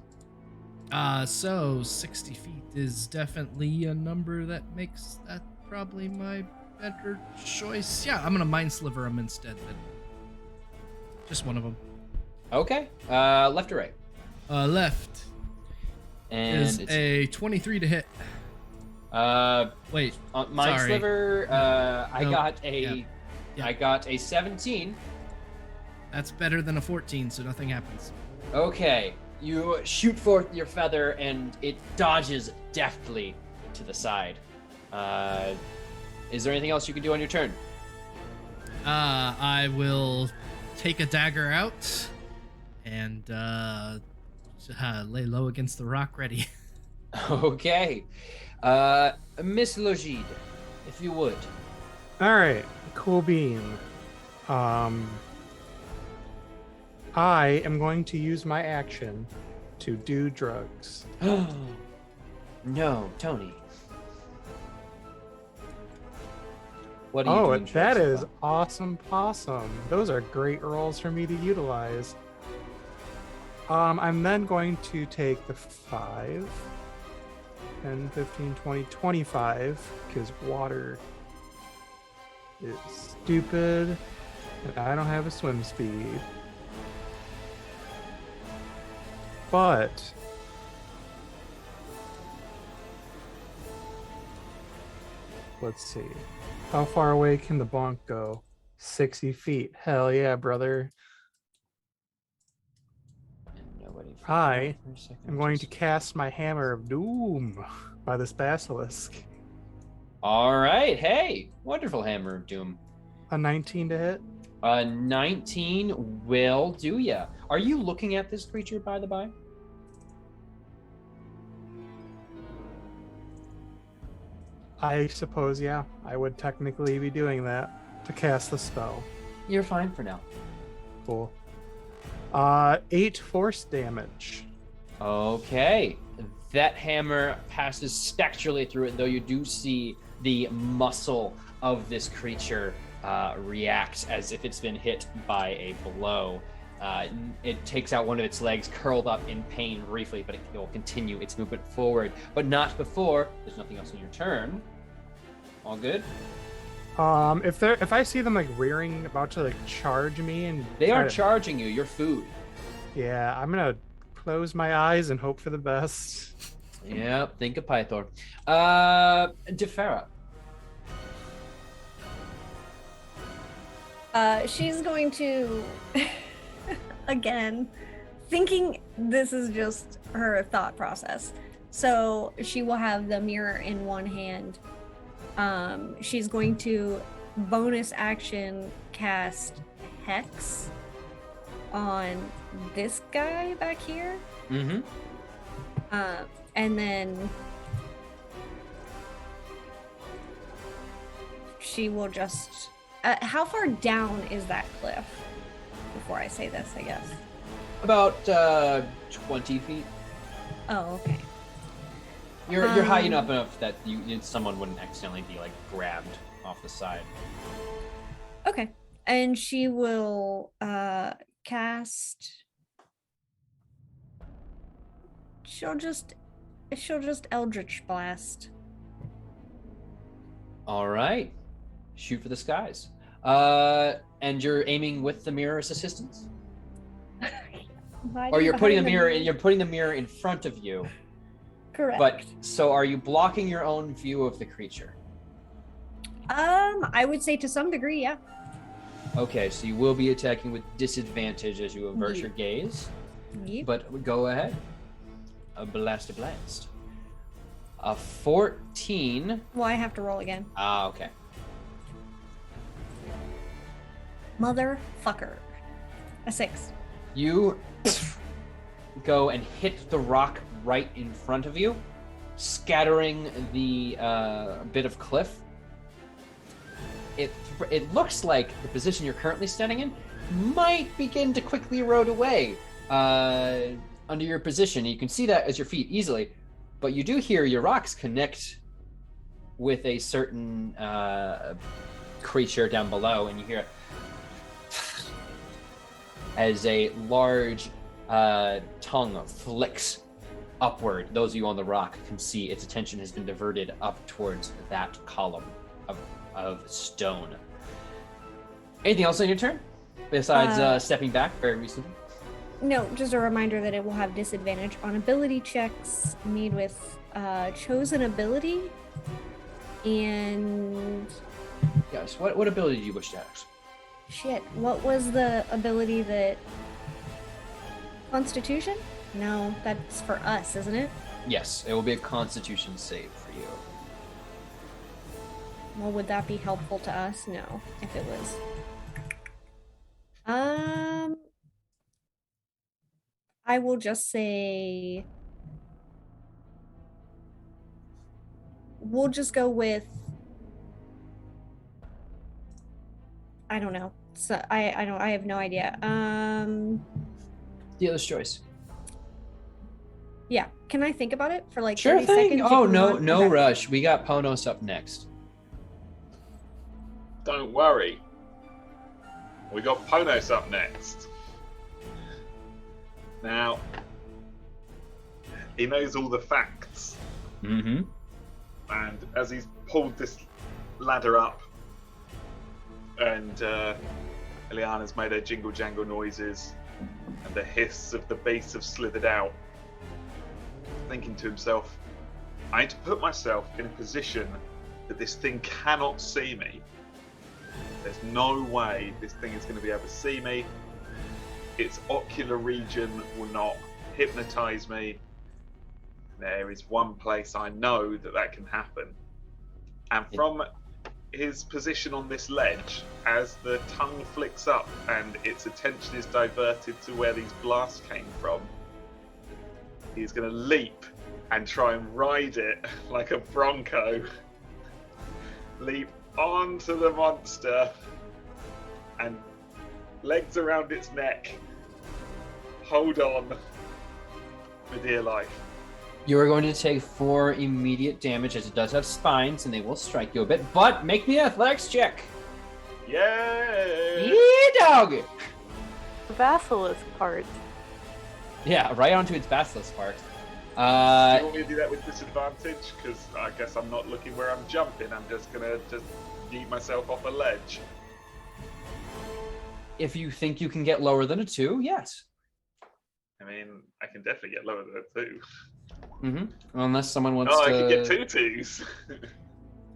So 60 feet is definitely a number that makes that probably my better choice. Yeah, I'm gonna mind sliver them instead then. Just one of them. Okay, left or right? Left And is it's a 23 to hit. Wait, Mind sorry. Sliver, I No, got a yeah. I got a 17. That's better than a 14, so nothing happens. Okay, you shoot forth your feather and it dodges deftly to the side. Is there anything else you can do on your turn? I will take a dagger out and lay low against the rock ready. Okay. Miss Logide, if you would. All right, cool bean. I am going to use my action to do drugs. No, Tony. What are you Oh, doing that drugs is about? awesome possum. Those are great rolls for me to utilize. I'm then going to take the 5, 10, 15, 20, 25, because water is stupid, and I don't have a swim speed. But let's see. How far away can the bonk go? 60 feet. Hell yeah, brother. I am going to cast my Hammer of Doom by this basilisk. All right. Hey, wonderful Hammer of Doom. A 19 to hit. 19 will do ya. Are you looking at this creature, by the by? I suppose, yeah. I would technically be doing that to cast the spell. You're fine for now. Cool. 8 force damage. Okay. That hammer passes spectrally through it, though you do see the muscle of this creature reacts as if it's been hit by a blow. It takes out one of its legs, curled up in pain briefly, but it will continue its movement forward. But not before. There's nothing else on your turn. All good? If I see them like rearing, about to like charge me, and They are charging you. You're food. Yeah, I'm gonna close my eyes and hope for the best. Yeah, think of Pythor. Defera. She's going to, again, thinking this is just her thought process. So she will have the mirror in one hand. She's going to bonus action cast Hex on this guy back here. Mm-hmm. And then she will just... how far down is that cliff? Before I say this, I guess. About 20 feet. Oh, okay. You're high enough that someone wouldn't accidentally be like grabbed off the side. Okay. And she will cast... She'll just Eldritch Blast. All right. Shoot for the skies. And you're aiming with the mirror's assistance? Or you're putting the mirror in front of you. Correct. But so are you blocking your own view of the creature? I would say to some degree, yeah. Okay, so you will be attacking with disadvantage as you avert Yep. your gaze. Yep. But go ahead. A blast. A 14. Well, I have to roll again. Ah, okay. Motherfucker. A 6. You go and hit the rock right in front of you, scattering the bit of cliff. It looks like the position you're currently standing in might begin to quickly erode away under your position. You can see that as your feet easily, but you do hear your rocks connect with a certain creature down below, and you hear as a large tongue flicks upward. Those of you on the rock can see its attention has been diverted up towards that column of stone. Anything else on your turn besides stepping back very recently? No, just a reminder that it will have disadvantage on ability checks made with chosen ability. And Yes. What ability do you wish to ask? shit, what was the ability that... Constitution? No, that's for us, isn't it? Yes, it will be a Constitution save for you. Well, would that be helpful to us? No, if it was. I will just say we'll just go with, I don't know. So I have no idea. Dealer's choice. Yeah, can I think about it for like Sure 30 thing. seconds? Oh, if you no want? Okay. rush. We got Ponos up next. Don't worry. We got Ponos up next. Now, he knows all the facts. Mm-hmm. And as he's pulled this ladder up, and Eliana's made her jingle jangle noises, and the hiss of the beasts have slithered out, thinking to himself, I need to put myself in a position that this thing cannot see me. There's no way this thing is going to be able to see me. Its ocular region will not hypnotize me. There is one place I know that can happen. And from his position on this ledge, as the tongue flicks up and its attention is diverted to where these blasts came from, he's going to leap and try and ride it like a bronco. Leap onto the monster and legs around its neck. Hold on for dear life. You are going to take 4 immediate damage, as it does have spines, and they will strike you a bit. But make me an athletics check. Yeah. Yeah, dog. The basilisk part. Yeah, right onto its basilisk part. Do you want me to do that with disadvantage? Because I guess I'm not looking where I'm jumping. I'm just gonna yeet myself off a ledge. If you think you can get lower than a 2, yes. I mean, I can definitely get lower than a 2. Mm-hmm. Unless someone wants to... I can get 2 2s.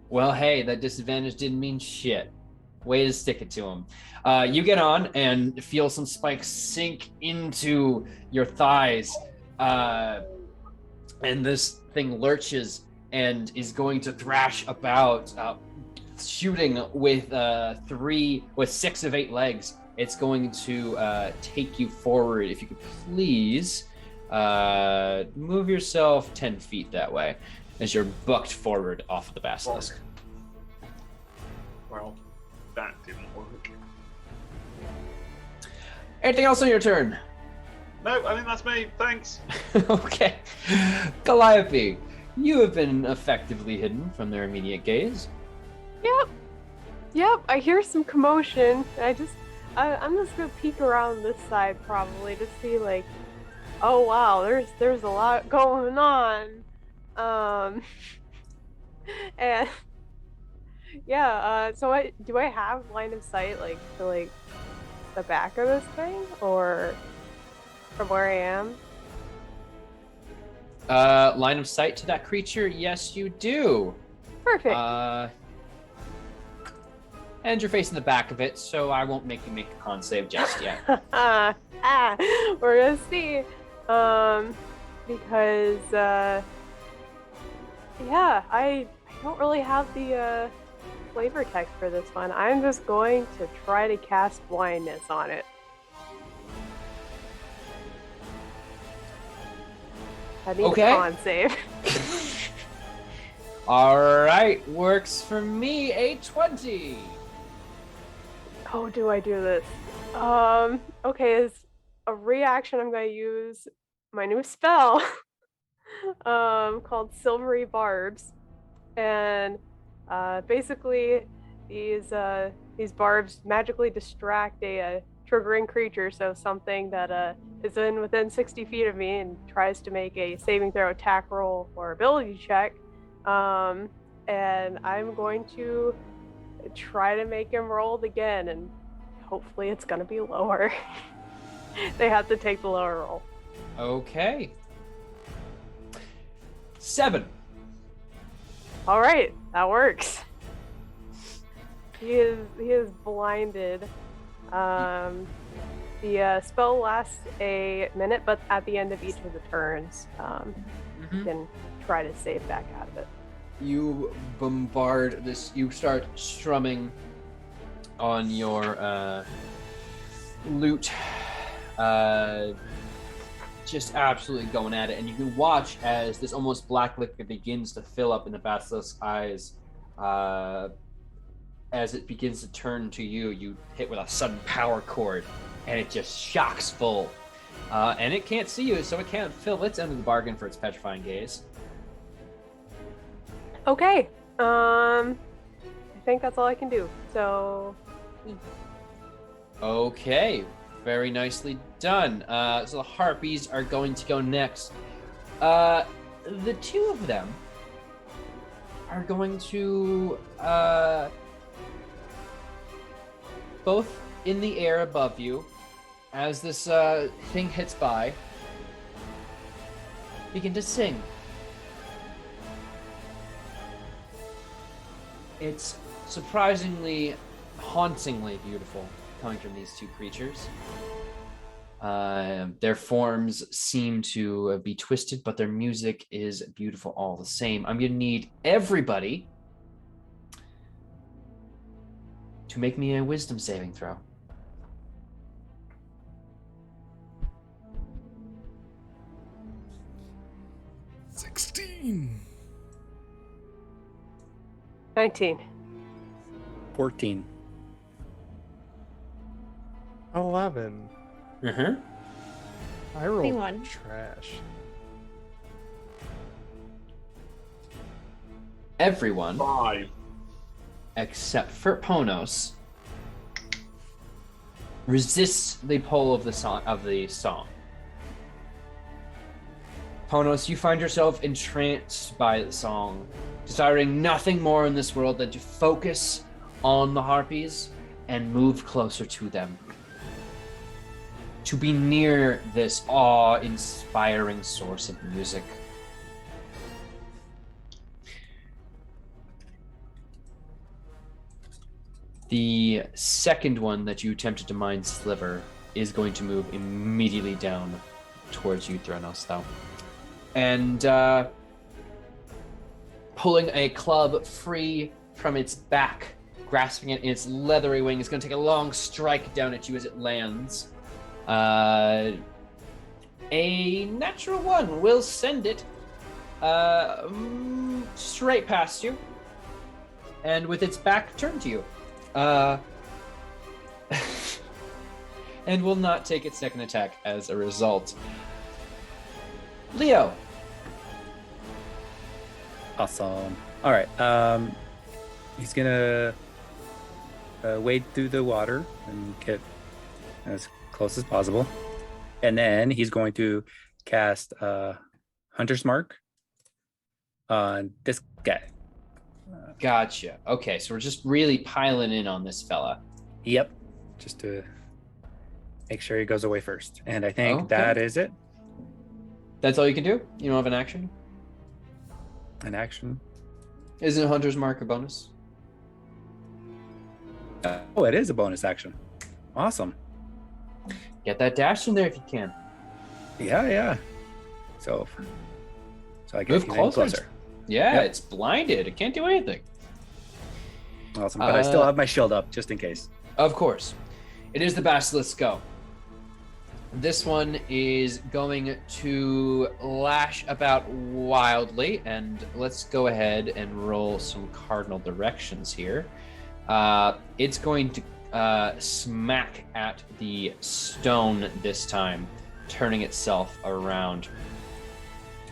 Well, hey, that disadvantage didn't mean shit. Way to stick it to him. You get on and feel some spikes sink into your thighs. And this thing lurches and is going to thrash about, shooting with 6 of 8 legs. It's going to take you forward. If you could please move yourself 10 feet that way as you're bucked forward off of the basilisk. Well, that didn't work. Anything else on your turn? No, I think that's me. Thanks. Okay. Calliope, you have been effectively hidden from their immediate gaze. Yep, I hear some commotion. I'm just gonna peek around this side probably to see like, oh wow, there's a lot going on. And yeah, so do I have line of sight like to like the back of this thing or from where I am? Line of sight to that creature? Yes, you do. Perfect. And you're facing the back of it, so I won't make you make a con save just yet. We're gonna see. Because yeah, I don't really have the flavor text for this one. I'm just going to try to cast blindness on it. I need a con save. All right, works for me. A 20. Oh, do I do this? Okay, as a reaction, I'm going to use my new spell called Silvery Barbs. And basically, these barbs magically distract a triggering creature, so something that is within 60 feet of me and tries to make a saving throw, attack roll, or ability check. And I'm going to try to make him roll it again, and hopefully it's going to be lower. They have to take the lower roll. Okay. 7. All right, that works. He is blinded. The spell lasts a minute, but at the end of each of the turns, you can try to save back out of it. You bombard this. You start strumming on your lute, just absolutely going at it, and you can watch as this almost black liquid begins to fill up in the basilisk's eyes. As it begins to turn to you, you hit with a sudden power chord, and it just shocks full. And it can't see you, so it can't fill its end of the bargain for its petrifying gaze. Okay. I think that's all I can do. So. Okay. Very nicely done. So the harpies are going to go next. The 2 of them are going to both in the air above you as this thing hits by, begin to sing. It's surprisingly, hauntingly beautiful coming from these 2 creatures. Their forms seem to be twisted, but their music is beautiful all the same. I'm going to need everybody to make me a wisdom saving throw. $16. 19. 14. 11. Uh-huh. I rolled 21. trash. Everyone 5. except for Ponos resists the pull of the song. Ponos, you find yourself entranced by the song, desiring nothing more in this world than to focus on the harpies and move closer to them. To be near this awe-inspiring source of music. The second one that you attempted to mind Sliver is going to move immediately down towards you, Threnos, though. And pulling a club free from its back, grasping it in its leathery wing, is going to take a long strike down at you as it lands. A natural one will send it straight past you, and with its back turned to you. And will not take its second attack as a result. Leo. Awesome. All right. He's gonna wade through the water and get as close as possible, and then he's going to cast Hunter's Mark on this guy. Gotcha. Okay, so we're just really piling in on this fella. Yep. Just to make sure he goes away first, and I think Okay. that is it. That's all you can do? You don't have an action? An action. Isn't Hunter's Mark a bonus? Oh, it is a bonus action. Awesome. Get that dash in there if you can. Yeah. So I guess Move he's in closer. Yeah, Yep. it's blinded. It can't do anything. Awesome. But I still have my shield up just in case. Of course. It is the Basilisk go. This one is going to lash about wildly, and let's go ahead and roll some cardinal directions here. It's going to smack at the stone this time, turning itself around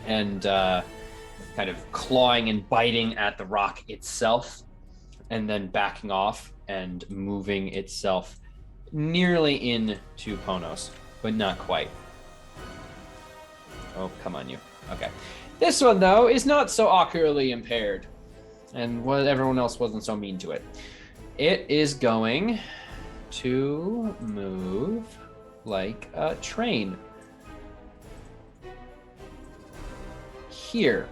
and kind of clawing and biting at the rock itself, and then backing off and moving itself nearly into Ponos, but not quite. Oh, come on, you. Okay. This one, though, is not so ocularly impaired, and everyone else wasn't so mean to it. It is going to move like a train. Here.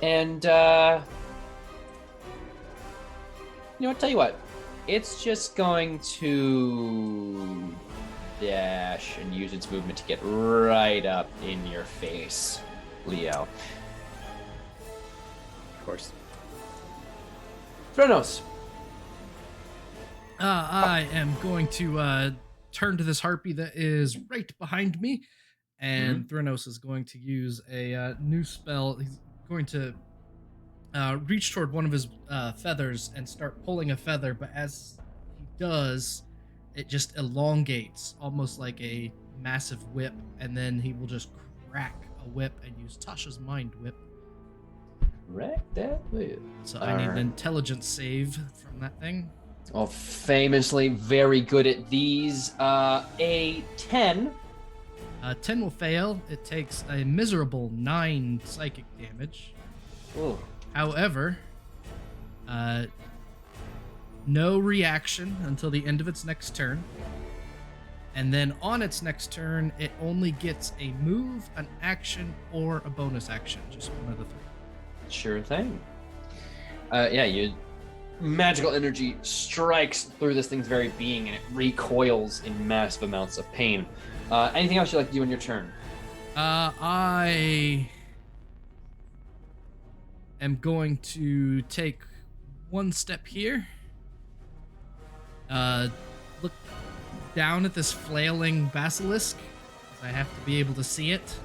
And, you know what, tell you what. It's just going to dash and use its movement to get right up in your face, Leo. Of course. Threnos. I am going to turn to this harpy that is right behind me, and Threnos is going to use a new spell. He's going to reach toward one of his feathers and start pulling a feather, but as he does, it just elongates, almost like a massive whip, and then he will just crack a whip and use Tasha's Mind Whip. Right that way. So I need an intelligence save from that thing. Oh, famously very good at these. A 10. 10 will fail. It takes a miserable 9 psychic damage. Ooh. However, no reaction until the end of its next turn. And then on its next turn, it only gets a move, an action, or a bonus action. Just one of the three. Sure thing. Yeah, you magical energy strikes through this thing's very being, and it recoils in massive amounts of pain. Anything else you'd like to do in your turn? I am going to take one step here. Look down at this flailing basilisk, because I have to be able to see it.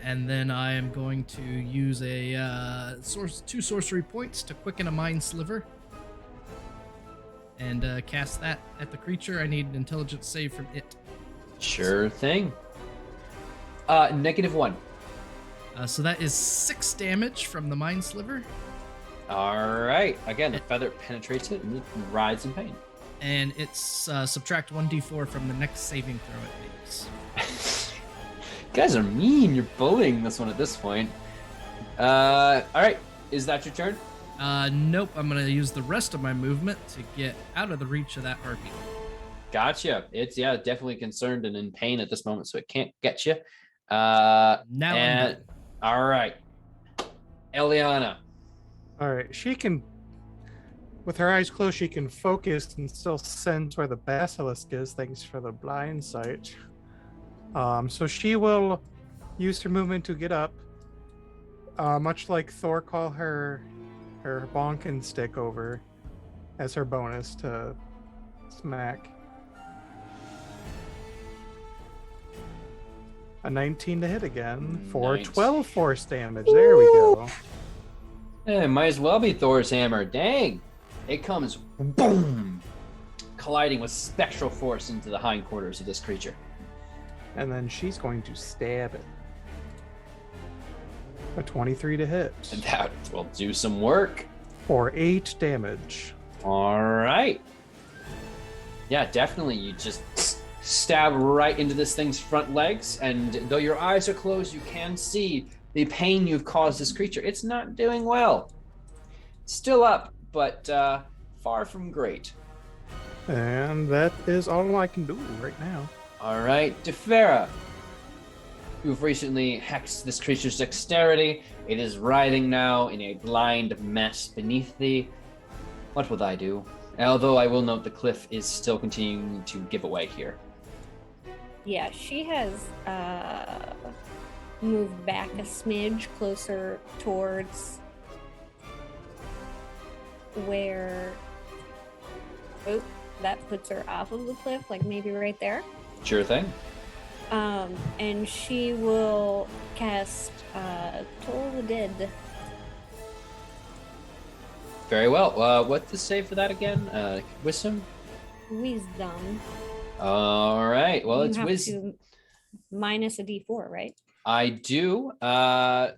And then I am going to use a 2 sorcery points to quicken a mind sliver. And cast that at the creature. I need an intelligence save from it. Sure thing. -1. So that is 6 damage from the mind sliver. All right. Again, the feather penetrates it and it writhes in pain. And it's subtract 1d4 from the next saving throw it makes. You guys are mean. You're bullying this one at this point. All right. Is that your turn? Nope. I'm going to use the rest of my movement to get out of the reach of that harpy. Gotcha. It's, definitely concerned and in pain at this moment, so it can't get you. Now I'm done. All right. Eliana. All right, she can, with her eyes closed, she can focus and still sense where the basilisk is, thanks for the blind sight. So she will use her movement to get up, much like Thor call her bonkin stick over as her bonus to smack. A 19 to hit again for Nice. 12 force damage. There we go. It might as well be Thor's hammer. Dang. It comes boom, colliding with spectral force into the hindquarters of this creature. And then she's going to stab it. A 23 to hit And that will do some work. for 8 damage. All right. Yeah, definitely. You just stab right into this thing's front legs, and though your eyes are closed, you can see the pain you've caused this creature. It's not doing well. Still up, but far from great. And that is all I can do right now. All right, Defera. You've recently hexed this creature's dexterity. It is writhing now in a blind mess beneath thee. What will I do? Although I will note the cliff is still continuing to give away here. Yeah, she has moved back a smidge closer towards where that puts her off of the cliff, like maybe right there. Sure thing. And she will cast Toll the Dead. Very well. What's the save for that again? Wisdom? Wisdom. All right. Well, You it's have wisdom. to minus a d4, right? I do.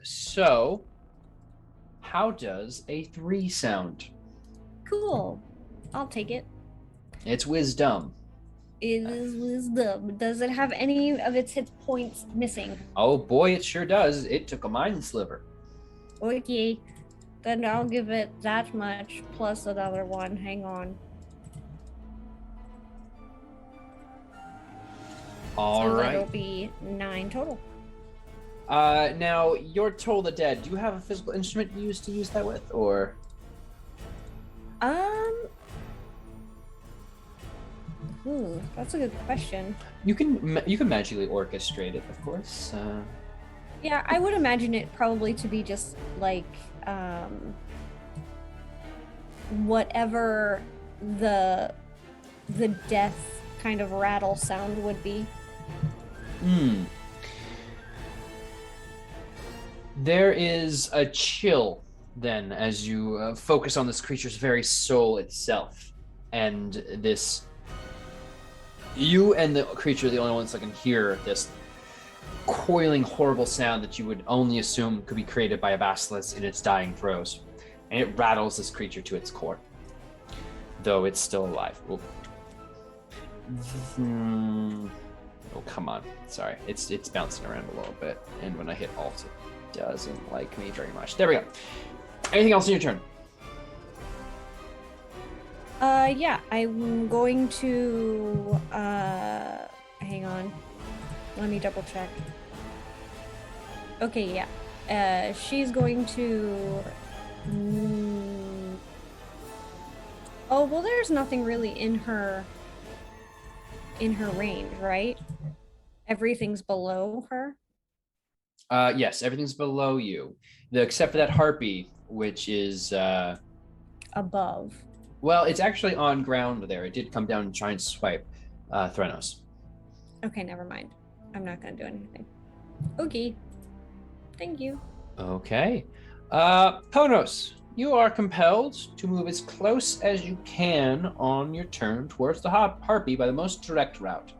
So, how does a 3 sound? Cool. I'll take it. It's wisdom. It is wisdom. Does it have any of its hit points missing? Oh boy, it sure does. It took a mind sliver. Okay. Then I'll give it that much plus another one. Hang on. All So right. that'll be 9 total. Now, you're Toll the Dead. Do you have a physical instrument you use to use that with, or? That's a good question. You can magically orchestrate it, of course. Yeah, I would imagine it probably to be just like whatever the death kind of rattle sound would be. There is a chill then as you focus on this creature's very soul itself, and this. You and the creature are the only ones that can hear this coiling, horrible sound that you would only assume could be created by a basilisk in its dying throes. And it rattles this creature to its core, though it's still alive. Oh, come on. Sorry. It's bouncing around a little bit. And when I hit Alt, it doesn't like me very much. There we go. Anything else in your turn? Yeah, I'm going to hang on. Let me double check. Okay, yeah. She's going to Oh, well, there's nothing really in her range, right? Everything's below her. Yes, everything's below you, except for that harpy, which is Above. well, it's actually on ground there. It did come down and try and swipe Threnos. Okay, never mind. I'm not gonna do anything. Okay. Thank you. Okay. Ponos, you are compelled to move as close as you can on your turn towards the harpy by the most direct route.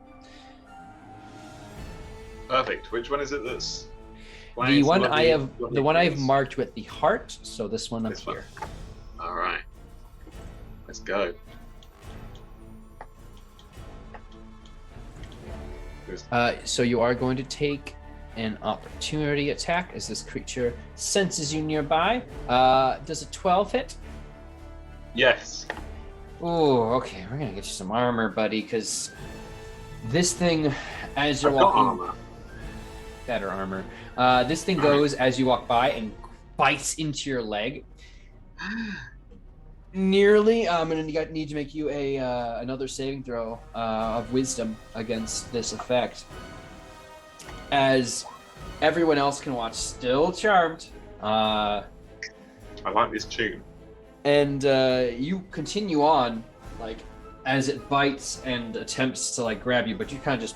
Perfect. Which one is it that's The one I have things? marked with the heart, so this one up This one. here. All right. Let's go. So you are going to take an opportunity attack as this creature senses you nearby. Does a 12 hit? Yes. Oh, okay. We're gonna get you some armor, buddy, because this thing, as you're I've got walking, armor. better armor. This thing goes as you walk by and bites into your leg. Nearly. I'm gonna need to make you another saving throw of wisdom against this effect. As everyone else can watch, still charmed. I like this tune. And you continue on, like, as it bites and attempts to like grab you, but you kind of just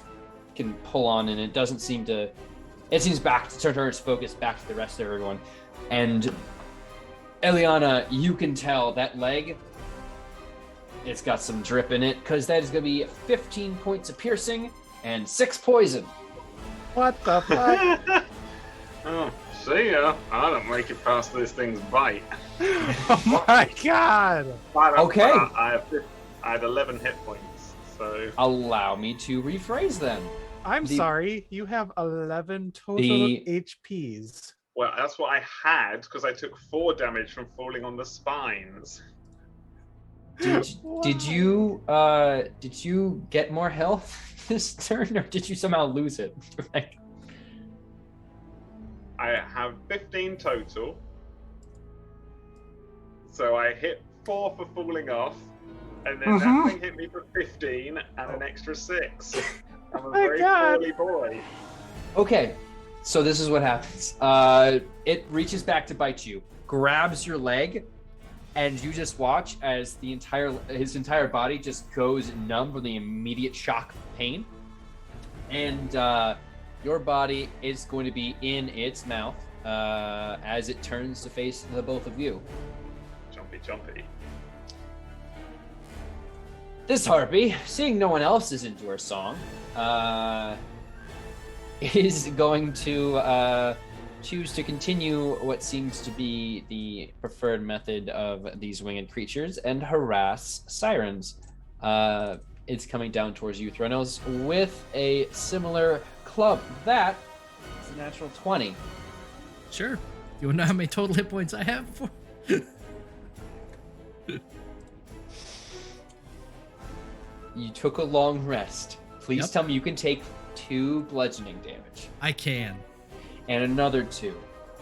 can pull on, and it doesn't seem to. It seems back to turn its focus back to the rest of everyone. And Eliana, you can tell that leg. It's got some drip in it, because that is going to be 15 points of piercing and 6 poison. What the fuck? Oh, see ya. I don't make it past this thing's bite. Oh my god! Okay. I had 11 hit points, so... Allow me to rephrase then. I'm sorry, you have 11 total HPs. Well, that's what I had, because I took 4 damage from falling on the spines. Did you get more health this turn, or did you somehow lose it? Like, I have 15 total. So I hit 4 for falling off, and then that thing hit me for 15 and an extra 6. I'm a very poorly boy. okay, so this is what happens. It reaches back to bite you, grabs your leg, and you just watch as his entire body just goes numb from the immediate shock of pain. And your body is going to be in its mouth as it turns to face the both of you. Jumpy. This harpy, seeing no one else is into her song, is going to choose to continue what seems to be the preferred method of these winged creatures and harass sirens. It's coming down towards you, Threnos, with a similar club. That is a natural 20. Sure. You want to know how many total hit points I have for? You took a long rest. Please tell me you can take 2 bludgeoning damage. I can. And another 2.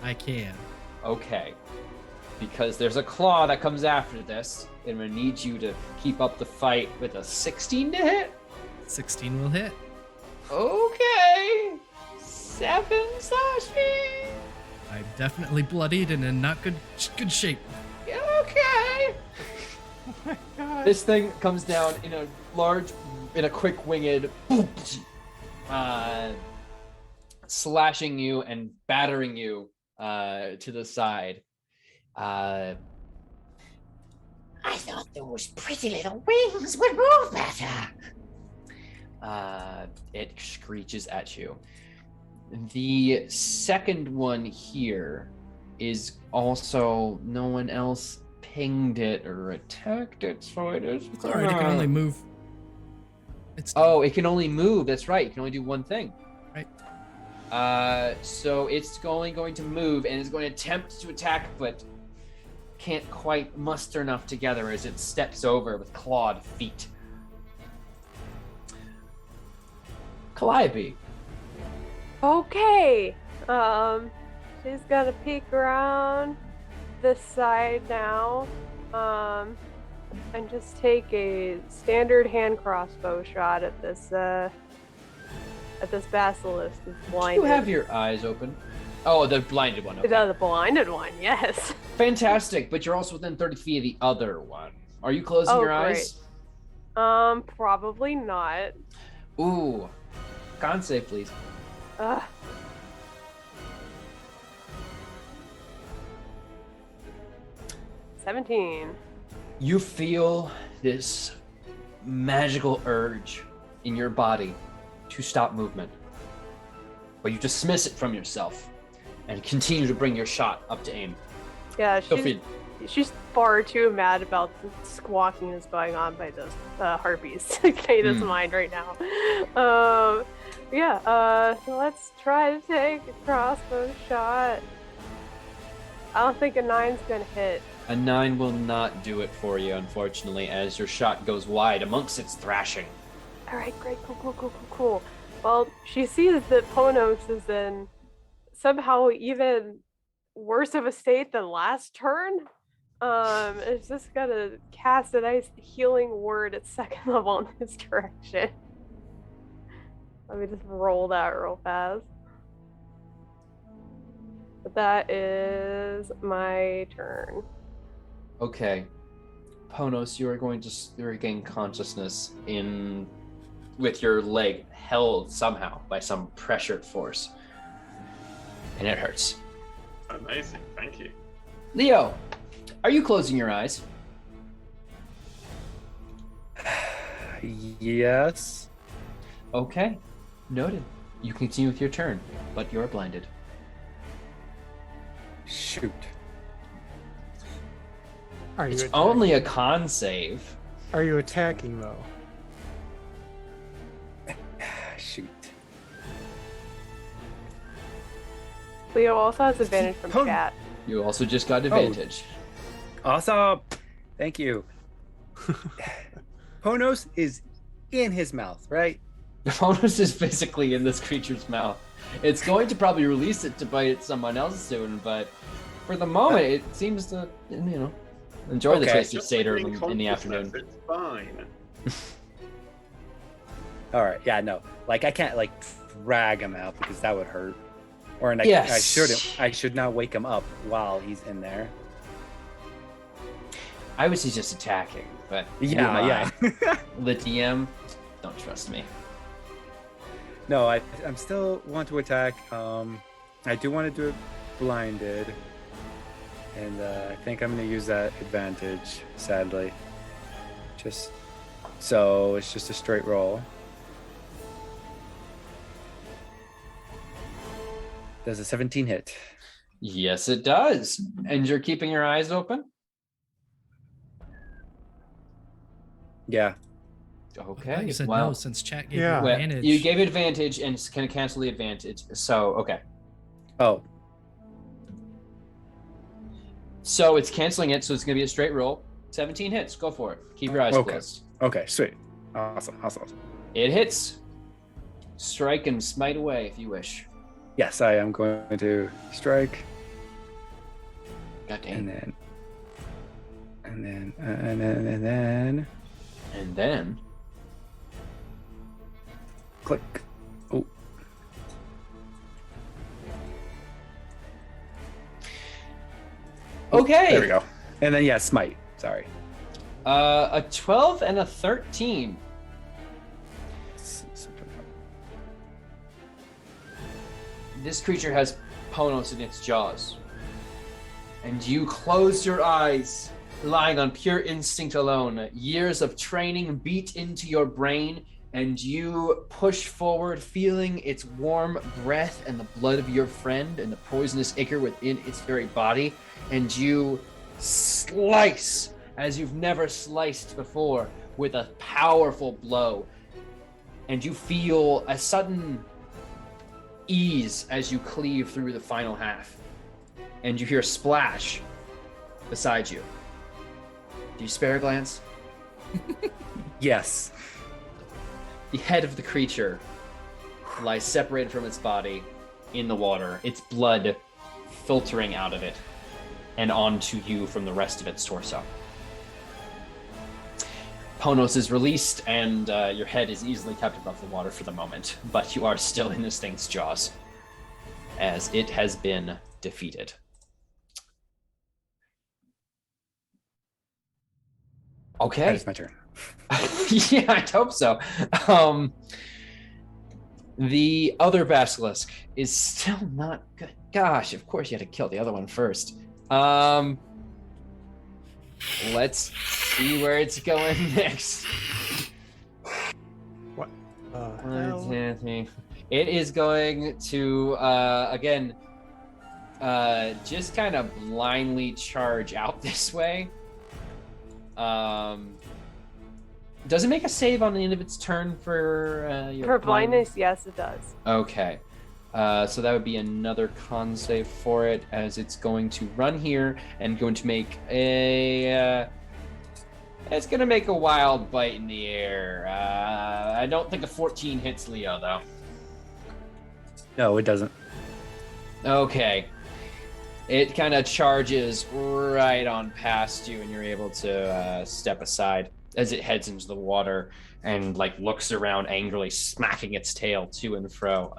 I can. Okay. Because there's a claw that comes after this, and we need you to keep up the fight with a 16 to hit. 16 will hit. Okay. 7 slashing. I'm definitely bloodied and in not good shape. Okay. Oh my god. This thing comes down in a quick winged, slashing you and battering you to the side. I thought those pretty little wings would move better. It screeches at you. The second one here is also no one else pinged it or attacked it, so it is. It's alright, it can only move. It can only move. That's right. It can only do one thing. Right. So it's only going to move and is going to attempt to attack, but can't quite muster enough together as it steps over with clawed feet. Calliope. Okay. She's gonna peek around this side now. and just take a standard hand crossbow shot at this basilisk who's Do blinded. you have your eyes open? Oh, the blinded one. Okay. The blinded one, yes. Fantastic, but you're also within 30 feet of the other one. Are you closing your eyes? Probably not. Ooh. Con save, please. 17. You feel this magical urge in your body to stop movement, but you dismiss it from yourself and continue to bring your shot up to aim. Yeah, Sophie. she's far too mad about the squawking that's going on by those harpies to Kata's mind right now. So let's try to take a crossbow shot. I don't think a 9's gonna hit. A 9 will not do it for you, unfortunately, as your shot goes wide amongst its thrashing. Alright, great, cool. Well, she sees that Ponos is in somehow even worse of a state than last turn. It's just gonna cast a nice healing word at 2nd level in his direction. Let me just roll that real fast. But that is my turn. Okay. Ponos, you are going to regain consciousness with your leg held somehow by some pressured force. And it hurts. Amazing, thank you. Leo, are you closing your eyes? Yes. Okay. Noted. You continue with your turn, but you're blinded. Shoot. Are you It's attacking? only a con save. Are you attacking though? Shoot. Leo also has advantage from Pon- chat. You also just got advantage. Awesome. Thank you. Ponos is in his mouth, right? The Ponos is physically in this creature's mouth. It's going to probably release it to bite someone else soon, but for the moment, it seems to, enjoy the Okay. taste of Just Seder regain in the afternoon. consciousness, It's fine. All right. Yeah. No. Like I can't like drag him out because that would hurt. Or like, Yes. I should not wake him up while he's in there. I was just attacking, but Yeah. the DM, don't trust me. No, I'm still want to attack. I do want to do it blinded, and I think I'm gonna use that advantage. Sadly, just so it's just a straight roll. Does a 17 hit? Yes, it does. And you're keeping your eyes open? Yeah. I thought Okay. you said well, no since chat gave Yeah. you well, advantage. you gave advantage and it's going to cancel the advantage. So, okay. Oh, So it's canceling it, so it's going to be a straight roll. 17 hits. Go for it. Keep your eyes Okay. closed. okay, sweet, awesome. It hits. Strike and smite away if you wish. Yes, I am going to strike, God damn. and then And then click. Oh, okay. there we go. And then smite. Sorry. A 12 and a 13. This creature has Ponos in its jaws. And you close your eyes, relying on pure instinct alone. Years of training beat into your brain, and you push forward, feeling its warm breath and the blood of your friend and the poisonous ichor within its very body. And you slice as you've never sliced before with a powerful blow. And you feel a sudden ease as you cleave through the final half. And you hear a splash beside you. Do you spare a glance? Yes. The head of the creature lies separated from its body in the water, its blood filtering out of it and onto you from the rest of its torso. Ponos is released, and your head is easily kept above the water for the moment, but you are still in this thing's jaws, as it has been defeated. Okay. That is my turn. Yeah, I hope so. The other basilisk is still not good. Gosh, of course you had to kill the other one first. Let's see where it's going next. What? It is going to again just kind of blindly charge out this way. Does it make a save on the end of its turn for your blindness? Yes, it does. Okay. So that would be another con save for it, as it's going to run here and going to make it's going to make a wild bite in the air. I don't think a 14 hits Leo, though. No, it doesn't. Okay. It kind of charges right on past you, and you're able to step aside as it heads into the water and like looks around angrily, smacking its tail to and fro.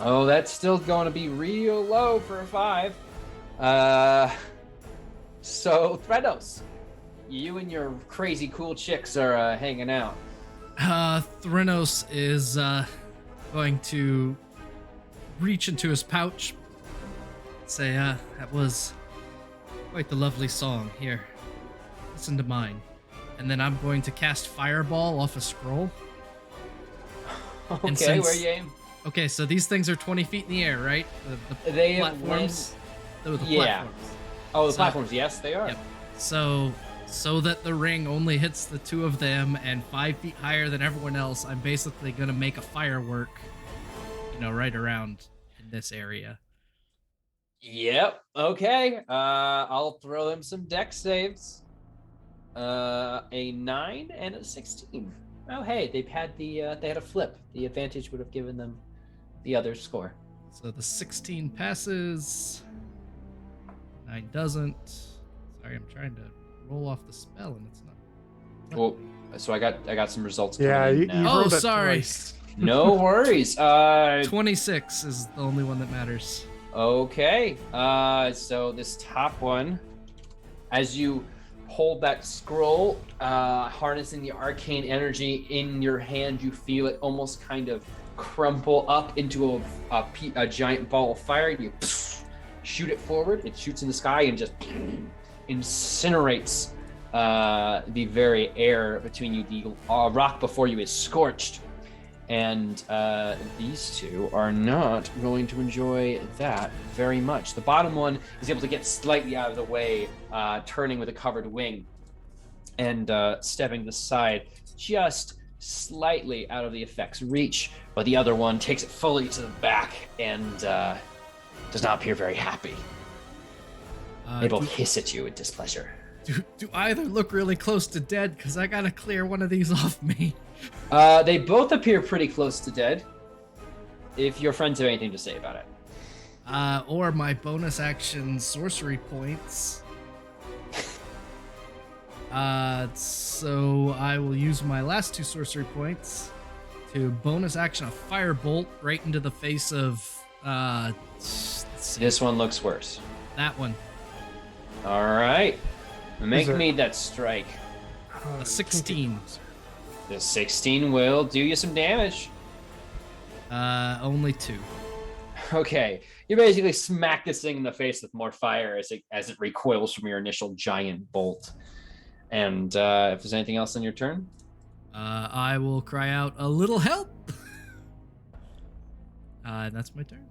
Oh, that's still going to be real low for a 5. So Thredos, you and your crazy cool chicks are hanging out. Threnos is going to reach into his pouch, say, that was quite the lovely song. Here, listen to mine. And then I'm going to cast Fireball off a scroll. Okay, where you aim? Okay, so these things are 20 feet in the air, right? The They platforms? The yeah. platforms. Oh, the platforms, yes, they are. Yep. So that the ring only hits the 2 of them and 5 feet higher than everyone else, I'm basically going to make a firework, right around in this area. Yep. Okay. I'll throw them some dex saves. A 9 and a 16. Oh, hey, they had a flip. The advantage would have given them the other score. So the 16 passes. 9 doesn't. Sorry, I'm trying to roll off the spell and it's not. Well, so I got some results. Yeah, coming in you now. rolled it sorry. twice. No worries. 26 is the only one that matters. Okay. So this top one, as you hold that scroll, harnessing the arcane energy in your hand, you feel it almost kind of crumple up into a giant ball of fire. You shoot it forward. It shoots in the sky and just incinerates the very air between you. The rock before you is scorched. And these two are not going to enjoy that very much. The bottom one is able to get slightly out of the way, turning with a covered wing and stepping aside just slightly out of the effect's reach. But the other one takes it fully to the back and does not appear very happy. They both hiss at you in displeasure. Do either look really close to dead? Because I gotta clear one of these off me. They both appear pretty close to dead. If your friends have anything to say about it. Or my bonus action sorcery points. So I will use my last 2 sorcery points to bonus action a firebolt right into the face of This one looks worse. that one. All right. Make me that strike. A 16. The 16 will do you some damage. Only 2. Okay. You basically smack this thing in the face with more fire as it recoils from your initial giant bolt. And if there's anything else on your turn? I will cry out, a little help! And that's my turn.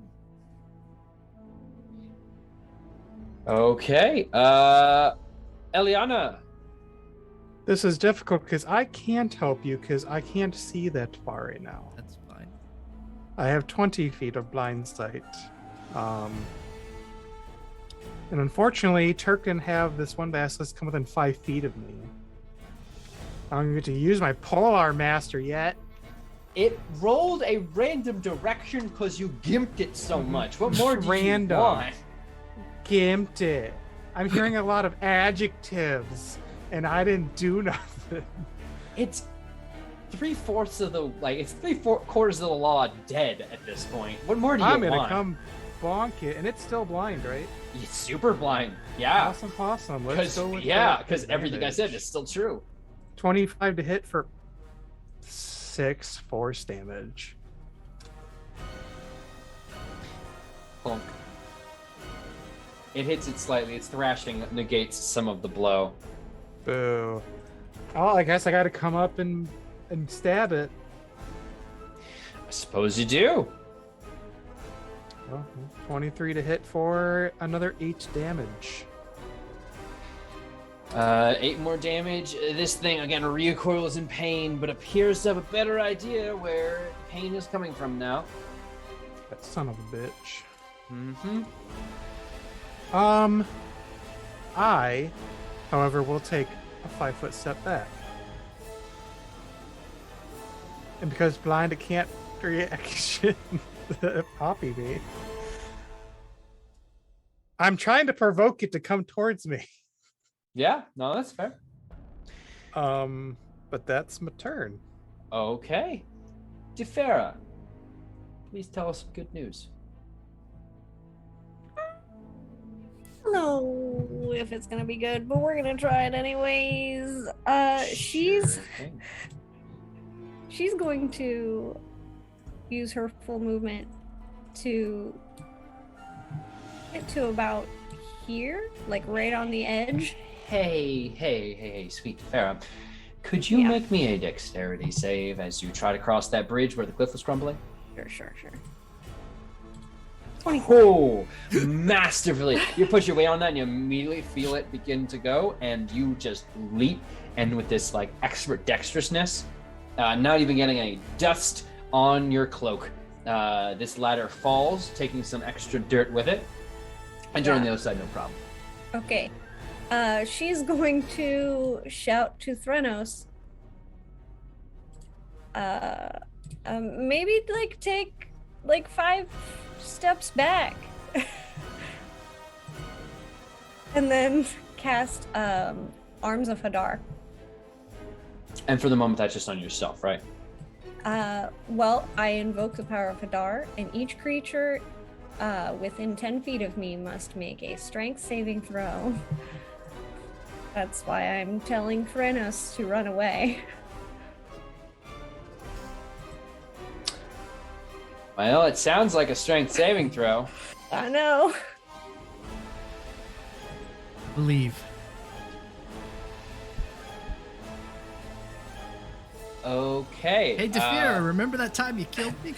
Okay. Eliana. This is difficult because I can't help you because I can't see that far right now. That's fine. I have 20 feet of blind sight. And unfortunately, Turk didn't have this one basilisk come within 5 feet of me. I don't get to use my Polar Master yet. It rolled a random direction because you gimped it so much. What more do Random. you want? Gimped it. I'm hearing a lot of adjectives, and I didn't do nothing. It's 3/4 of the it's 3/4 of the law dead at this point. What more do you I'm want? gonna come bonk it, and it's still blind, right? It's super blind. Yeah. Awesome. Let's go with because everything I said is still true. 25 to hit for 6 force damage. Plunk. It hits it slightly. Its thrashing negates some of the blow. Boo. Oh, I guess I gotta come up and stab it. I suppose you do. Well, 23 to hit for another 8 damage. 8 more damage. This thing, again, recoils in pain, but appears to have a better idea where pain is coming from now. That son of a bitch. Mm-hmm. I, however, will take a 5-foot step back. And because blind, it can't reaction poppy me. I'm trying to provoke it to come towards me. Yeah, no, that's fair. But that's my turn. Okay. Defera, please tell us some good news. I don't know if it's gonna be good, but we're gonna try it anyways. She's going to use her full movement to get to about here, like right on the edge. Hey, sweet Defera. Could you make me a dexterity save as you try to cross that bridge where the cliff was crumbling? Sure. Oh, masterfully. You put your weight on that and you immediately feel it begin to go, and you just leap, and with this expert dexterousness, not even getting any dust on your cloak, this ladder falls, taking some extra dirt with it, and you're on the other side, no problem. Okay. She's going to shout to Threnos. Maybe take 5 steps back. And then cast Arms of Hadar. And for the moment, that's just on yourself, right? Well, I invoke the power of Hadar, and each creature within 10 feet of me must make a strength saving throw. That's why I'm telling Threnos to run away. Well, it sounds like a strength saving throw. I know. Believe. Okay. Hey, Defera, remember that time you killed me?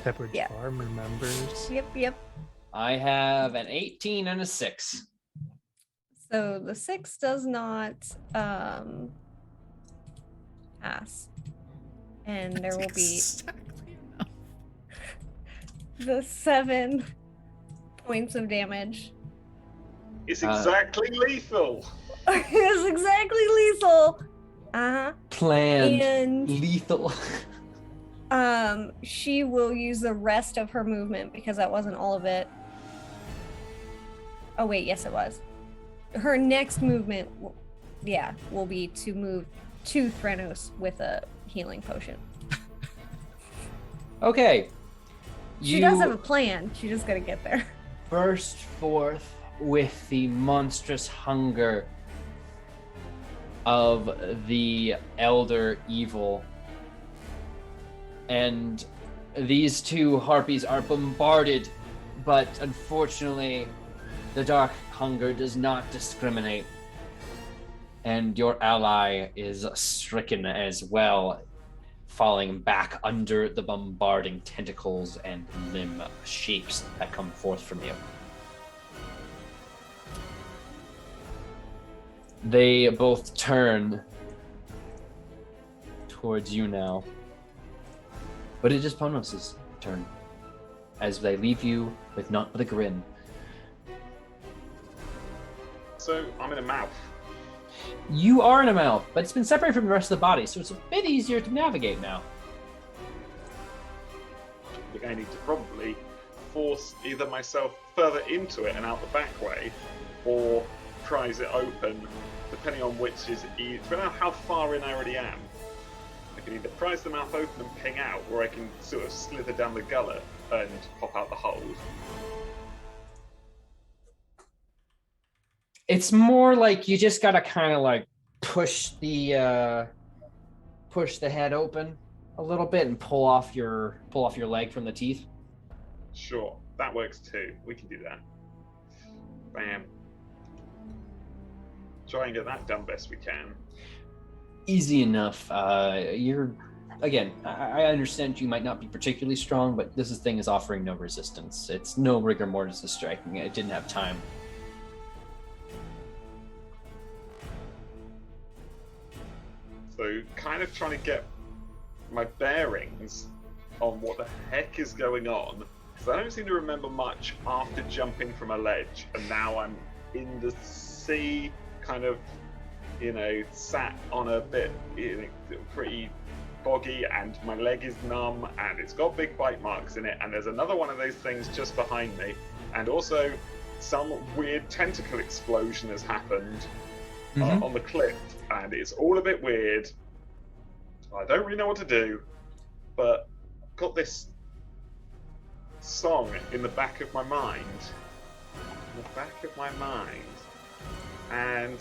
Peppered Farm remembers. Yep. I have an 18 and a 6. So the 6 does not pass. And there will be the 7 points of damage. It's exactly lethal. It's exactly lethal. Planned. And lethal. She will use the rest of her movement because that wasn't all of it. Oh wait, yes it was. Her next movement, will be to move to Threnos with a healing potion. Okay. She does have a plan. She just gotta get there. Burst forth with the monstrous hunger of the elder evil. And these 2 harpies are bombarded, but unfortunately, the dark hunger does not discriminate. And your ally is stricken as well, falling back under the bombarding tentacles and limb shapes that come forth from you. They both turn towards you now. But it is Ponos' turn, as they leave you with naught but a grin. So I'm in a mouth. You are in a mouth, but it's been separated from the rest of the body, so it's a bit easier to navigate now. We're going to need to probably force either myself further into it and out the back way, or prise it open, depending on depending on how far in I already am. I can either prise the mouth open and ping out, or I can sort of slither down the gullet and pop out the hold. It's more like you just gotta kind of like push the head open a little bit and pull off your leg from the teeth. Sure, that works too. We can do that. Bam. Try and get that done best we can. Easy enough. I understand you might not be particularly strong, but this thing is offering no resistance. It's no rigor mortis to striking it. It didn't have time. So kind of trying to get my bearings on what the heck is going on, because I don't seem to remember much after jumping from a ledge, and now I'm in the sea, kind of, sat on a bit, pretty boggy, and my leg is numb, and it's got big bite marks in it, and there's another one of those things just behind me, and also some weird tentacle explosion has happened on the cliff, and it's all a bit weird. I don't really know what to do, but I've got this song in the back of my mind. And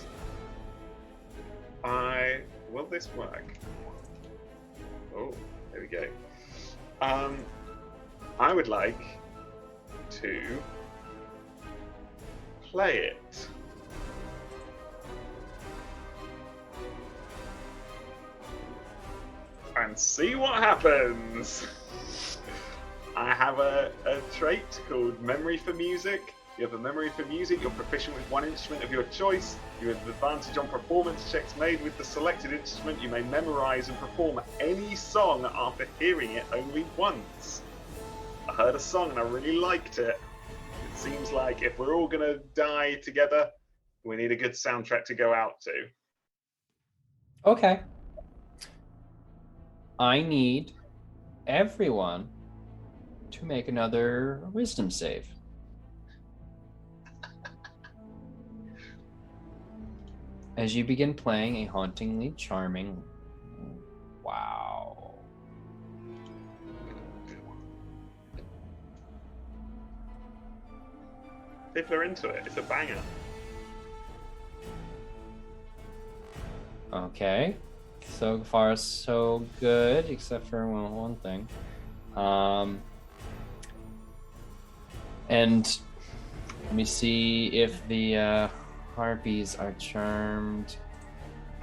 will this work? Oh, there we go. I would like to play it. And see what happens. I have a trait called Memory for Music. You have a memory for music, you're proficient with one instrument of your choice, you have advantage on performance checks made with the selected instrument, you may memorize and perform any song after hearing it only once. I heard a song and I really liked it. It seems like if we're all gonna die together, we need a good soundtrack to go out to. Okay. I need everyone to make another wisdom save. As you begin playing a hauntingly charming... Wow. People are into it. It's a banger. Okay. So far, so good, except for one thing. And let me see if the harpies are charmed.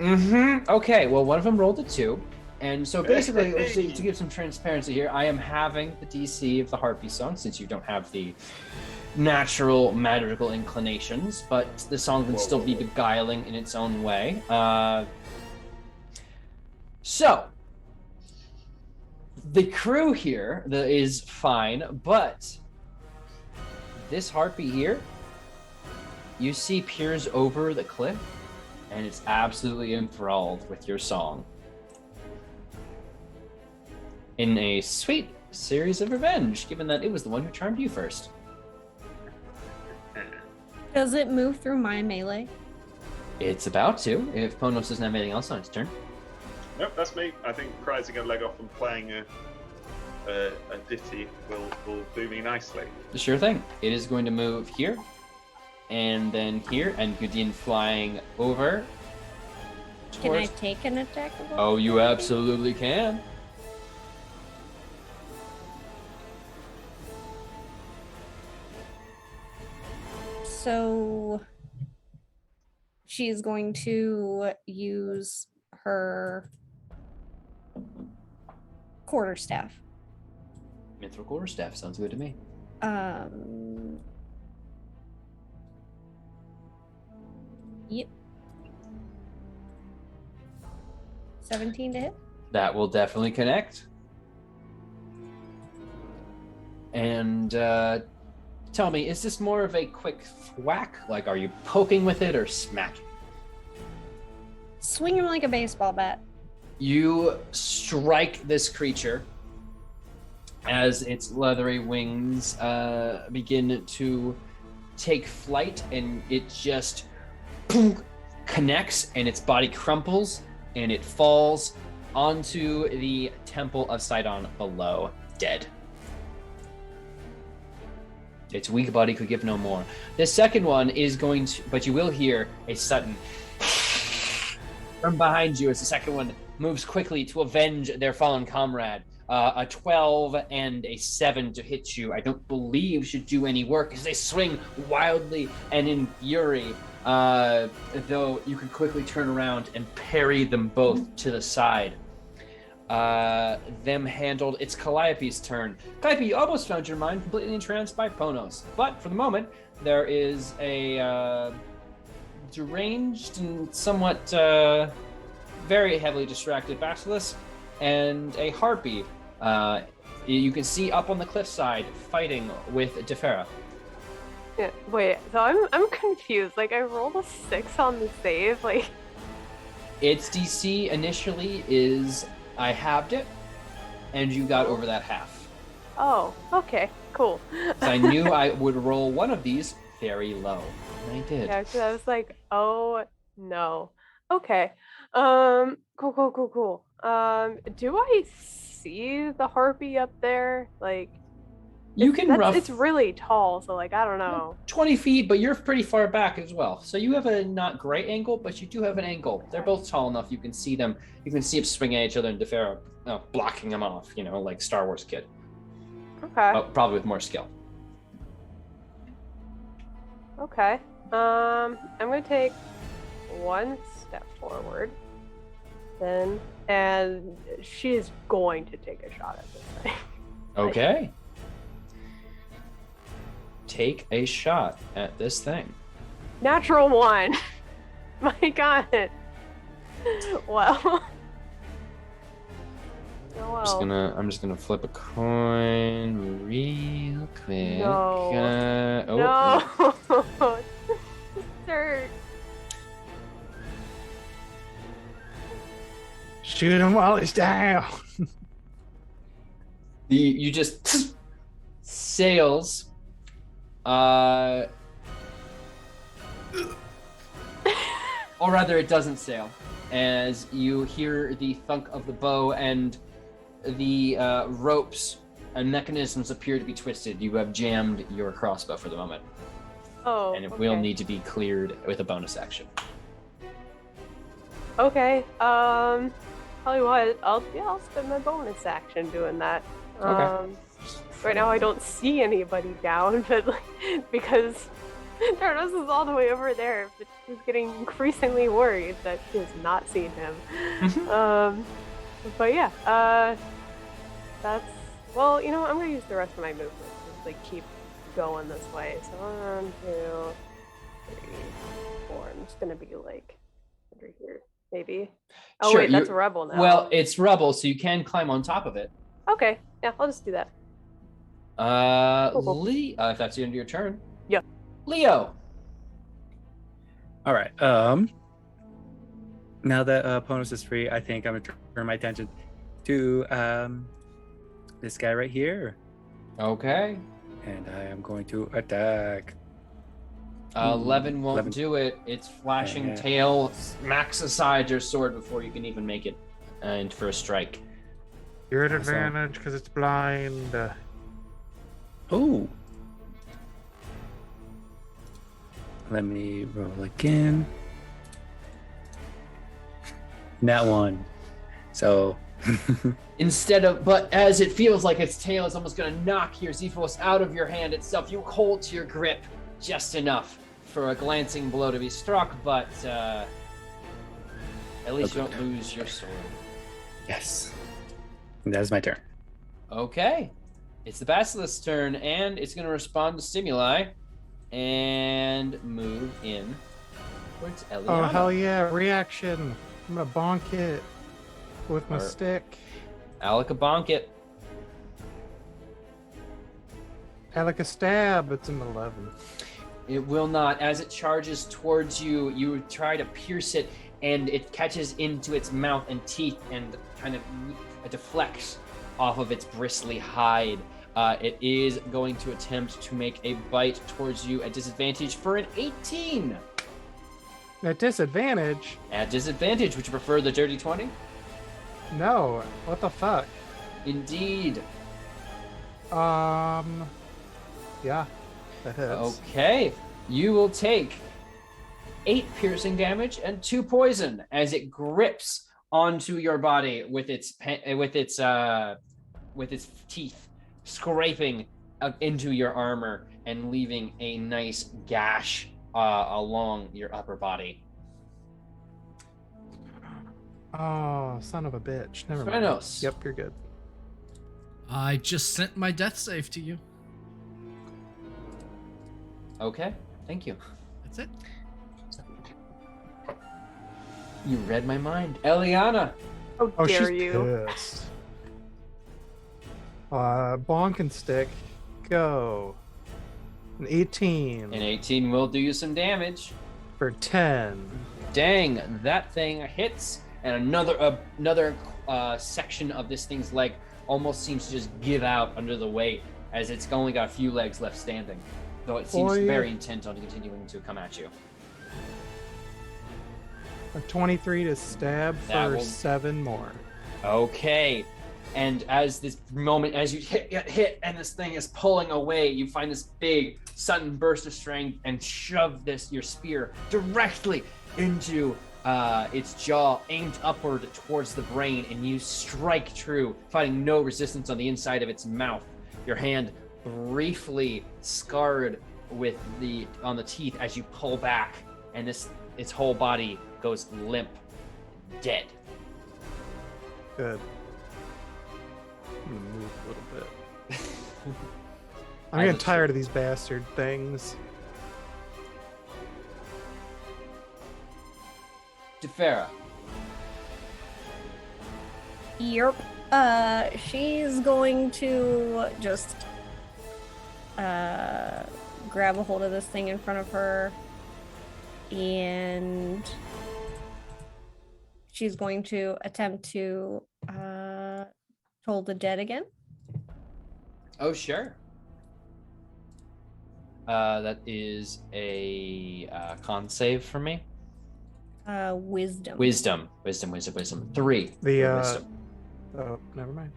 Okay, well, one of them rolled a 2. And so basically, to give some transparency here, I am having the DC of the harpy song, since you don't have the natural magical inclinations, but the song can still be beguiling in its own way. So, the crew here is fine, but this harpy here, you see peers over the cliff, and it's absolutely enthralled with your song. In a sweet series of revenge, given that it was the one who charmed you first. Does it move through my melee? It's about to, if Ponos doesn't have anything else on its turn. Nope, that's me. I think prizing a leg off and playing a ditty will do me nicely. Sure thing. It is going to move here, and then here, and Gudin flying over. Can I take an attack? Oh, you absolutely can. So she's going to use her quarterstaff. Mithral quarterstaff sounds good to me. Yep. 17 to hit. That will definitely connect. And tell me, is this more of a quick whack? Like, are you poking with it or smacking? Swing him like a baseball bat. You strike this creature, as its leathery wings begin to take flight, and it just connects, and its body crumples, and it falls onto the Temple of Sidon below, dead. Its weak body could give no more. The second one is going to, but you will hear a sudden from behind you as the second one moves quickly to avenge their fallen comrade. A 12 and a 7 to hit you, I don't believe should do any work as they swing wildly and in fury, though you can quickly turn around and parry them both to the side. Them handled. It's Calliope's turn. Calliope, you almost found your mind completely entranced by Ponos, but for the moment, there is a deranged and somewhat very heavily distracted basilisk and a harpy. You can see up on the cliffside fighting with Defera. Yeah, wait, so I'm confused. Like, I rolled a 6 on the save. Like, its DC initially is I halved it, and you got over that half. Oh, okay, cool. So I knew I would roll one of these very low, and I did. Yeah, 'cause I was like, oh no. Okay. Cool. Do I see the harpy up there? Like, You can it's really tall, so like I don't know. 20 feet, but you're pretty far back as well. So you have a not great angle, but you do have an angle. They're both tall enough. You can see them. You can see them swing at each other, and Defera blocking them off. You know, like Star Wars kid. Okay. Oh, probably with more skill. Okay. I'm gonna take one step forward, then, and she's going to take a shot at this thing. Okay. Take a shot at this thing. Natural 1. My God. Well. Oh, well. I'm just gonna flip a coin real quick. No. No. Sir. Shoot him while he's down. You just sails. Or rather, it doesn't sail, as you hear the thunk of the bow and the ropes and mechanisms appear to be twisted. You have jammed your crossbow for the moment. Oh. And it will need to be cleared with a bonus action. Okay. Tell you what, I'll spend my bonus action doing that. Okay. Right now I don't see anybody down, but because Tarnos is all the way over there, but she's getting increasingly worried that she has not seen him. But yeah, that's, well, you know, I'm gonna use the rest of my movement to like keep going this way. So 1, 2, 3, 4. I'm just gonna be like under here, maybe. Oh Sure, wait, that's a rebel now. Well, it's rubble, so you can climb on top of it. Okay, yeah, I'll just do that. Cool. If that's the end of your turn. Yeah. Leo. All right. Now that Ponos is free, I think I'm gonna turn my attention to this guy right here, Okay. and I am going to attack. 11 won't 11. do it. Its flashing Yeah. tail smacks aside your sword before you can even make it and for a strike. You're at Awesome. advantage because it's blind. Oh. Let me roll again. That one. So. But as it feels like its tail is almost going to knock your Zephos out of your hand itself, you hold to your grip just enough for a glancing blow to be struck, but at least you don't lose your sword. Yes. That is my turn. Okay. It's the Basilisk's turn, and it's going to respond to stimuli and move in towards Eliana. Oh, hell yeah. Reaction. I'm going to bonk it with my stick. Alaka bonk it. Alaka stab. It's an 11. It will not. As it charges towards you, you try to pierce it, and it catches into its mouth and teeth and kind of deflects off of its bristly hide. It is going to attempt to make a bite towards you at disadvantage for an 18. At disadvantage? At disadvantage, would you prefer the dirty 20? No. What the fuck? Indeed. Yeah, that hits. Okay, you will take 8 piercing damage and 2 poison as it grips onto your body with its teeth, scraping into your armor and leaving a nice gash along your upper body. Oh, son of a bitch. Never mind. Thrynos. Yep, you're good. I just sent my death save to you. Okay, thank you. That's it. You read my mind. Eliana. How dare she's you? pissed. Bonk and stick. Go. An 18. An 18 will do you some damage. For 10. Dang, that thing hits, and another section of this thing's leg almost seems to just give out under the weight as it's only got a few legs left standing, though it seems very intent on continuing to come at you. A 23 to stab for 7 more. Okay, and as you hit and this thing is pulling away, you find this big sudden burst of strength and shove your spear directly into its jaw, aimed upward towards the brain, and you strike true, finding no resistance on the inside of its mouth. Your hand briefly scarred on the teeth as you pull back, and its whole body goes limp, dead. Good. I'm gonna move a little bit. I'm getting tired of these bastard things. Tefera. Yep. She's going to just grab a hold of this thing in front of her, and she's going to attempt to toll the dead again. Oh, sure. That is a con save for me. Wisdom. Wisdom. 3. Wisdom. Oh, never mind.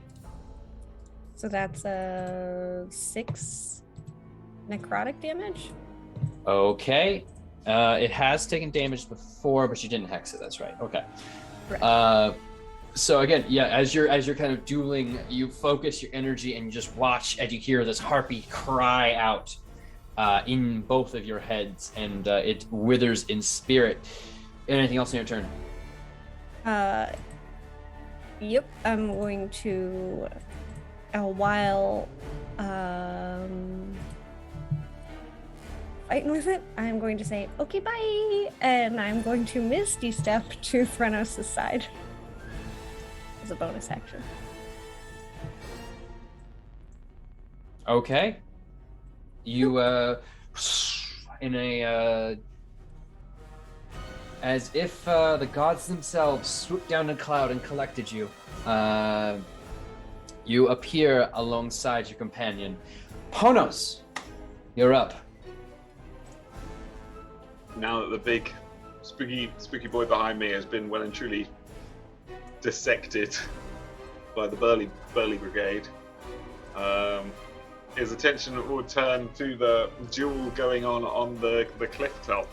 So that's 6 necrotic damage. Okay. It has taken damage before, but you didn't hex it. That's right. Okay. Correct. So again, yeah, as you're kind of dueling, you focus your energy and you just watch as you hear this harpy cry out in both of your heads, and it withers in spirit. Anything else on your turn? Yep. I'm going to, while fighting with it, I'm going to say, okay, bye, and I'm going to Misty Step to Thrynos' side as a bonus action. Okay. You, in a, as if the gods themselves swooped down a cloud and collected you, you appear alongside your companion. Ponos, you're up. Now that the big spooky boy behind me has been well and truly dissected by the burly brigade, his attention will turn to the duel going on the cliff top,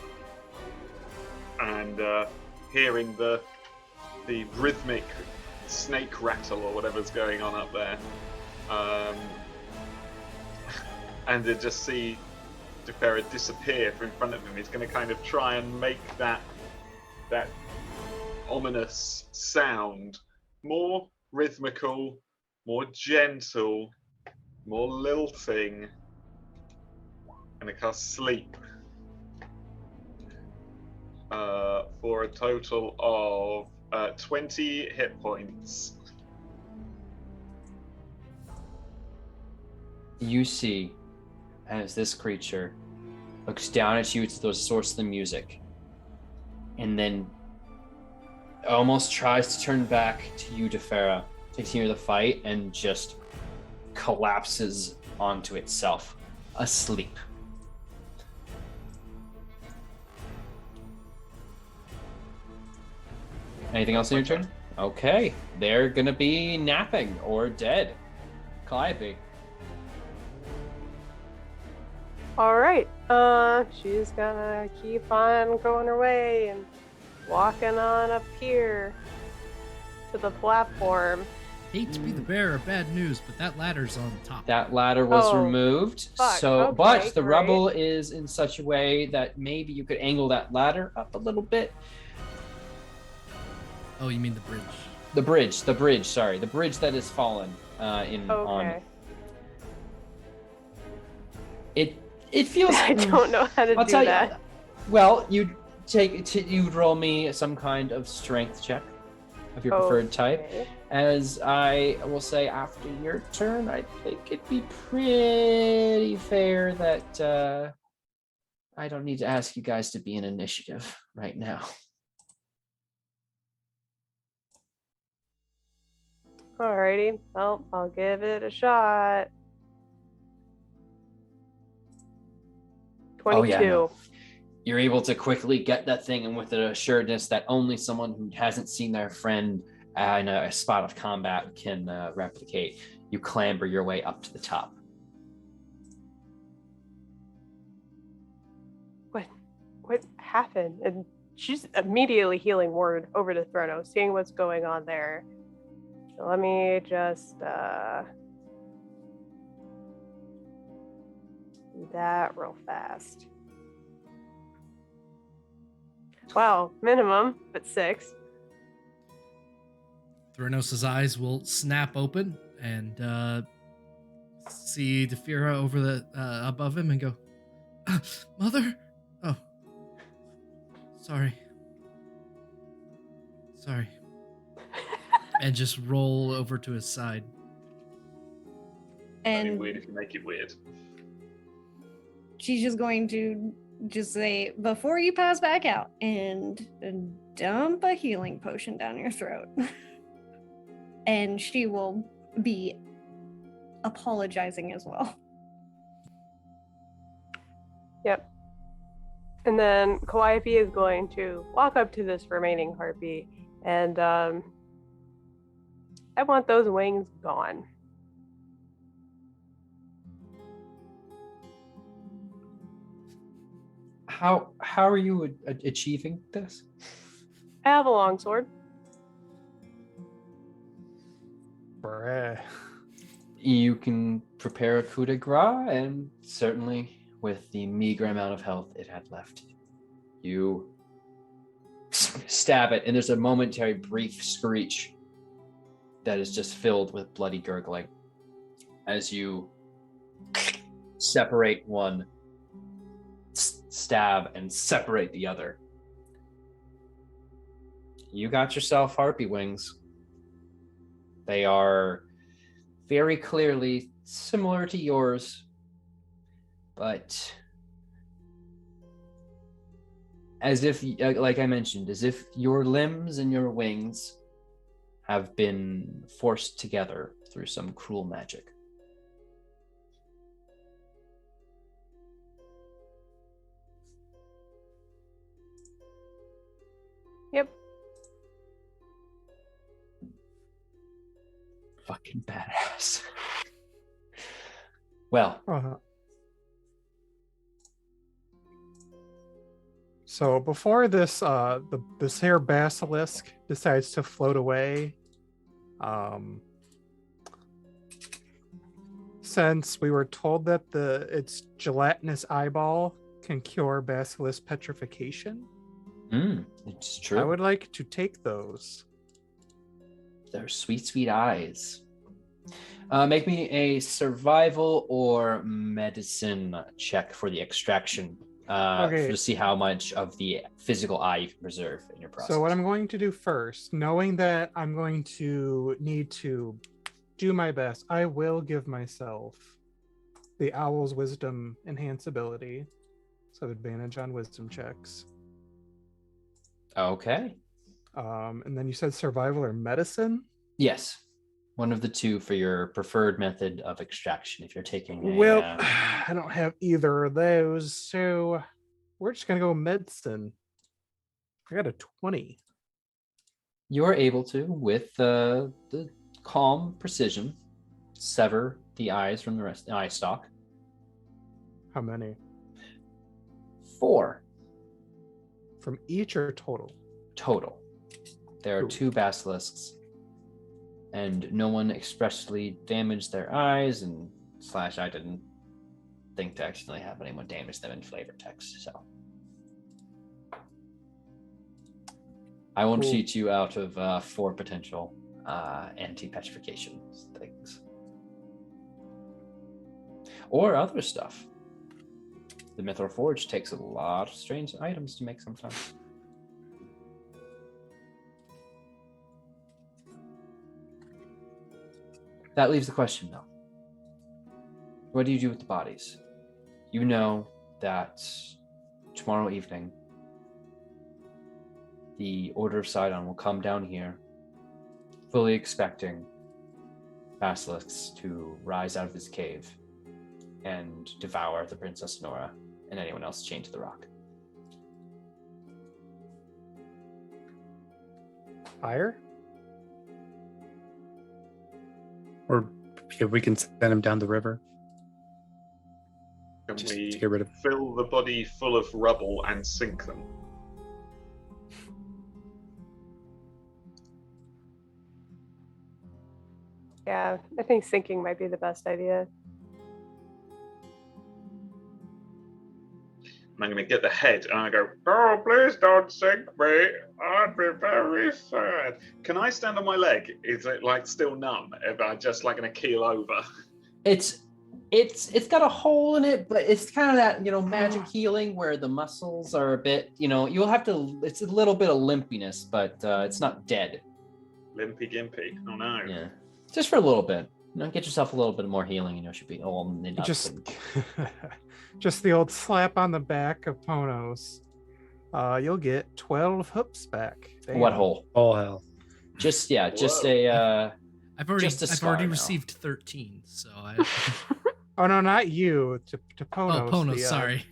and hearing the rhythmic snake rattle or whatever's going on up there, and to just see Tefera disappear from in front of him. He's going to kind of try and make that ominous sound more rhythmical, more gentle, more lilting, and it casts sleep for a total of 20 hit points. You see, as this creature looks down at you to the source of the music, and then almost tries to turn back to you, Defera, to continue the fight, and just collapses onto itself, asleep. Anything else in your turn? Okay, they're gonna be napping or dead. Calliope. All right. She's gonna keep on going her way and walking on up here to the platform. Hate to be the bearer of bad news, but that ladder's on top. That ladder was Oh, removed, fuck. so Okay, but the great. rubble is in such a way that maybe you could angle that ladder up a little bit. Oh, you mean the bridge? The bridge. Sorry, the bridge that has fallen on. Okay. It feels. I don't know how to I'll do tell that. you. Well, you'd roll me some kind of strength check of your preferred type. Okay. As I will say, after your turn, I think it'd be pretty fair that I don't need to ask you guys to be an initiative right now. Alrighty. Well, I'll give it a shot. 22. Oh, yeah, no. You're able to quickly get that thing, and with an assuredness that only someone who hasn't seen their friend in a spot of combat can replicate, you clamber your way up to the top. What happened? And she's immediately healing word over to Throno, seeing what's going on there. So let me just do that real fast. Wow, minimum, but 6. Theranos' eyes will snap open and see Defira over the above him and go, Mother? Oh. Sorry. And just roll over to his side. That'd be And weird if you make it weird. she's just going to just say, before you pass back out, and dump a healing potion down your throat. And she will be apologizing as well. Yep. And then Calliope is going to walk up to this remaining harpy and I want those wings gone. How are you achieving this? I have a longsword. Bruh. You can prepare a coup de grace, and certainly with the meager amount of health it had left, you stab it, and there's a momentary brief screech that is just filled with bloody gurgling as you separate one stab and separate the other. You got yourself harpy wings. They are very clearly similar to yours, but as if, like I mentioned, as if your limbs and your wings have been forced together through some cruel magic. Yep. Fucking badass. Well, So before this, this here basilisk decides to float away, since we were told that its gelatinous eyeball can cure basilisk petrification, it's true. I would like to take those. They're sweet, sweet eyes. Make me a survival or medicine check for the extraction. Okay. To see how much of the physical eye you can preserve in your process. So what I'm going to do first, knowing that I'm going to need to do my best, I will give myself the Owl's Wisdom Enhance ability. So advantage on wisdom checks. Okay. And then you said survival or medicine? Yes. One of the two for your preferred method of extraction if you're taking a... Well, I don't have either of those, so we're just going to go medicine. I got a 20. You're able to, with the calm precision, sever the eyes from the rest of the eye stalk. How many? 4 From each or total? total. There are Cool. 2 basilisks, and no one expressly damaged their eyes, and / I didn't think to accidentally have anyone damage them in flavor text, so. I won't Cool. cheat you out of 4 potential anti-petrification things. Or other stuff. The Mithral Forge takes a lot of strange items to make sometimes. That leaves the question, though. What do you do with the bodies? You know that tomorrow evening, the Order of Sidon will come down here, fully expecting basilisks to rise out of this cave and devour the Princess Anora and anyone else chained to the rock. Fire? Or if we can send him down the river. Can Just we to get rid of. fill the body full of rubble and sink them? Yeah, I think sinking might be the best idea. And I'm going to get the head and I go, oh, please don't sink me. I'd be very sad. Can I stand on my leg? Is it like still numb if I just like going to keel over? It's got a hole in it, but it's kind of that, magic healing where the muscles are a bit, you'll have to, it's a little bit of limpiness, but it's not dead. Limpy gimpy. Oh no. Yeah. Just for a little bit. Get yourself a little bit more healing, and you should be all knit up. Just the old slap on the back of Ponos. You'll get 12 hoops back. Damn. What hole? Oh hell. Just Whoa. I've already scar now. received 13, so I. Oh no, not you. To Ponos. Oh, Ponos, sorry.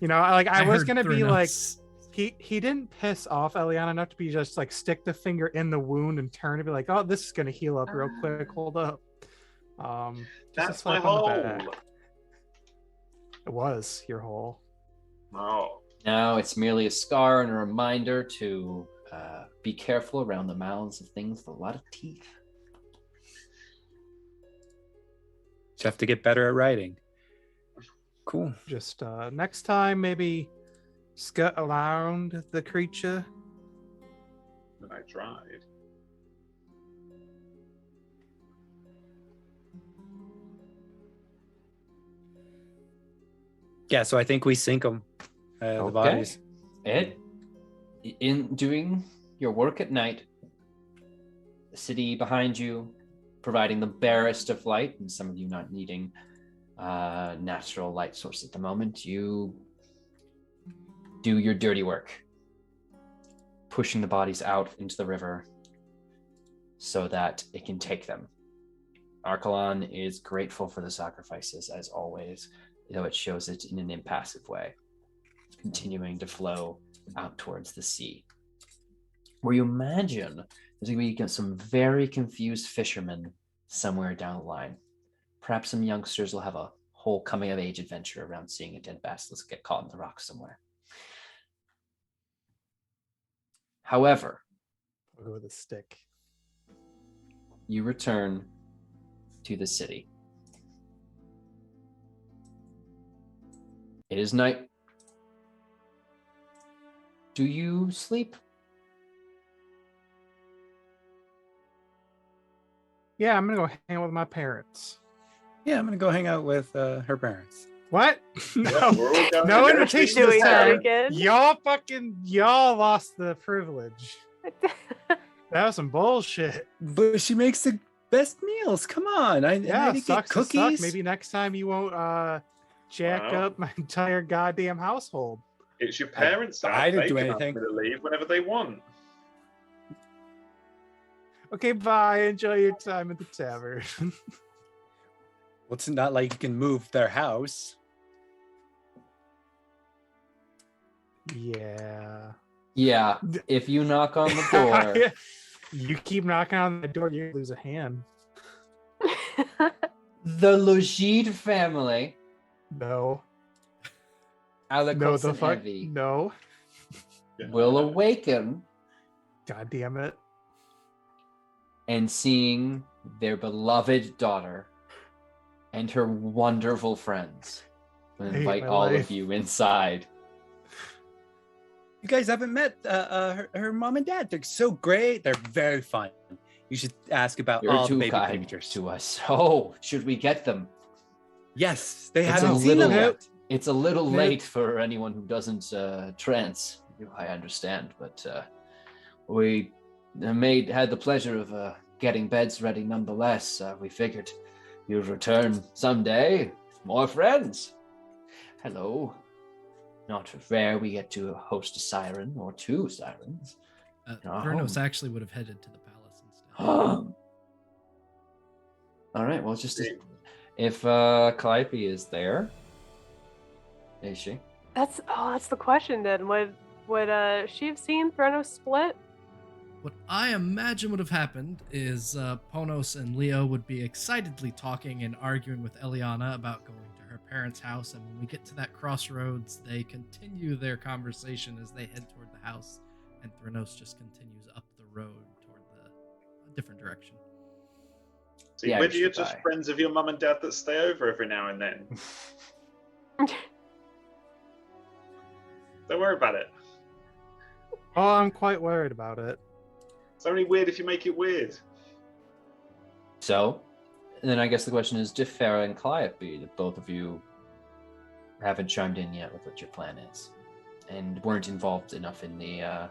I was heard gonna be like, Thrynos. he didn't piss off Eliana enough to be just like stick the finger in the wound and turn and be like, oh, this is gonna heal up real quick. Hold up. Just a That's my slap on the hole. back. It was your hole. Oh. Now it's merely a scar and a reminder to be careful around the mouths of things with a lot of teeth. You have to get better at writing. Cool. Just next time, maybe scut around the creature. I tried. Yeah, so I think we sink them. The bodies. Ed, in doing your work at night, the city behind you providing the barest of light, and some of you not needing natural light source at the moment, you do your dirty work, pushing the bodies out into the river so that it can take them. Arkalon is grateful for the sacrifices, as always, though it shows it in an impassive way, continuing to flow out towards the sea. Where you imagine there's going to be some very confused fishermen somewhere down the line. Perhaps some youngsters will have a whole coming-of-age adventure around seeing a dead basilisk get caught in the rocks somewhere. However, I'll go with a stick. you return to the city. It is night. Do you sleep? Yeah, I'm gonna go hang out with my parents. Yeah, I'm gonna go hang out with her parents. What? Yeah, No, we're all going no together. invitation Doing this that time. again? Y'all lost the privilege. That was some bullshit. But she makes the best meals. Come on. I Yeah, to get sucks to suck. cookies. Maybe next time you won't jack Wow. up my entire goddamn household. It's your parents. I didn't They do can ask anything. me to leave whenever they want. Okay, bye. Enjoy your time at the tavern. Well, it's not like you can move their house. Yeah. Yeah, if you knock on the door, You keep knocking on the door, you're gonna lose a hand. the Logid family, No. Alikos and Evie, No. will awaken God damn it. and seeing their beloved daughter and her wonderful friends will I hate invite my all life. of you inside. You guys haven't met her mom and dad. They're so great. They're very fun. You should ask about You're all the too baby kind creatures. to us. Oh, should we get them? Yes, they It's a haven't seen them little- yet. It's a little Yeah. late for anyone who doesn't trance. I understand, but we had the pleasure of getting beds ready nonetheless. We figured you'd return someday with more friends. Hello. Not rare we get to host a siren or two sirens. Thrynos actually would have headed to the palace instead. All right, well, just if Calliope is there, is she? That's the question then. Would she have seen Thrynos split? What I imagine would have happened is Ponos and Leo would be excitedly talking and arguing with Eliana about going to her parents' house, and when we get to that crossroads, they continue their conversation as they head toward the house, and Thrynos just continues up the road toward a different direction. So Yeah, whether we you're should just buy. friends of your mum and dad that stay over every now and then, don't worry about it. Oh, I'm quite worried about it. It's only weird if you make it weird. So, and then I guess the question is, do Farah and Calliope, that both of you haven't chimed in yet with what your plan is, and weren't involved enough in the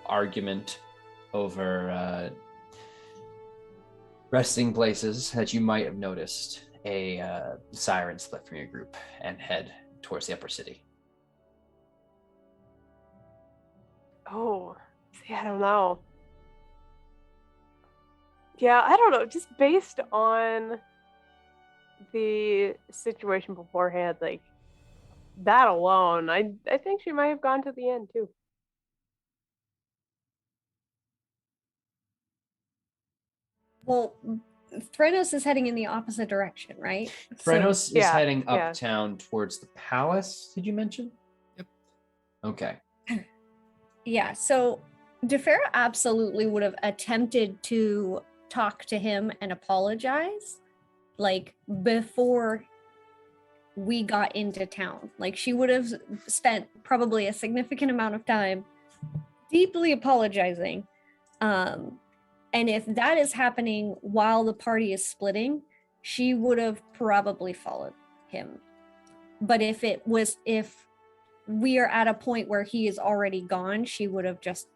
argument over resting places that you might have noticed a siren split from your group and head towards the upper city. Oh, see, I don't know. Yeah, I don't know. Just based on the situation beforehand, like that alone, I think she might have gone to the end too. Well, Thrynos is heading in the opposite direction, right? Thrynos is yeah, heading yeah. uptown towards the palace, did you mention? Yep. Okay. Yeah, so DeFera absolutely would have attempted to talk to him and apologize, like, before we got into town. Like, she would have spent probably a significant amount of time deeply apologizing. And if that is happening while the party is splitting, she would have probably followed him. But if we are at a point where he is already gone, she would have just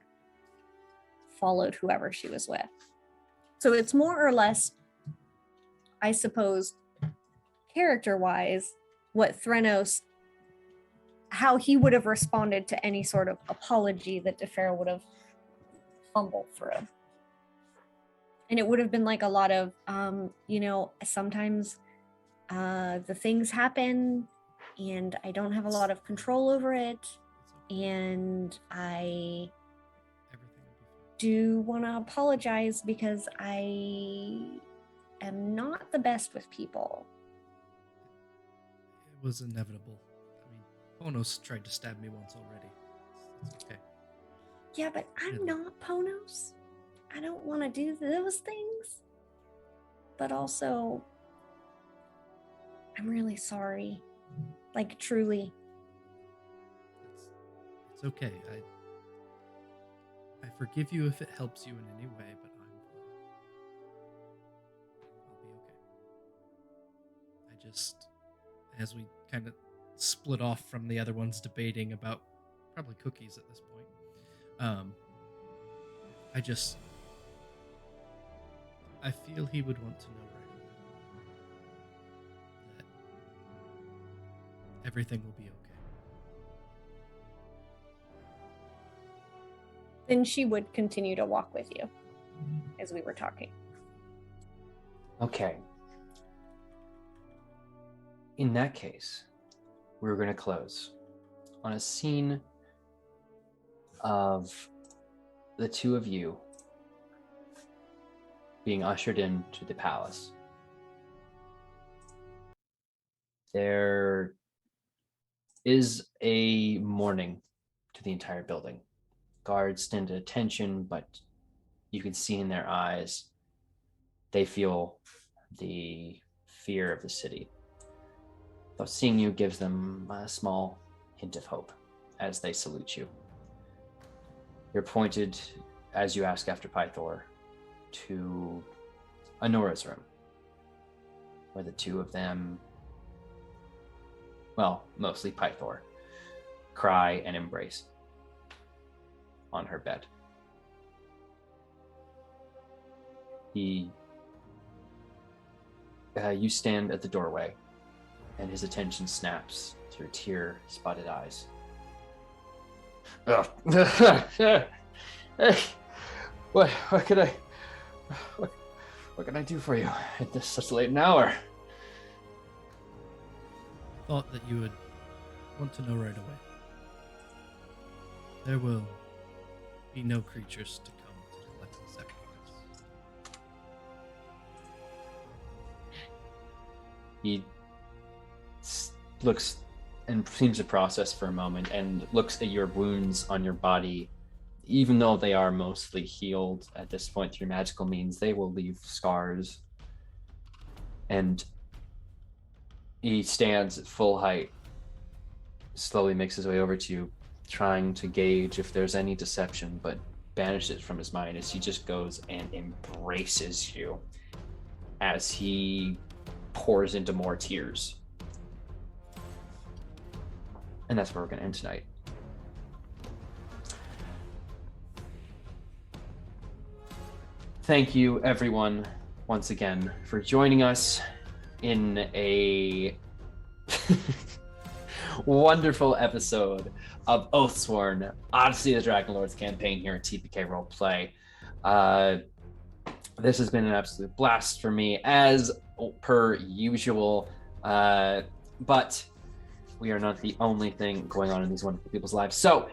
followed whoever she was with. So it's more or less, I suppose, character-wise, what Thrynos, how he would have responded to any sort of apology that DeFera would have fumbled through. And it would have been like a lot of, sometimes the things happen and I don't have a lot of control over it. And I Everything will be fine. do want to apologize because I am not the best with people. It was inevitable. I mean, Ponos tried to stab me once already. It's okay. Yeah, but I'm Really? not Ponos. I don't want to do those things. But also, I'm really sorry. Like, truly. It's okay. I forgive you if it helps you in any way, but I'm fine. I'll be okay. I just, as we kind of split off from the other ones debating about probably cookies at this point, I feel he would want to know right away that everything will be okay. Then she would continue to walk with you. as we were talking. Okay. In that case, we're going to close on a scene of the two of you being ushered into the palace. There is a mourning to the entire building. Guards stand at attention, but you can see in their eyes, they feel the fear of the city. Though seeing you gives them a small hint of hope as they salute you. You're pointed, as you ask after Pythor, to Anora's room, where the two of them, well, mostly Pythor, cry and embrace on her bed. You stand at the doorway, and his attention snaps to your tear-spotted eyes. What can I do for you at this such late an hour? Thought that you would want to know right away. There will be no creatures to come to collect the sacrifice. He looks and seems to process for a moment and looks at your wounds on your body. Even though they are mostly healed at this point through magical means, they will leave scars. And he stands at full height, slowly makes his way over to you, trying to gauge if there's any deception, but banishes it from his mind as he just goes and embraces you as he pours into more tears. And that's where we're going to end tonight. Thank you, everyone, once again, for joining us in a wonderful episode of Oathsworn Odyssey of the Dragonlords campaign here at TPK Roleplay. This has been an absolute blast for me, as per usual, but we are not the only thing going on in these wonderful people's lives. So,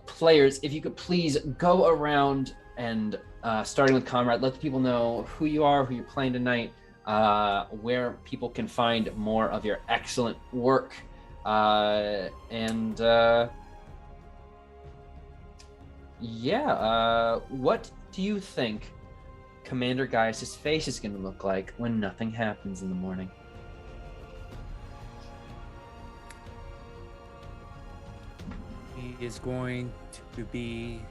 players, if you could please go around and starting with Comrade, let the people know who you are, who you're playing tonight, where people can find more of your excellent work, and what do you think Commander Gaius' face is going to look like when nothing happens in the morning? He is going to be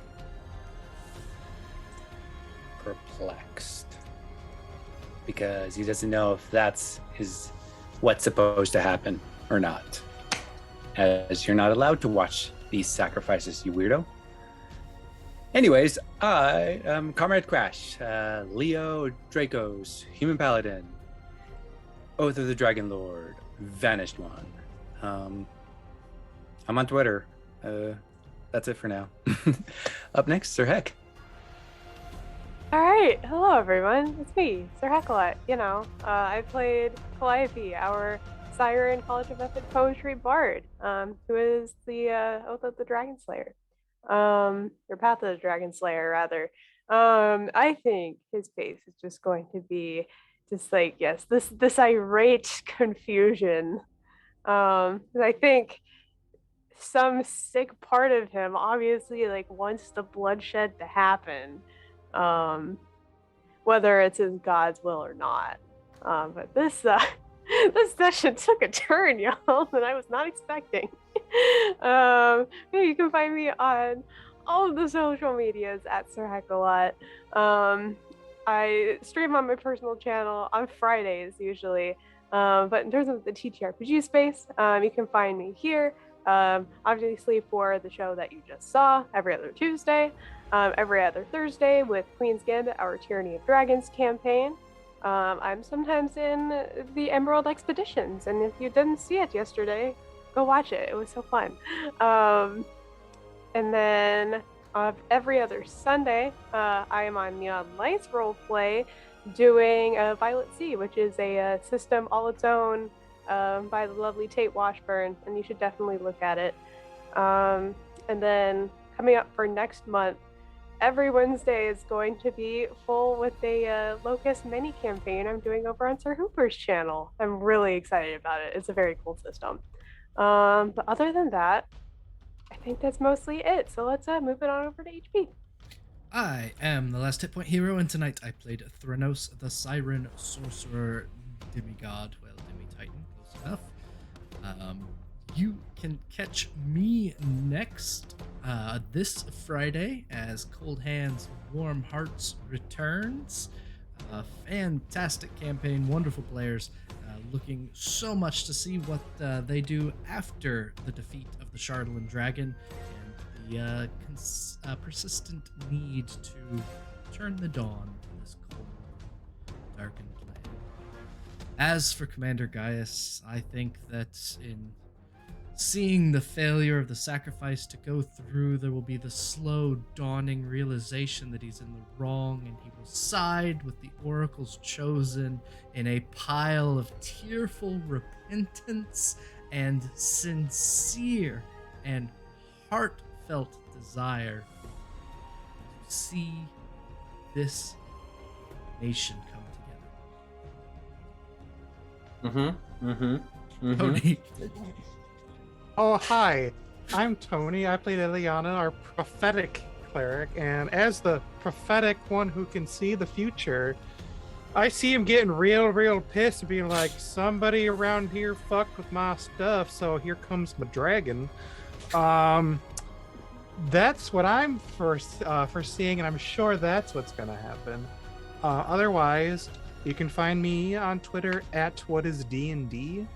perplexed because he doesn't know if what's supposed to happen or not, as you're not allowed to watch these sacrifices, you weirdo. Anyways, I am Comrade Crash, Leo Dracos, Human Paladin, Oath of the Dragonlord, Vanished One. I'm on Twitter. That's it for now. Up next, Sir Heck. All right, hello everyone. It's me, Sir Heckalot. I played Calliope, our Siren College of Epic Poetry bard, who is the Oath of the Dragon Slayer, or Path of the Dragon Slayer, rather. I think his face is just going to be just like, yes, this irate confusion. I think some sick part of him obviously wants the bloodshed to happen. Whether it's in God's will or not. But this session took a turn, y'all, that I was not expecting. You can find me on all of the social medias at Sir Heckalot. I stream on my personal channel on Fridays usually. But in terms of the TTRPG space, you can find me here. Obviously for the show that you just saw every other Tuesday. Every other Thursday with Queen's Gambit, our Tyranny of Dragons campaign. I'm sometimes in the Emerald Expeditions, and if you didn't see it yesterday, go watch it. It was so fun. And then every other Sunday, I am on Neon Lights Roleplay doing Violet Sea, which is a system all its own by the lovely Tate Washburn, and you should definitely look at it. And then coming up for next month, every Wednesday is going to be full with a Locust mini campaign I'm doing over on Sir Hooper's channel. I'm really excited about it. It's a very cool system. But other than that, I think that's mostly it. So let's move it on over to HP. I am the last hit point hero, and tonight I played Thrynos, the Siren Sorcerer Demigod. Well, Demi-Titan, close enough. You can catch me next this Friday as Cold Hands, Warm Hearts returns. Fantastic campaign, wonderful players. Looking so much to see what they do after the defeat of the Charlatan Dragon and the persistent need to turn the dawn in this cold, darkened land. As for Commander Gaius, I think that in seeing the failure of the sacrifice to go through, there will be the slow dawning realization that he's in the wrong, and he will side with the oracles chosen in a pile of tearful repentance and sincere and heartfelt desire to see this nation come together. Tony. Oh, hi. I'm Tony. I played Eliana, our prophetic cleric, and as the prophetic one who can see the future, I see him getting real pissed and being like, somebody around here fucked with my stuff, so here comes my dragon. That's what I'm foreseeing, and I'm sure that's what's gonna happen. Otherwise, you can find me on Twitter at whatisdnd.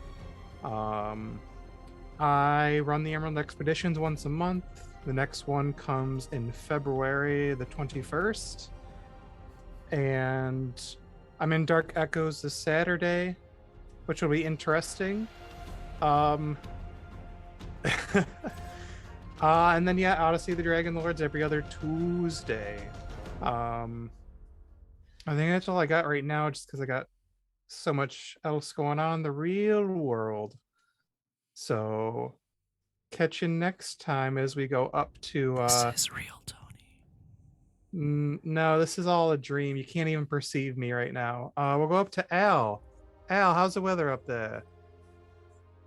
I run the Emerald Expeditions once a month. The next one comes in February the 21st. And I'm in Dark Echoes this Saturday, which will be interesting. And then, yeah, Odyssey of the Dragonlords every other Tuesday. I think that's all I got right now, just because I got so much else going on in the real world. So, catch you next time as we go up to... This is real, Tony. No, this is all a dream. You can't even perceive me right now. We'll go up to Al. Al, how's the weather up there?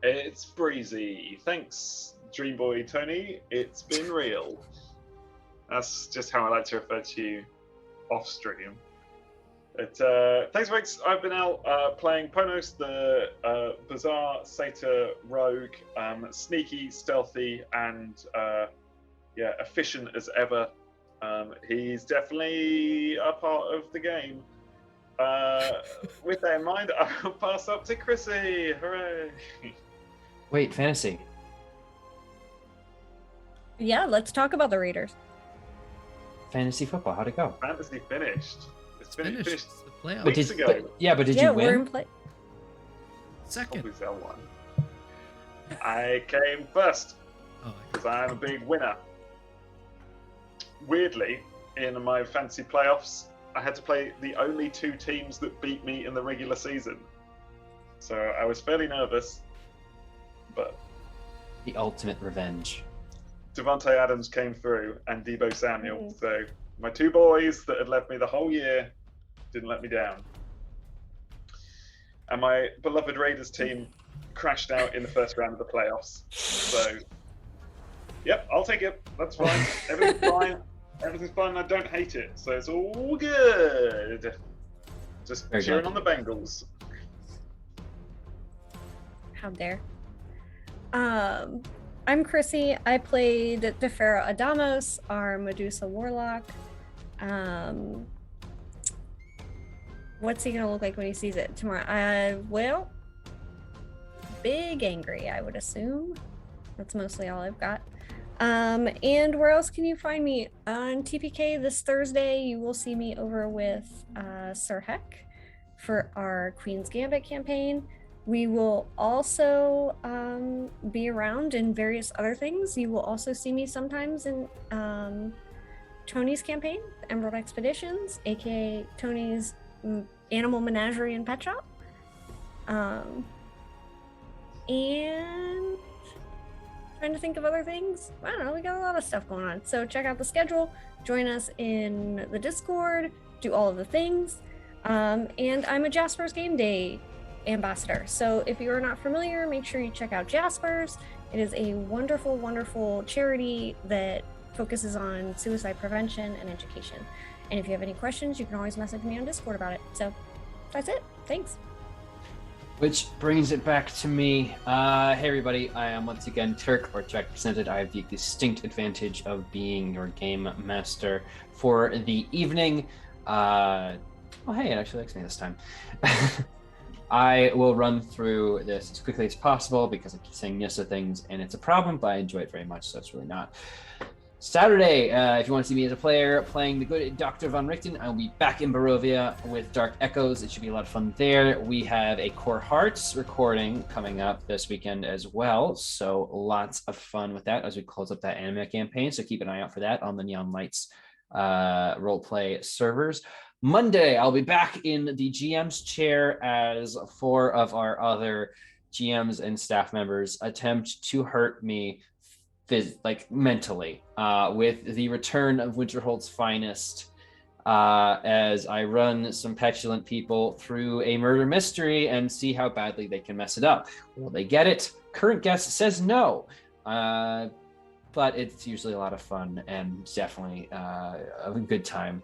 It's breezy. Thanks, Dream Boy Tony. It's been real. That's just how I like to refer to you off stream. But, thanks, folks. I've been out playing Ponos, the bizarre satyr rogue, sneaky, stealthy, and efficient as ever. He's definitely a part of the game. With that in mind, I'll pass up to Chrissy. Hooray! Wait, fantasy. Yeah, let's talk about the Raiders. Fantasy football, how'd it go? Fantasy finished. It's finished. It's the playoffs. But Weeks did, ago. but did Yeah, you we're in win? play. Second. Obviously, I won. I came first Oh, because I'm a big winner. Weirdly, in my fantasy playoffs, I had to play the only two teams that beat me in the regular season. So I was fairly nervous, but The ultimate revenge. Devontae Adams came through and Deebo Samuel. So my two boys that had left me the whole year didn't let me down. And my beloved Raiders team crashed out in the first round of the playoffs. So, yep, I'll take it. That's fine. Everything's fine. Everything's fine. I don't hate it. So it's all good. Just Very cheering good. on the Bengals. How dare. I'm Chrissy. I played Defera Adamos, our Medusa Warlock. What's he gonna look like when he sees it tomorrow? Well, big angry, I would assume. That's mostly all I've got. And where else can you find me? On TPK this Thursday, you will see me over with Sir Heck for our Queen's Gambit campaign. We will also be around in various other things. You will also see me sometimes in Tony's campaign, the Emerald Expeditions, aka Tony's Animal Menagerie and Pet Shop. And trying to think of other things. I don't know, we got a lot of stuff going on. So check out the schedule, join us in the Discord, do all of the things. And I'm a Jasper's Game Day ambassador. So if you are not familiar, make sure you check out Jasper's. It is a wonderful, wonderful charity that focuses on suicide prevention and education. And if you have any questions, you can always message me on Discord about it. So that's it. Thanks. Which brings it back to me. Hey everybody, I am once again Turk, or Jack Presented. I have the distinct advantage of being your game master for the evening. Oh hey, it actually likes me this time. I will run through this as quickly as possible because I keep saying yes to things and it's a problem, but I enjoy it very much, so it's really not. Saturday, if you want to see me as a player playing the good Dr. Von Richten, I'll be back in Barovia with Dark Echoes. It should be a lot of fun there. We have a Core Hearts recording coming up this weekend as well, so lots of fun with that as we close up that anime campaign, so keep an eye out for that on the Neon Lights roleplay servers. Monday, I'll be back in the GM's chair as 4 of our other GMs and staff members attempt to hurt me mentally, with the return of Winterhold's Finest, as I run some petulant people through a murder mystery and see how badly they can mess it up. Will they get it? Current guest says no, but it's usually a lot of fun and definitely a good time.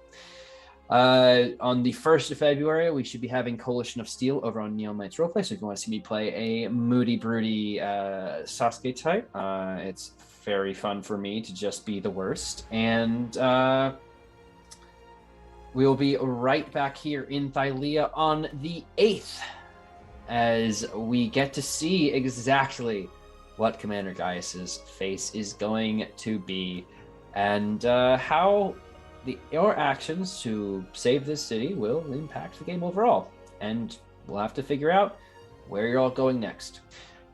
On the 1st of February, we should be having Coalition of Steel over on Neon Knights Roleplay, so if you want to see me play a moody, broody Sasuke type, it's very fun for me to just be the worst. And we will be right back here in Thylea on the 8th as we get to see exactly what Commander Gaius's face is going to be and how your actions to save this city will impact the game overall. And we'll have to figure out where you're all going next.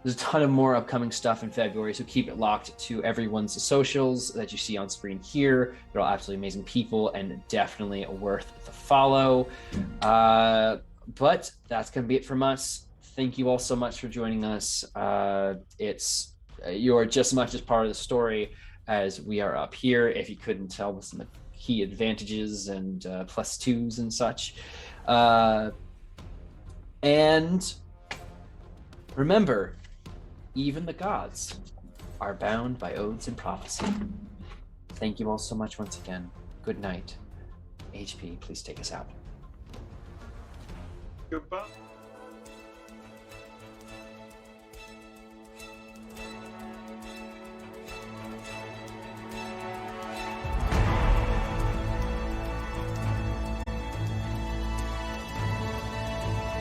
There's a ton of more upcoming stuff in February, so keep it locked to everyone's socials that you see on screen here. They're all absolutely amazing people and definitely worth the follow. But that's going to be it from us. Thank you all so much for joining us. You're just as much as part of the story as we are up here. If you couldn't tell with some key advantages and +2s and such. And remember, even the gods are bound by oaths and prophecy. Thank you all so much once again. Good night. HP, please take us out. Goodbye.